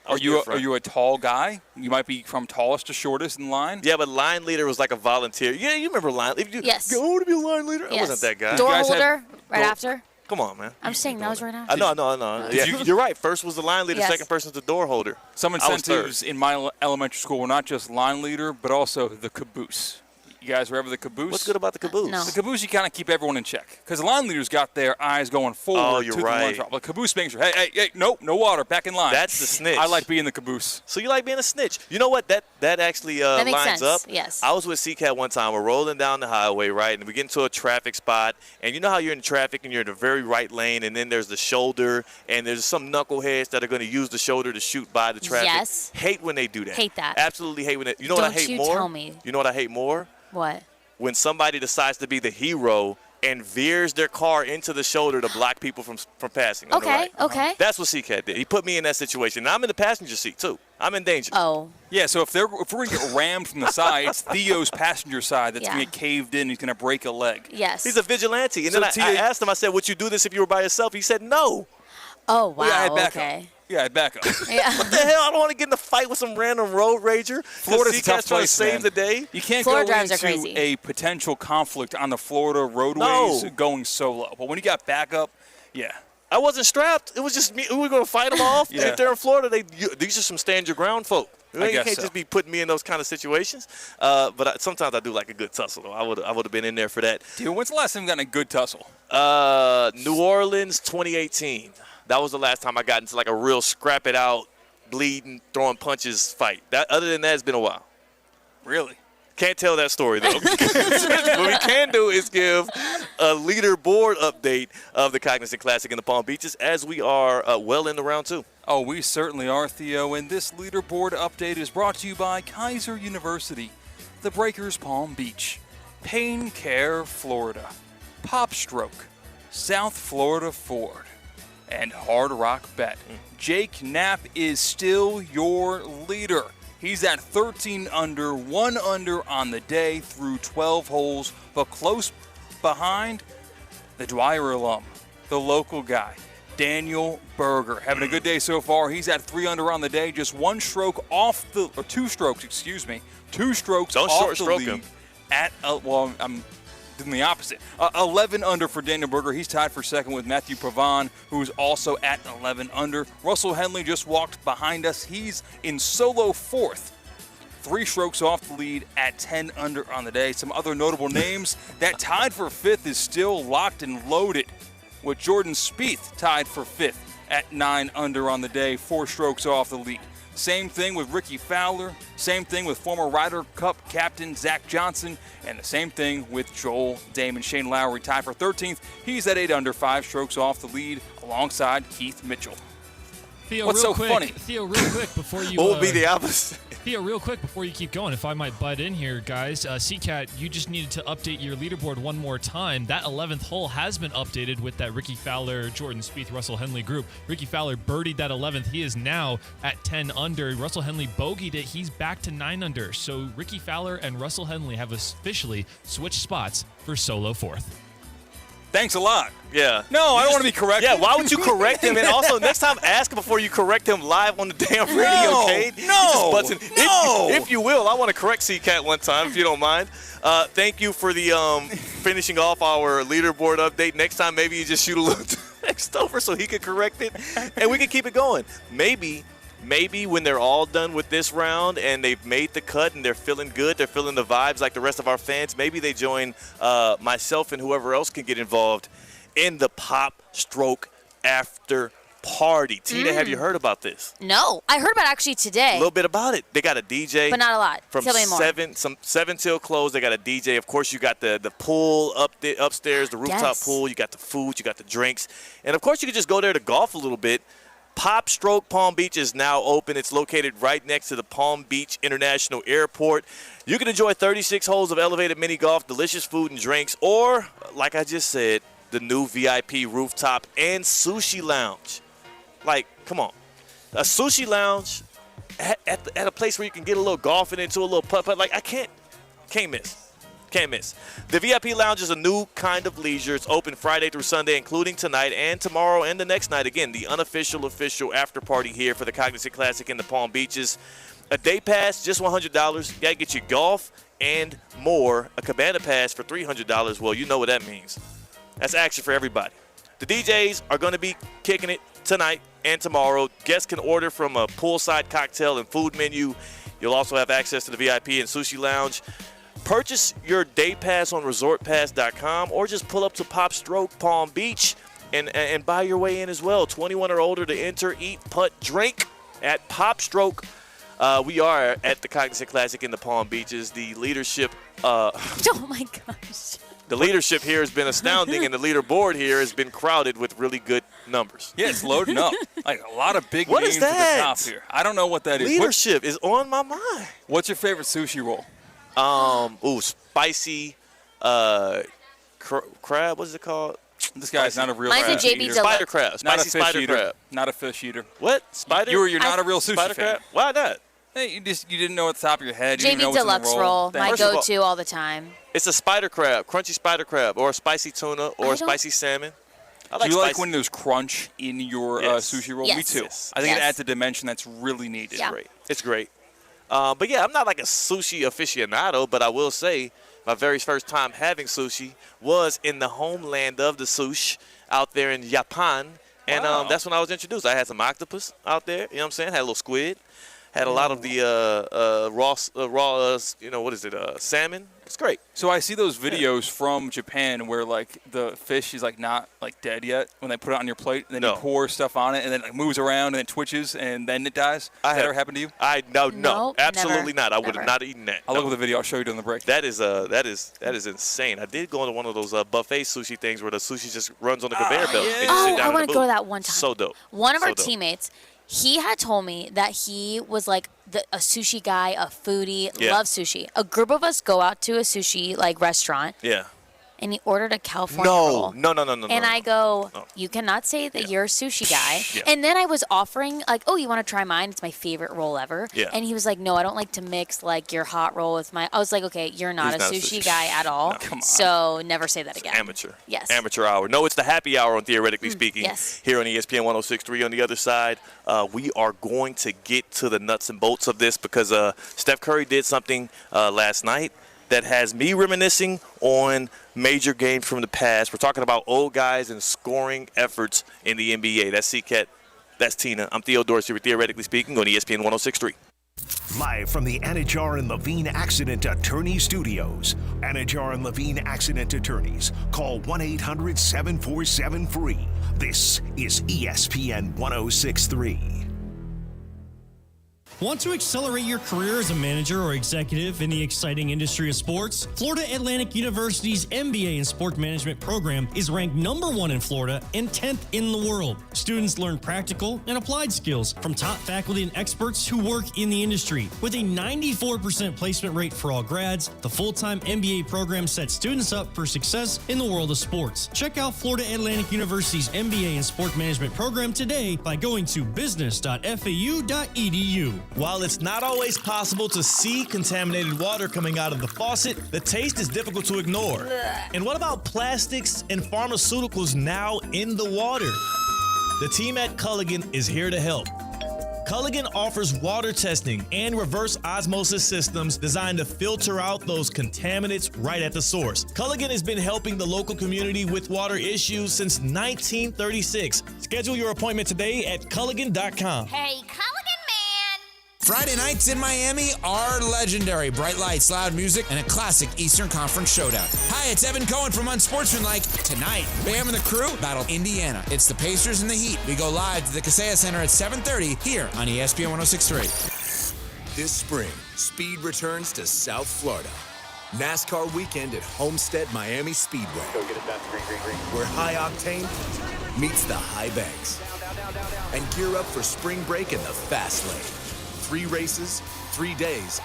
Are you a tall guy? You might be from tallest to shortest in line. Yeah, but line leader was like a volunteer. Yeah, you remember line leader? Yes. You want to be a line leader? Yes. I wasn't that guy. Door holder right after. Come on, man. I'm saying that was right after. No. Yeah, you're right. First was the line leader. Yes. Second person was the door holder. Some incentives in my elementary school were not just line leader, but also the caboose. You guys remember the caboose? What's good about the caboose? No. The caboose, you kind of keep everyone in check. Because the line leaders got their eyes going forward to the lunch drop. The caboose makes sure, hey, no water, back in line. That's the snitch. I like being the caboose. So you like being a snitch. You know what? That actually that makes lines sense. up. Yes. I was with CCAT one time. We're rolling down the highway, right? And we get into a traffic spot. And you know how you're in traffic and you're in the very right lane, and then there's the shoulder, and there's some knuckleheads that are going to use the shoulder to shoot by the traffic. Yes. Hate when they do that. Hate that. Absolutely hate when they. You know what I hate more? Don't you tell me. You know what I hate more? What? When somebody decides to be the hero and veers their car into the shoulder to block people from passing. On the right. Okay. That's what CCAT did. He put me in that situation. Now I'm in the passenger seat too. I'm in danger. Oh. Yeah, so if we're going to get rammed from the side, it's Theo's passenger side that's going to get caved in. He's going to break a leg. Yes. He's a vigilante. And So then I asked him, I said, would you do this if you were by yourself? He said no. Oh, wow. Yeah, I'd back okay. up. Yeah, I'd back up. Yeah. What the hell? I don't want to get in a fight with some random road rager. Florida's a tough trying to place, save man. the day. You can't Florida go drives are into crazy. a potential conflict on the Florida roadways No. going solo. But when you got backup, yeah. I wasn't strapped. It was just me. We were going to fight them off. Yeah. If they're in Florida, these are some stand your ground folk. You guess can't so. just be putting me in those kind of situations. But sometimes I do like a good tussle, though. I would have been in there for that. Dude, when's the last time you got in a good tussle? New Orleans, 2018. That was the last time I got into like a real scrap it out, bleeding, throwing punches fight. Other than that, it's been a while. Really? Can't tell that story, though. What we can do is give a leaderboard update of the Cognizant Classic in the Palm Beaches as we are well into round 2. Oh, we certainly are, Theo. And this leaderboard update is brought to you by Kaiser University, the Breakers Palm Beach, Pain Care Florida, Pop Stroke, South Florida Ford, and Hard Rock Bet. Jake Knapp is still your leader. He's at 13 under, 1 under on the day through 12 holes, but close behind the Dwyer alum, the local guy, Daniel Berger. Having a good day so far. He's at 3 under on the day, just 2 strokes off the lead. 2 strokes Don't off short the stroke lead. him. I'm doing the opposite. 11 under for Daniel Berger. He's tied for second with Matthew Pavon, who's also at 11 under. Russell Henley just walked behind us. He's in solo 4th. 3 strokes off the lead at 10 under on the day. Some other notable names. That tied for 5th is still locked and loaded, with Jordan Spieth tied for 5th at 9 under on the day, 4 strokes off the lead. Same thing with Ricky Fowler. Same thing with former Ryder Cup captain Zach Johnson. And the same thing with Joel Damon. Shane Lowry tied for 13th. He's at 8 under, 5 strokes off the lead alongside Keith Mitchell. Theo, What's real so quick, funny? Theo, real quick before you. What would be the opposite? Theo, real quick before you keep going, if I might butt in here, guys. CCAT, you just needed to update your leaderboard one more time. That 11th hole has been updated with that Ricky Fowler, Jordan Spieth, Russell Henley group. Ricky Fowler birdied that 11th. He is now at 10 under. Russell Henley bogeyed it. He's back to 9 under. So Ricky Fowler and Russell Henley have officially switched spots for solo 4th. Thanks a lot. Yeah. No, I don't want to be corrected. Yeah, why would you correct him? And also, next time, ask before you correct him live on the damn radio, Cade. No. If you will, I want to correct CCAT one time, if you don't mind. Thank you for the finishing off our leaderboard update. Next time, maybe you just shoot a little text over so he can correct it, and we can keep it going. Maybe when they're all done with this round and they've made the cut and they're feeling good, they're feeling the vibes like the rest of our fans, maybe they join myself and whoever else can get involved in the Pop Stroke after party. Tina, have you heard about this? No, I heard about it actually today. A little bit about it. They got a DJ. But not a lot. From Tell me more. 7 till close, they got a DJ. Of course, you got the pool upstairs, the rooftop Yes. pool. You got the food, you got the drinks. And, of course, you can just go there to golf a little bit. Pop Stroke Palm Beach is now open. It's located right next to the Palm Beach International Airport. You can enjoy 36 holes of elevated mini golf, delicious food and drinks, or, like I just said, the new VIP rooftop and sushi lounge. Like, come on. A sushi lounge at a place where you can get a little golfing into a little putt-putt. Like, I can't miss. Can't miss. The VIP Lounge is a new kind of leisure. It's open Friday through Sunday, including tonight and tomorrow and the next night. Again, the unofficial official after party here for the Cognizant Classic in the Palm Beaches. A day pass, just $100. Gotta get you golf and more. A cabana pass for $300. Well, you know what that means. That's action for everybody. The DJs are going to be kicking it tonight and tomorrow. Guests can order from a poolside cocktail and food menu. You'll also have access to the VIP and sushi lounge. Purchase your day pass on resortpass.com or just pull up to Pop Stroke Palm Beach and buy your way in as well. 21 or older to enter, eat, putt, drink at Pop Stroke. We are at the Cognizant Classic in the Palm Beaches. The leadership Oh my gosh. the leadership here has been astounding, and the leaderboard here has been crowded with really good numbers. Yeah, it's loading up. Like a lot of big What names is at the that? top here. I don't know what that is. Leadership is on my mind. What's your favorite sushi roll? Spicy crab. What's it called? This guy's not a real Mine's a crab JB eater. Deluxe. Spider crab. Not a Spicy fish spider eater. crab. Not a fish eater. What? Spider? You're not a real sushi Spider fan. crab? Why not? Hey, you didn't know at the top of your head. You didn't know JB what's in the Deluxe roll, my First of all- go-to all the time. It's a spider crab, crunchy spider crab, or a spicy tuna, or a spicy salmon. I Do you like spicy. when there's crunch in your Yes. sushi roll? Yes. Me too. Yes. I think it Yes. adds a dimension that's really needed. Yeah. Great. It's great. But yeah, I'm not like a sushi aficionado, but I will say my very first time having sushi was in the homeland of the sushi out there in Japan. And that's when I was introduced. I had some octopus out there, you know what I'm saying? Had a little squid. Had a lot of the raw, salmon. It's great. So I see those videos from Japan where like the fish is like not like dead yet when they put it on your plate, and then you pour stuff on it, and then it moves around and it twitches, and then it dies. Has that ever happened to you? No, absolutely never, not. I would have not eaten that. I'll look at the video. I'll show you during the break. That is insane. I did go into one of those buffet sushi things where the sushi just runs on the conveyor belt. Yeah. And you sit down I want to go to booth. that one time. So dope. One of our teammates, he had told me that he was like a sushi guy, a foodie, loves sushi. A group of us go out to a sushi restaurant. Yeah. And he ordered a California roll. No. And I go, you cannot say that you're a sushi guy. Yeah. And then I was offering, oh, you want to try mine? It's my favorite roll ever. Yeah. And he was like, no, I don't like to mix your hot roll with my. I was like, okay, you're not a sushi guy at all. No. Come on. So never say that again. Amateur. Yes. Amateur hour. No, it's the happy hour on Theoretically Speaking. Yes. Here on ESPN 106.3. On the other side, we are going to get to the nuts and bolts of this because Steph Curry did something last night that has me reminiscing on major games from the past. We're talking about old guys and scoring efforts in the NBA. That's C-Cat. That's Tina. I'm Theo Dorsey with Theoretically Speaking on ESPN 106.3. Live from the Anajar and Levine Accident Attorney Studios. Anajar and Levine Accident Attorneys. Call 1-800-747-FREE. This is ESPN 106.3. Want to accelerate your career as a manager or executive in the exciting industry of sports? Florida Atlantic University's MBA in Sport Management program is ranked #1 in Florida and 10th in the world. Students learn practical and applied skills from top faculty and experts who work in the industry. With a 94% placement rate for all grads, the full-time MBA program sets students up for success in the world of sports. Check out Florida Atlantic University's MBA in Sport Management program today by going to business.fau.edu. While it's not always possible to see contaminated water coming out of the faucet, the taste is difficult to ignore. And what about plastics and pharmaceuticals now in the water? The team at Culligan is here to help. Culligan offers water testing and reverse osmosis systems designed to filter out those contaminants right at the source. Culligan has been helping the local community with water issues since 1936. Schedule your appointment today at Culligan.com. Hey, Culligan man! Friday nights in Miami are legendary. Bright lights, loud music, and a classic Eastern Conference showdown. Hi, it's Evan Cohen from Unsportsmanlike. Tonight, Bam and the crew battle Indiana. It's the Pacers and the Heat. We go live to the Kaseya Center at 7:30 here on ESPN 106.3. This spring, speed returns to South Florida. NASCAR weekend at Homestead Miami Speedway. Go get it done. Green. Where high octane meets the high banks. And gear up for spring break in the fast lane. 3 races, 3 days,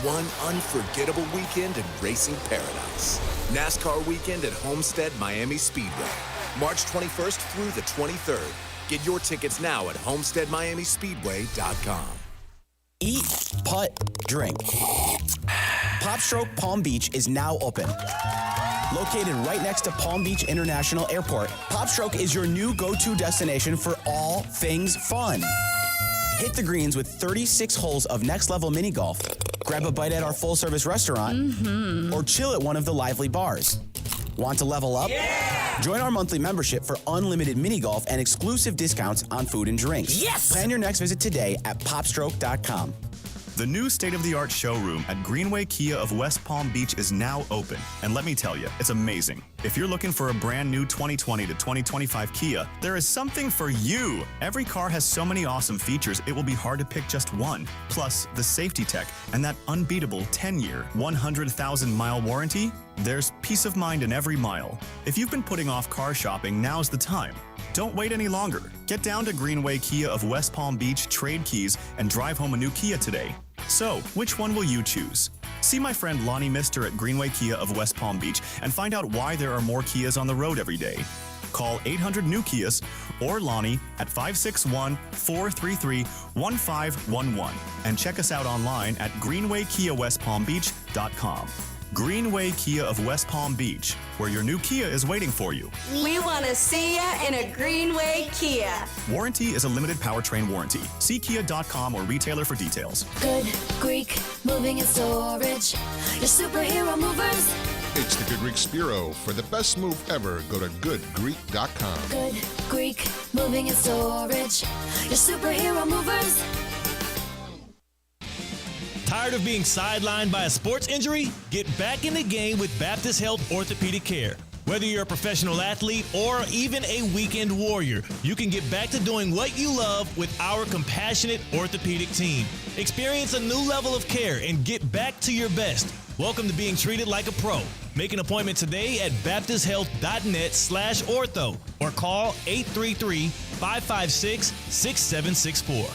one unforgettable weekend in racing paradise. NASCAR weekend at Homestead Miami Speedway. March 21st through the 23rd. Get your tickets now at homesteadmiamispeedway.com. Eat, putt, drink. PopStroke Palm Beach is now open. Located right next to Palm Beach International Airport, PopStroke is your new go-to destination for all things fun. Hit the greens with 36 holes of next-level mini golf, grab a bite at our full-service restaurant, or chill at one of the lively bars. Want to level up? Yeah! Join our monthly membership for unlimited mini golf and exclusive discounts on food and drinks. Yes! Plan your next visit today at popstroke.com. The new state-of-the-art showroom at Greenway Kia of West Palm Beach is now open. And let me tell you, it's amazing. If you're looking for a brand new 2020 to 2025 Kia, there is something for you. Every car has so many awesome features, it will be hard to pick just one. Plus, the safety tech and that unbeatable 10-year, 100,000-mile warranty. There's peace of mind in every mile. If you've been putting off car shopping, now's the time. Don't wait any longer. Get down to Greenway Kia of West Palm Beach, trade keys, and drive home a new Kia today. So, which one will you choose? See my friend Lonnie Mister at Greenway Kia of West Palm Beach and find out why there are more Kias on the road every day. Call 800-NEW-KIAS or Lonnie at 561-433-1511 and check us out online at greenwaykiawestpalmbeach.com. Greenway Kia of West Palm Beach, where your new Kia is waiting for you. We want to see ya in a Greenway Kia. Warranty is a limited powertrain warranty. See kia.com or retailer for details. Good Greek moving and storage. Your superhero movers. It's the Good Greek Spiro. For the best move ever, go to goodgreek.com. Good Greek moving and storage. Your superhero movers. Tired of being sidelined by a sports injury? Get back in the game with Baptist Health Orthopedic Care. Whether you're a professional athlete or even a weekend warrior, you can get back to doing what you love with our compassionate orthopedic team. Experience a new level of care and get back to your best. Welcome to being treated like a pro. Make an appointment today at baptisthealth.net/ortho or call 833-556-6764.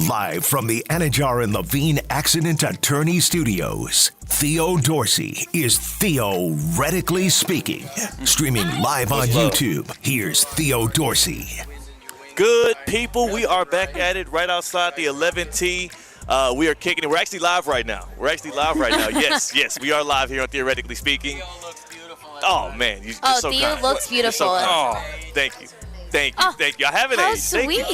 Live from the Anajar and Levine Accident Attorney Studios, Theo Dorsey is theoretically speaking. Streaming live on YouTube, here's Theo Dorsey. Good people, we are back at it right outside the 11T. We are kicking it. We're actually live right now. Yes, we are live here on Theoretically Speaking. Oh, man. You're so Theo kind. looks beautiful. Thank you. Thank you. I haven't how aged. sweet.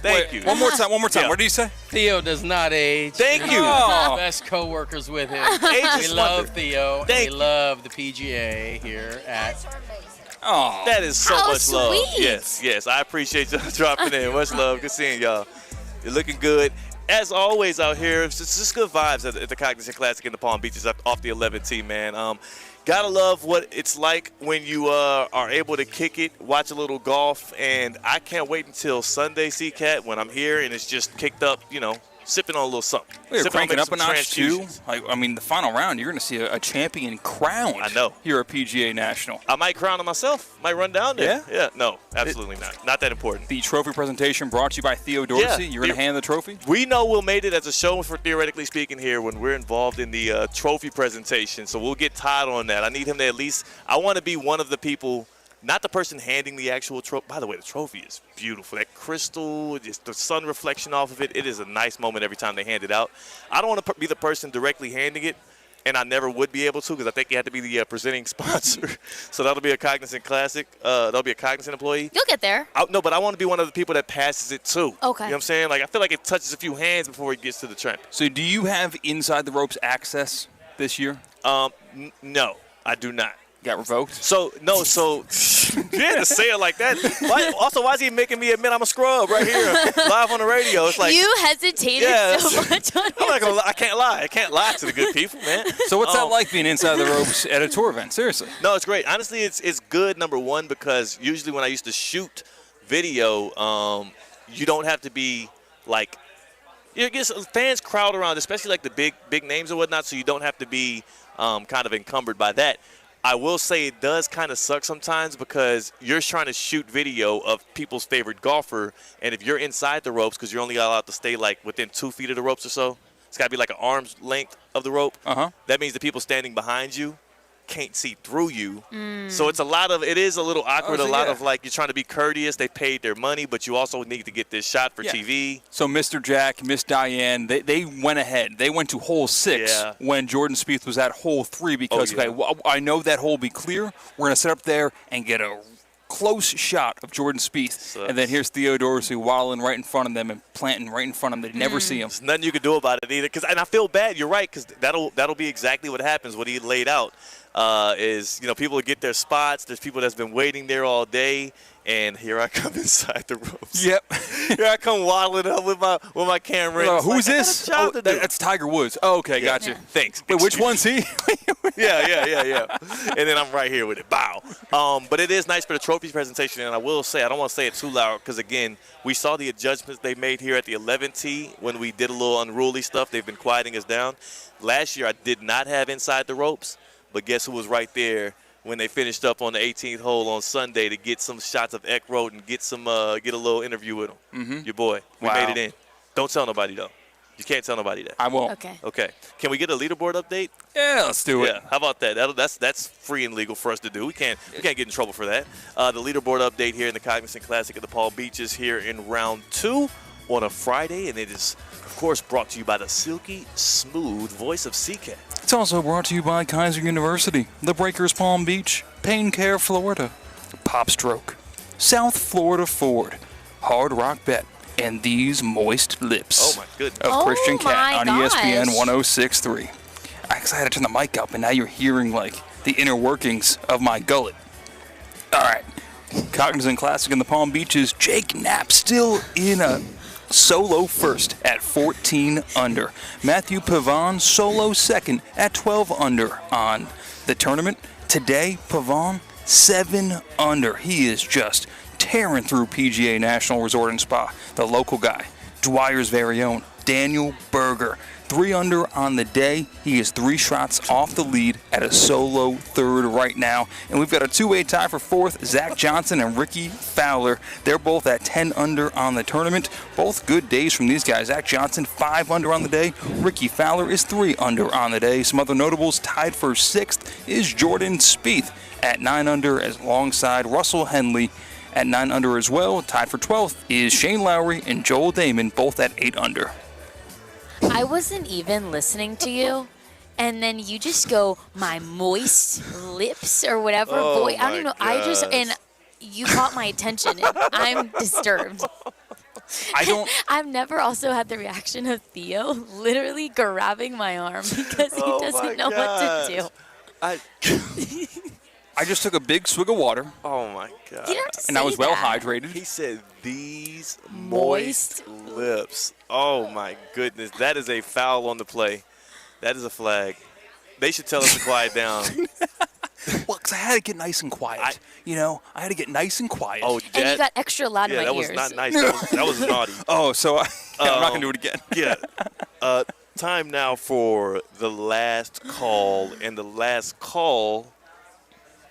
Thank you. One more time. Yeah. What did you say? Theo does not age. Thank you. Oh. Best co-workers with him. We love Theo. Thank we love the PGA here at. Oh, that is so much love. sweet. Yes. I appreciate you dropping in. Much love. Good seeing y'all. You're looking good. As always out here, it's just good vibes at the Cognizant Classic in the Palm Beaches off the 11T, man. Gotta love what it's like when you are able to kick it, watch a little golf, and I can't wait until Sunday, C-Cat, when I'm here and it's just kicked up, sipping on a little something. We're cranking up a notch, too. The final round, you're going to see a champion crowned. I know. Here at PGA National. I might crown it myself. Might run down there. Yeah? No, absolutely not. Not that important. The trophy presentation brought to you by Theo Dorsey. You're going to hand the trophy? We know we'll made it as a show for Theoretically Speaking here when we're involved in the trophy presentation, so we'll get Todd on that. I need him to at least – I want to be one of the people – not the person handing the actual trophy. By the way, the trophy is beautiful. That crystal, just the sun reflection off of it, it is a nice moment every time they hand it out. I don't want to be the person directly handing it, and I never would be able to because I think you have to be the presenting sponsor. So that'll be a Cognizant Classic. That'll be a Cognizant employee. You'll get there. No, but I want to be one of the people that passes it too. Okay. You know what I'm saying? I feel like it touches a few hands before it gets to the champion. So do you have inside the ropes access this year? No, I do not. Got revoked? So to say it like that. Why is he making me admit I'm a scrub right here, live on the radio? It's like you hesitated so much on I'm not gonna lie. I can't lie. I can't lie to the good people, man. So what's that like being inside the ropes at a tour event? Seriously. No, it's great. Honestly, it's good, number one, because usually when I used to shoot video, you don't have to be like, fans crowd around, especially like the big names or whatnot, so you don't have to be kind of encumbered by that. I will say it does kind of suck sometimes because you're trying to shoot video of people's favorite golfer, and if you're inside the ropes, because you're only allowed to stay like within 2 feet of the ropes or so, it's got to be like an arm's length of the rope. That means the people standing behind you can't see through you. So it is a little awkward. Of like, you're trying to be courteous. They paid their money, but you also need to get this shot for TV. So Mr. Jack, Miss Diane, they went ahead. They went to hole 6 when Jordan Spieth was at hole 3 because I know that hole will be clear. We're going to sit up there and get a close shot of Jordan Spieth, and then here's Theo Dorsey waddling right in front of them and planting right in front of them. They never see him. There's nothing you can do about it either. And I feel bad. You're right, because that'll be exactly what happens. What he laid out is, people get their spots. There's people that's been waiting there all day, and here I come inside the ropes. Yep. Here I come waddling up with my camera. Who's this? That's Tiger Woods. Oh, okay, gotcha. Yeah. Thanks. Wait, which one's he? Yeah. And then I'm right here with it. Bow. But it is nice for the trophy presentation, and I will say, I don't want to say it too loud because, again, we saw the adjustments they made here at the 11T when we did a little unruly stuff. They've been quieting us down. Last year I did not have inside the ropes, but guess who was right there when they finished up on the 18th hole on Sunday to get some shots of Eckroat and get a little interview with him. Your boy. We made it in. Don't tell nobody, though. You can't tell nobody that. I won't. Okay. Can we get a leaderboard update? Yeah, let's do it. Yeah. How about that? That's free and legal for us to do. We can't get in trouble for that. The leaderboard update here in the Cognizant Classic at the Palm Beaches here in round 2 on a Friday, and it is, of course, brought to you by the silky smooth voice of CCAT. It's also brought to you by Kaiser University, the Breakers Palm Beach, Pain Care Florida, Pop Stroke, South Florida Ford, Hard Rock Bet, and These Moist Lips. Oh, my goodness. Of Christian Cat on gosh. ESPN 106.3. I guess I had to turn the mic up, and now you're hearing, like, the inner workings of my gullet. All right. Cognizant Classic in the Palm Beaches. Jake Knapp still in a solo first at 14 under. Matthew Pavon solo second at 12 under on the tournament. Today, Pavon 7 under. He is just tearing through PGA National Resort and Spa. The local guy, Dwyer's very own, Daniel Berger. 3 under on the day. He is 3 shots off the lead at a solo third right now. And we've got a 2-way tie for fourth, Zach Johnson and Ricky Fowler. They're both at 10 under on the tournament. Both good days from these guys. Zach Johnson 5 under on the day. Ricky Fowler is 3 under on the day. Some other notables tied for 6th is Jordan Spieth at 9 under alongside Russell Henley at 9 under as well. Tied for 12th is Shane Lowry and Joel Damon, both at 8 under. I wasn't even listening to you, and then you just go, my moist lips or whatever. Oh, Boy, I don't know. gosh. And you caught my attention, and I'm disturbed. I've never also had the reaction of Theo literally grabbing my arm because he doesn't know what to do. I just took a big swig of water. Oh, my God. You don't have to and I was say well that. hydrated. He said, these moist lips. Oh, my goodness. That is a foul on the play. That is a flag. They should tell us to quiet down. Well, because I had to get nice and quiet. I had to get nice and quiet. Oh, And you got extra loud in my that ears. was not nice. That was naughty. Oh, so I'm not going to do it again. Yeah. Time now for the last call. And the last call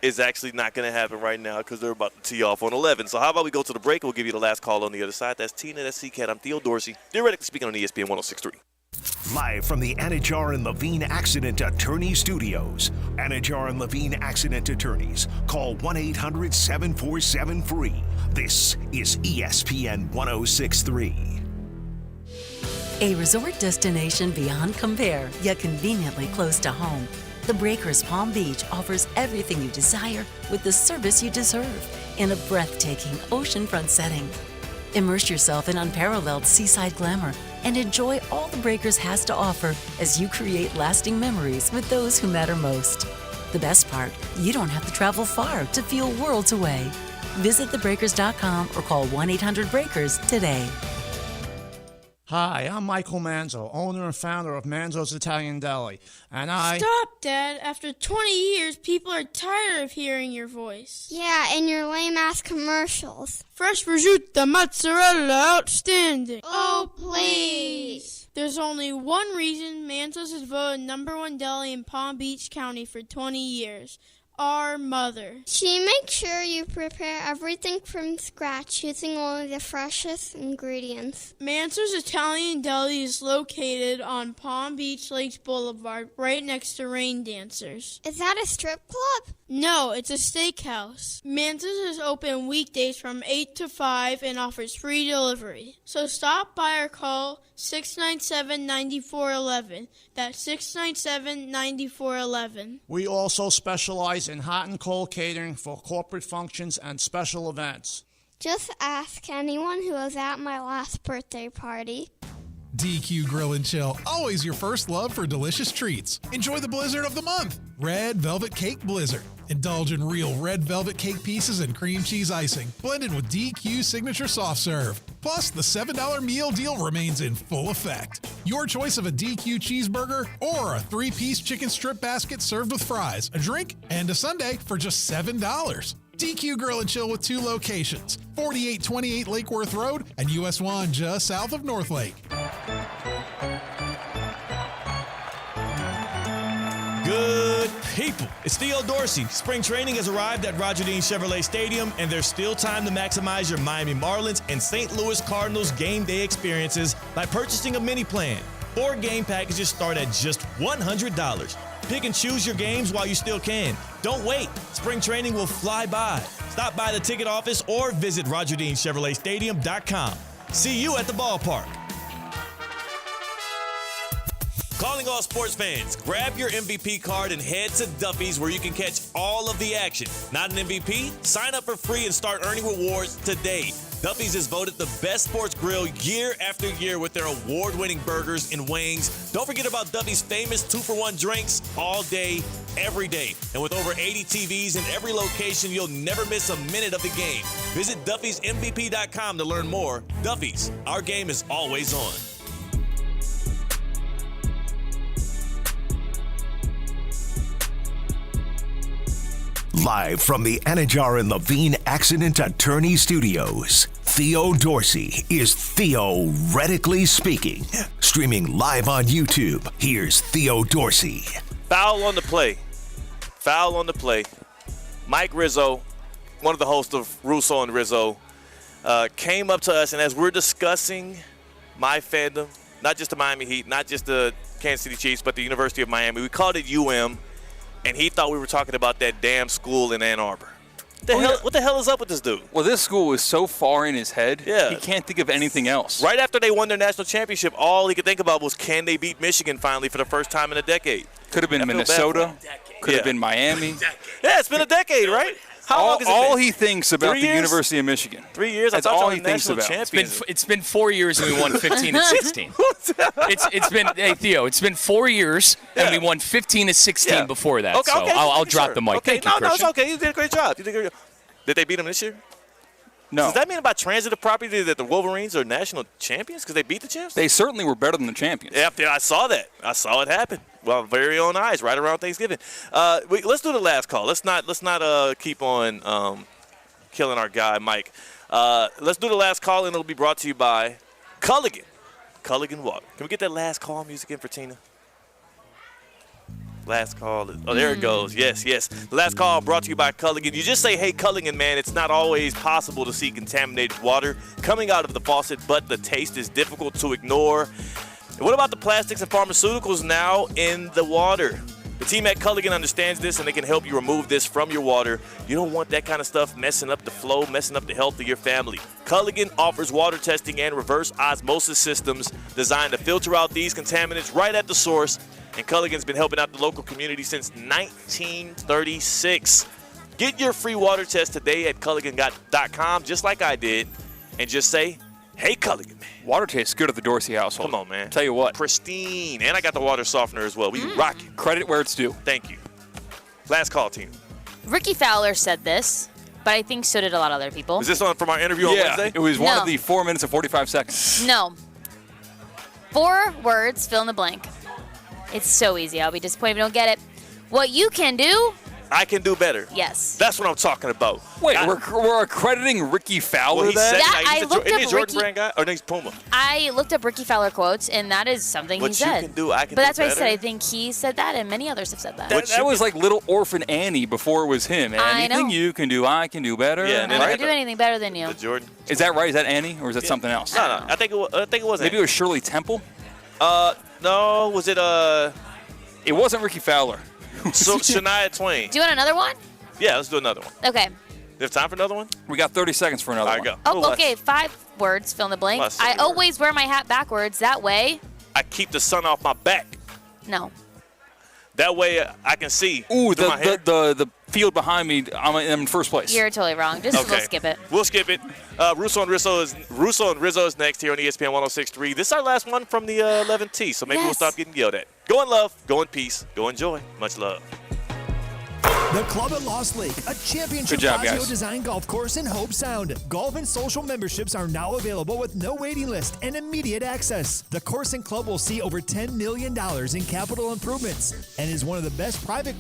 is actually not going to happen right now because they're about to tee off on 11. So how about we go to the break and we'll give you the last call on the other side. That's Tina, that's C-Cat. I'm Theo Dorsey. Theoretically speaking on ESPN 106.3. Live from the Anajar and Levine Accident Attorney Studios. Anajar and Levine Accident Attorneys. Call 1-800-747-FREE. This is ESPN 106.3. A resort destination beyond compare, yet conveniently close to home. The Breakers Palm Beach offers everything you desire with the service you deserve in a breathtaking oceanfront setting. Immerse yourself in unparalleled seaside glamour and enjoy all the Breakers has to offer as you create lasting memories with those who matter most. The best part, you don't have to travel far to feel worlds away. Visit thebreakers.com or call 1-800-BREAKERS today. Hi, I'm Michael Manzo, owner and founder of Manzo's Italian Deli, and Stop, Dad. After 20 years, people are tired of hearing your voice. Yeah, and your lame-ass commercials. Fresh prosciutto, mozzarella, outstanding. Oh, please. There's only one reason Manzo's is voted #1 deli in Palm Beach County for 20 years. Our mother. She makes sure you prepare everything from scratch using only the freshest ingredients. Manzo's Italian Deli is located on Palm Beach Lakes Boulevard, right next to Rain Dancers. Is that a strip club? No, it's a steakhouse. Manzo's is open weekdays from 8 to 5 and offers free delivery. So stop by or call 697-9411. That's 697-9411. we also specialize in hot and cold catering for corporate functions and special events. Just ask anyone who was at my last birthday party. DQ Grill and Chill, always your first love for delicious treats. Enjoy the blizzard of the month, Red Velvet Cake Blizzard. Indulge in real red velvet cake pieces and cream cheese icing, blended with DQ Signature Soft Serve. Plus, the $7 meal deal remains in full effect. Your choice of a DQ cheeseburger or a 3-piece chicken strip basket served with fries, a drink, and a sundae for just $7. DQ Grill and Chill with 2 locations, 4828 Lake Worth Road and US 1 just south of North Lake. Good people. It's Theo Dorsey. Spring training has arrived at Roger Dean Chevrolet Stadium, and there's still time to maximize your Miami Marlins and St. Louis Cardinals game day experiences by purchasing a mini plan. 4 game packages start at just $100. Pick and choose your games while you still can. Don't wait. Spring training will fly by. Stop by the ticket office or visit RogerDeanChevroletStadium.com. See you at the ballpark. Calling all sports fans, grab your MVP card and head to Duffy's where you can catch all of the action. Not an MVP? Sign up for free and start earning rewards today. Duffy's is voted the best sports grill year after year with their award-winning burgers and wings. Don't forget about Duffy's famous 2-for-1 drinks all day, every day. And with over 80 TVs in every location, you'll never miss a minute of the game. Visit Duffy'sMVP.com to learn more. Duffy's, our game is always on. Live from the Anajar and Levine Accident Attorney Studios, Theo Dorsey is theoretically speaking. Streaming live on YouTube, here's Theo Dorsey. Foul on the play. Foul on the play. Mike Rizzo, one of the hosts of Russo and Rizzo, came up to us, and as we're discussing my fandom, not just the Miami Heat, not just the Kansas City Chiefs, but the University of Miami, we called it UM. And he thought we were talking about that damn school in Ann Arbor. What the hell is up with this dude? Well, this school is so far in his head, he can't think of anything else. Right after they won their national championship, all he could think about was, can they beat Michigan finally for the first time in a decade? Could have been Minnesota. Could have been Miami. Yeah, it's been a decade, right? How long has it been? All he thinks about the University of Michigan. 3 years? That's all he thinks about. It's been 4 years and we won 15 and 16. It's been, hey, Theo, it's been 4 years and we won 15 and 16 before that. Okay, so I'll drop the mic. Okay, Thank you, no, Christian. it's okay. You did a great job. Did they beat them this year? No. Does that mean by transitive property that the Wolverines are national champions because they beat the champs? They certainly were better than the champions. Yeah, I saw that. I saw it happen. Well, very own eyes, right around Thanksgiving. Let's do the last call. Let's not keep on killing our guy Mike. Let's do the last call, and it'll be brought to you by Culligan Water. Can we get that last call music in for Tina? Last call. Oh, there it goes. Yes. The last call brought to you by Culligan. You just say, hey, Culligan, man, it's not always possible to see contaminated water coming out of the faucet, but the taste is difficult to ignore. And what about the plastics and pharmaceuticals now in the water? The team at Culligan understands this, and they can help you remove this from your water. You don't want that kind of stuff messing up the flow, messing up the health of your family. Culligan offers water testing and reverse osmosis systems designed to filter out these contaminants right at the source. And Culligan's been helping out the local community since 1936. Get your free water test today at Culligan.com, just like I did, and just say, hey, Culligan, man. Water tastes good at the Dorsey household. Come on, man. Tell you what. Pristine. And I got the water softener as well. We rock it. Credit where it's due. Thank you. Last call, team. Ricky Fowler said this, but I think so did a lot of other people. Is this on from our interview on Wednesday? It was one of the 4 minutes and 45 seconds. No. 4 words, fill in the blank. It's so easy. I'll be disappointed if you don't get it. What you can do. I can do better. Yes. That's what I'm talking about. Wait, we're accrediting Ricky Fowler he said that? He's I looked up Jordan Ricky. brand guy? Or he's Puma? I looked up Ricky Fowler quotes, and that is something he said. What you can do, I can do But that's better. what I said. I think he said that, and many others have said that. That was like Little Orphan Annie before it was him. I know. Anything you can do, I can do better. Yeah, and I then never do anything better than you. The Jordan. Is that right? Is that Annie, or is that something else? No. I think it was Maybe Annie. it was Shirley Temple? No. Was it It wasn't Ricky Fowler. So Shania Twain? Do you want another one? Yeah, let's do another one. Okay. You have time for another one? We got 30 seconds for another one. All right, Oh, go. okay. 5 words, fill in the blank. Less I than always wear my hat backwards. That way. I keep the sun off my back. No. That way I can see. Ooh, through my hair. the field behind me, I'm in first place. You're totally wrong. Just Okay. we'll skip it. We'll skip it. Russo and Rizzo is next here on ESPN 106.3. This is our last one from the 11th tee, so maybe we'll stop getting yelled at. Go in love, go in peace, go enjoy. Much love. The Club at Lost Lake, a championship Good job, Fazio guys. design golf course in Hope Sound. Golf and social memberships are now available with no waiting list and immediate access. The course and club will see over $10 million in capital improvements and is one of the best private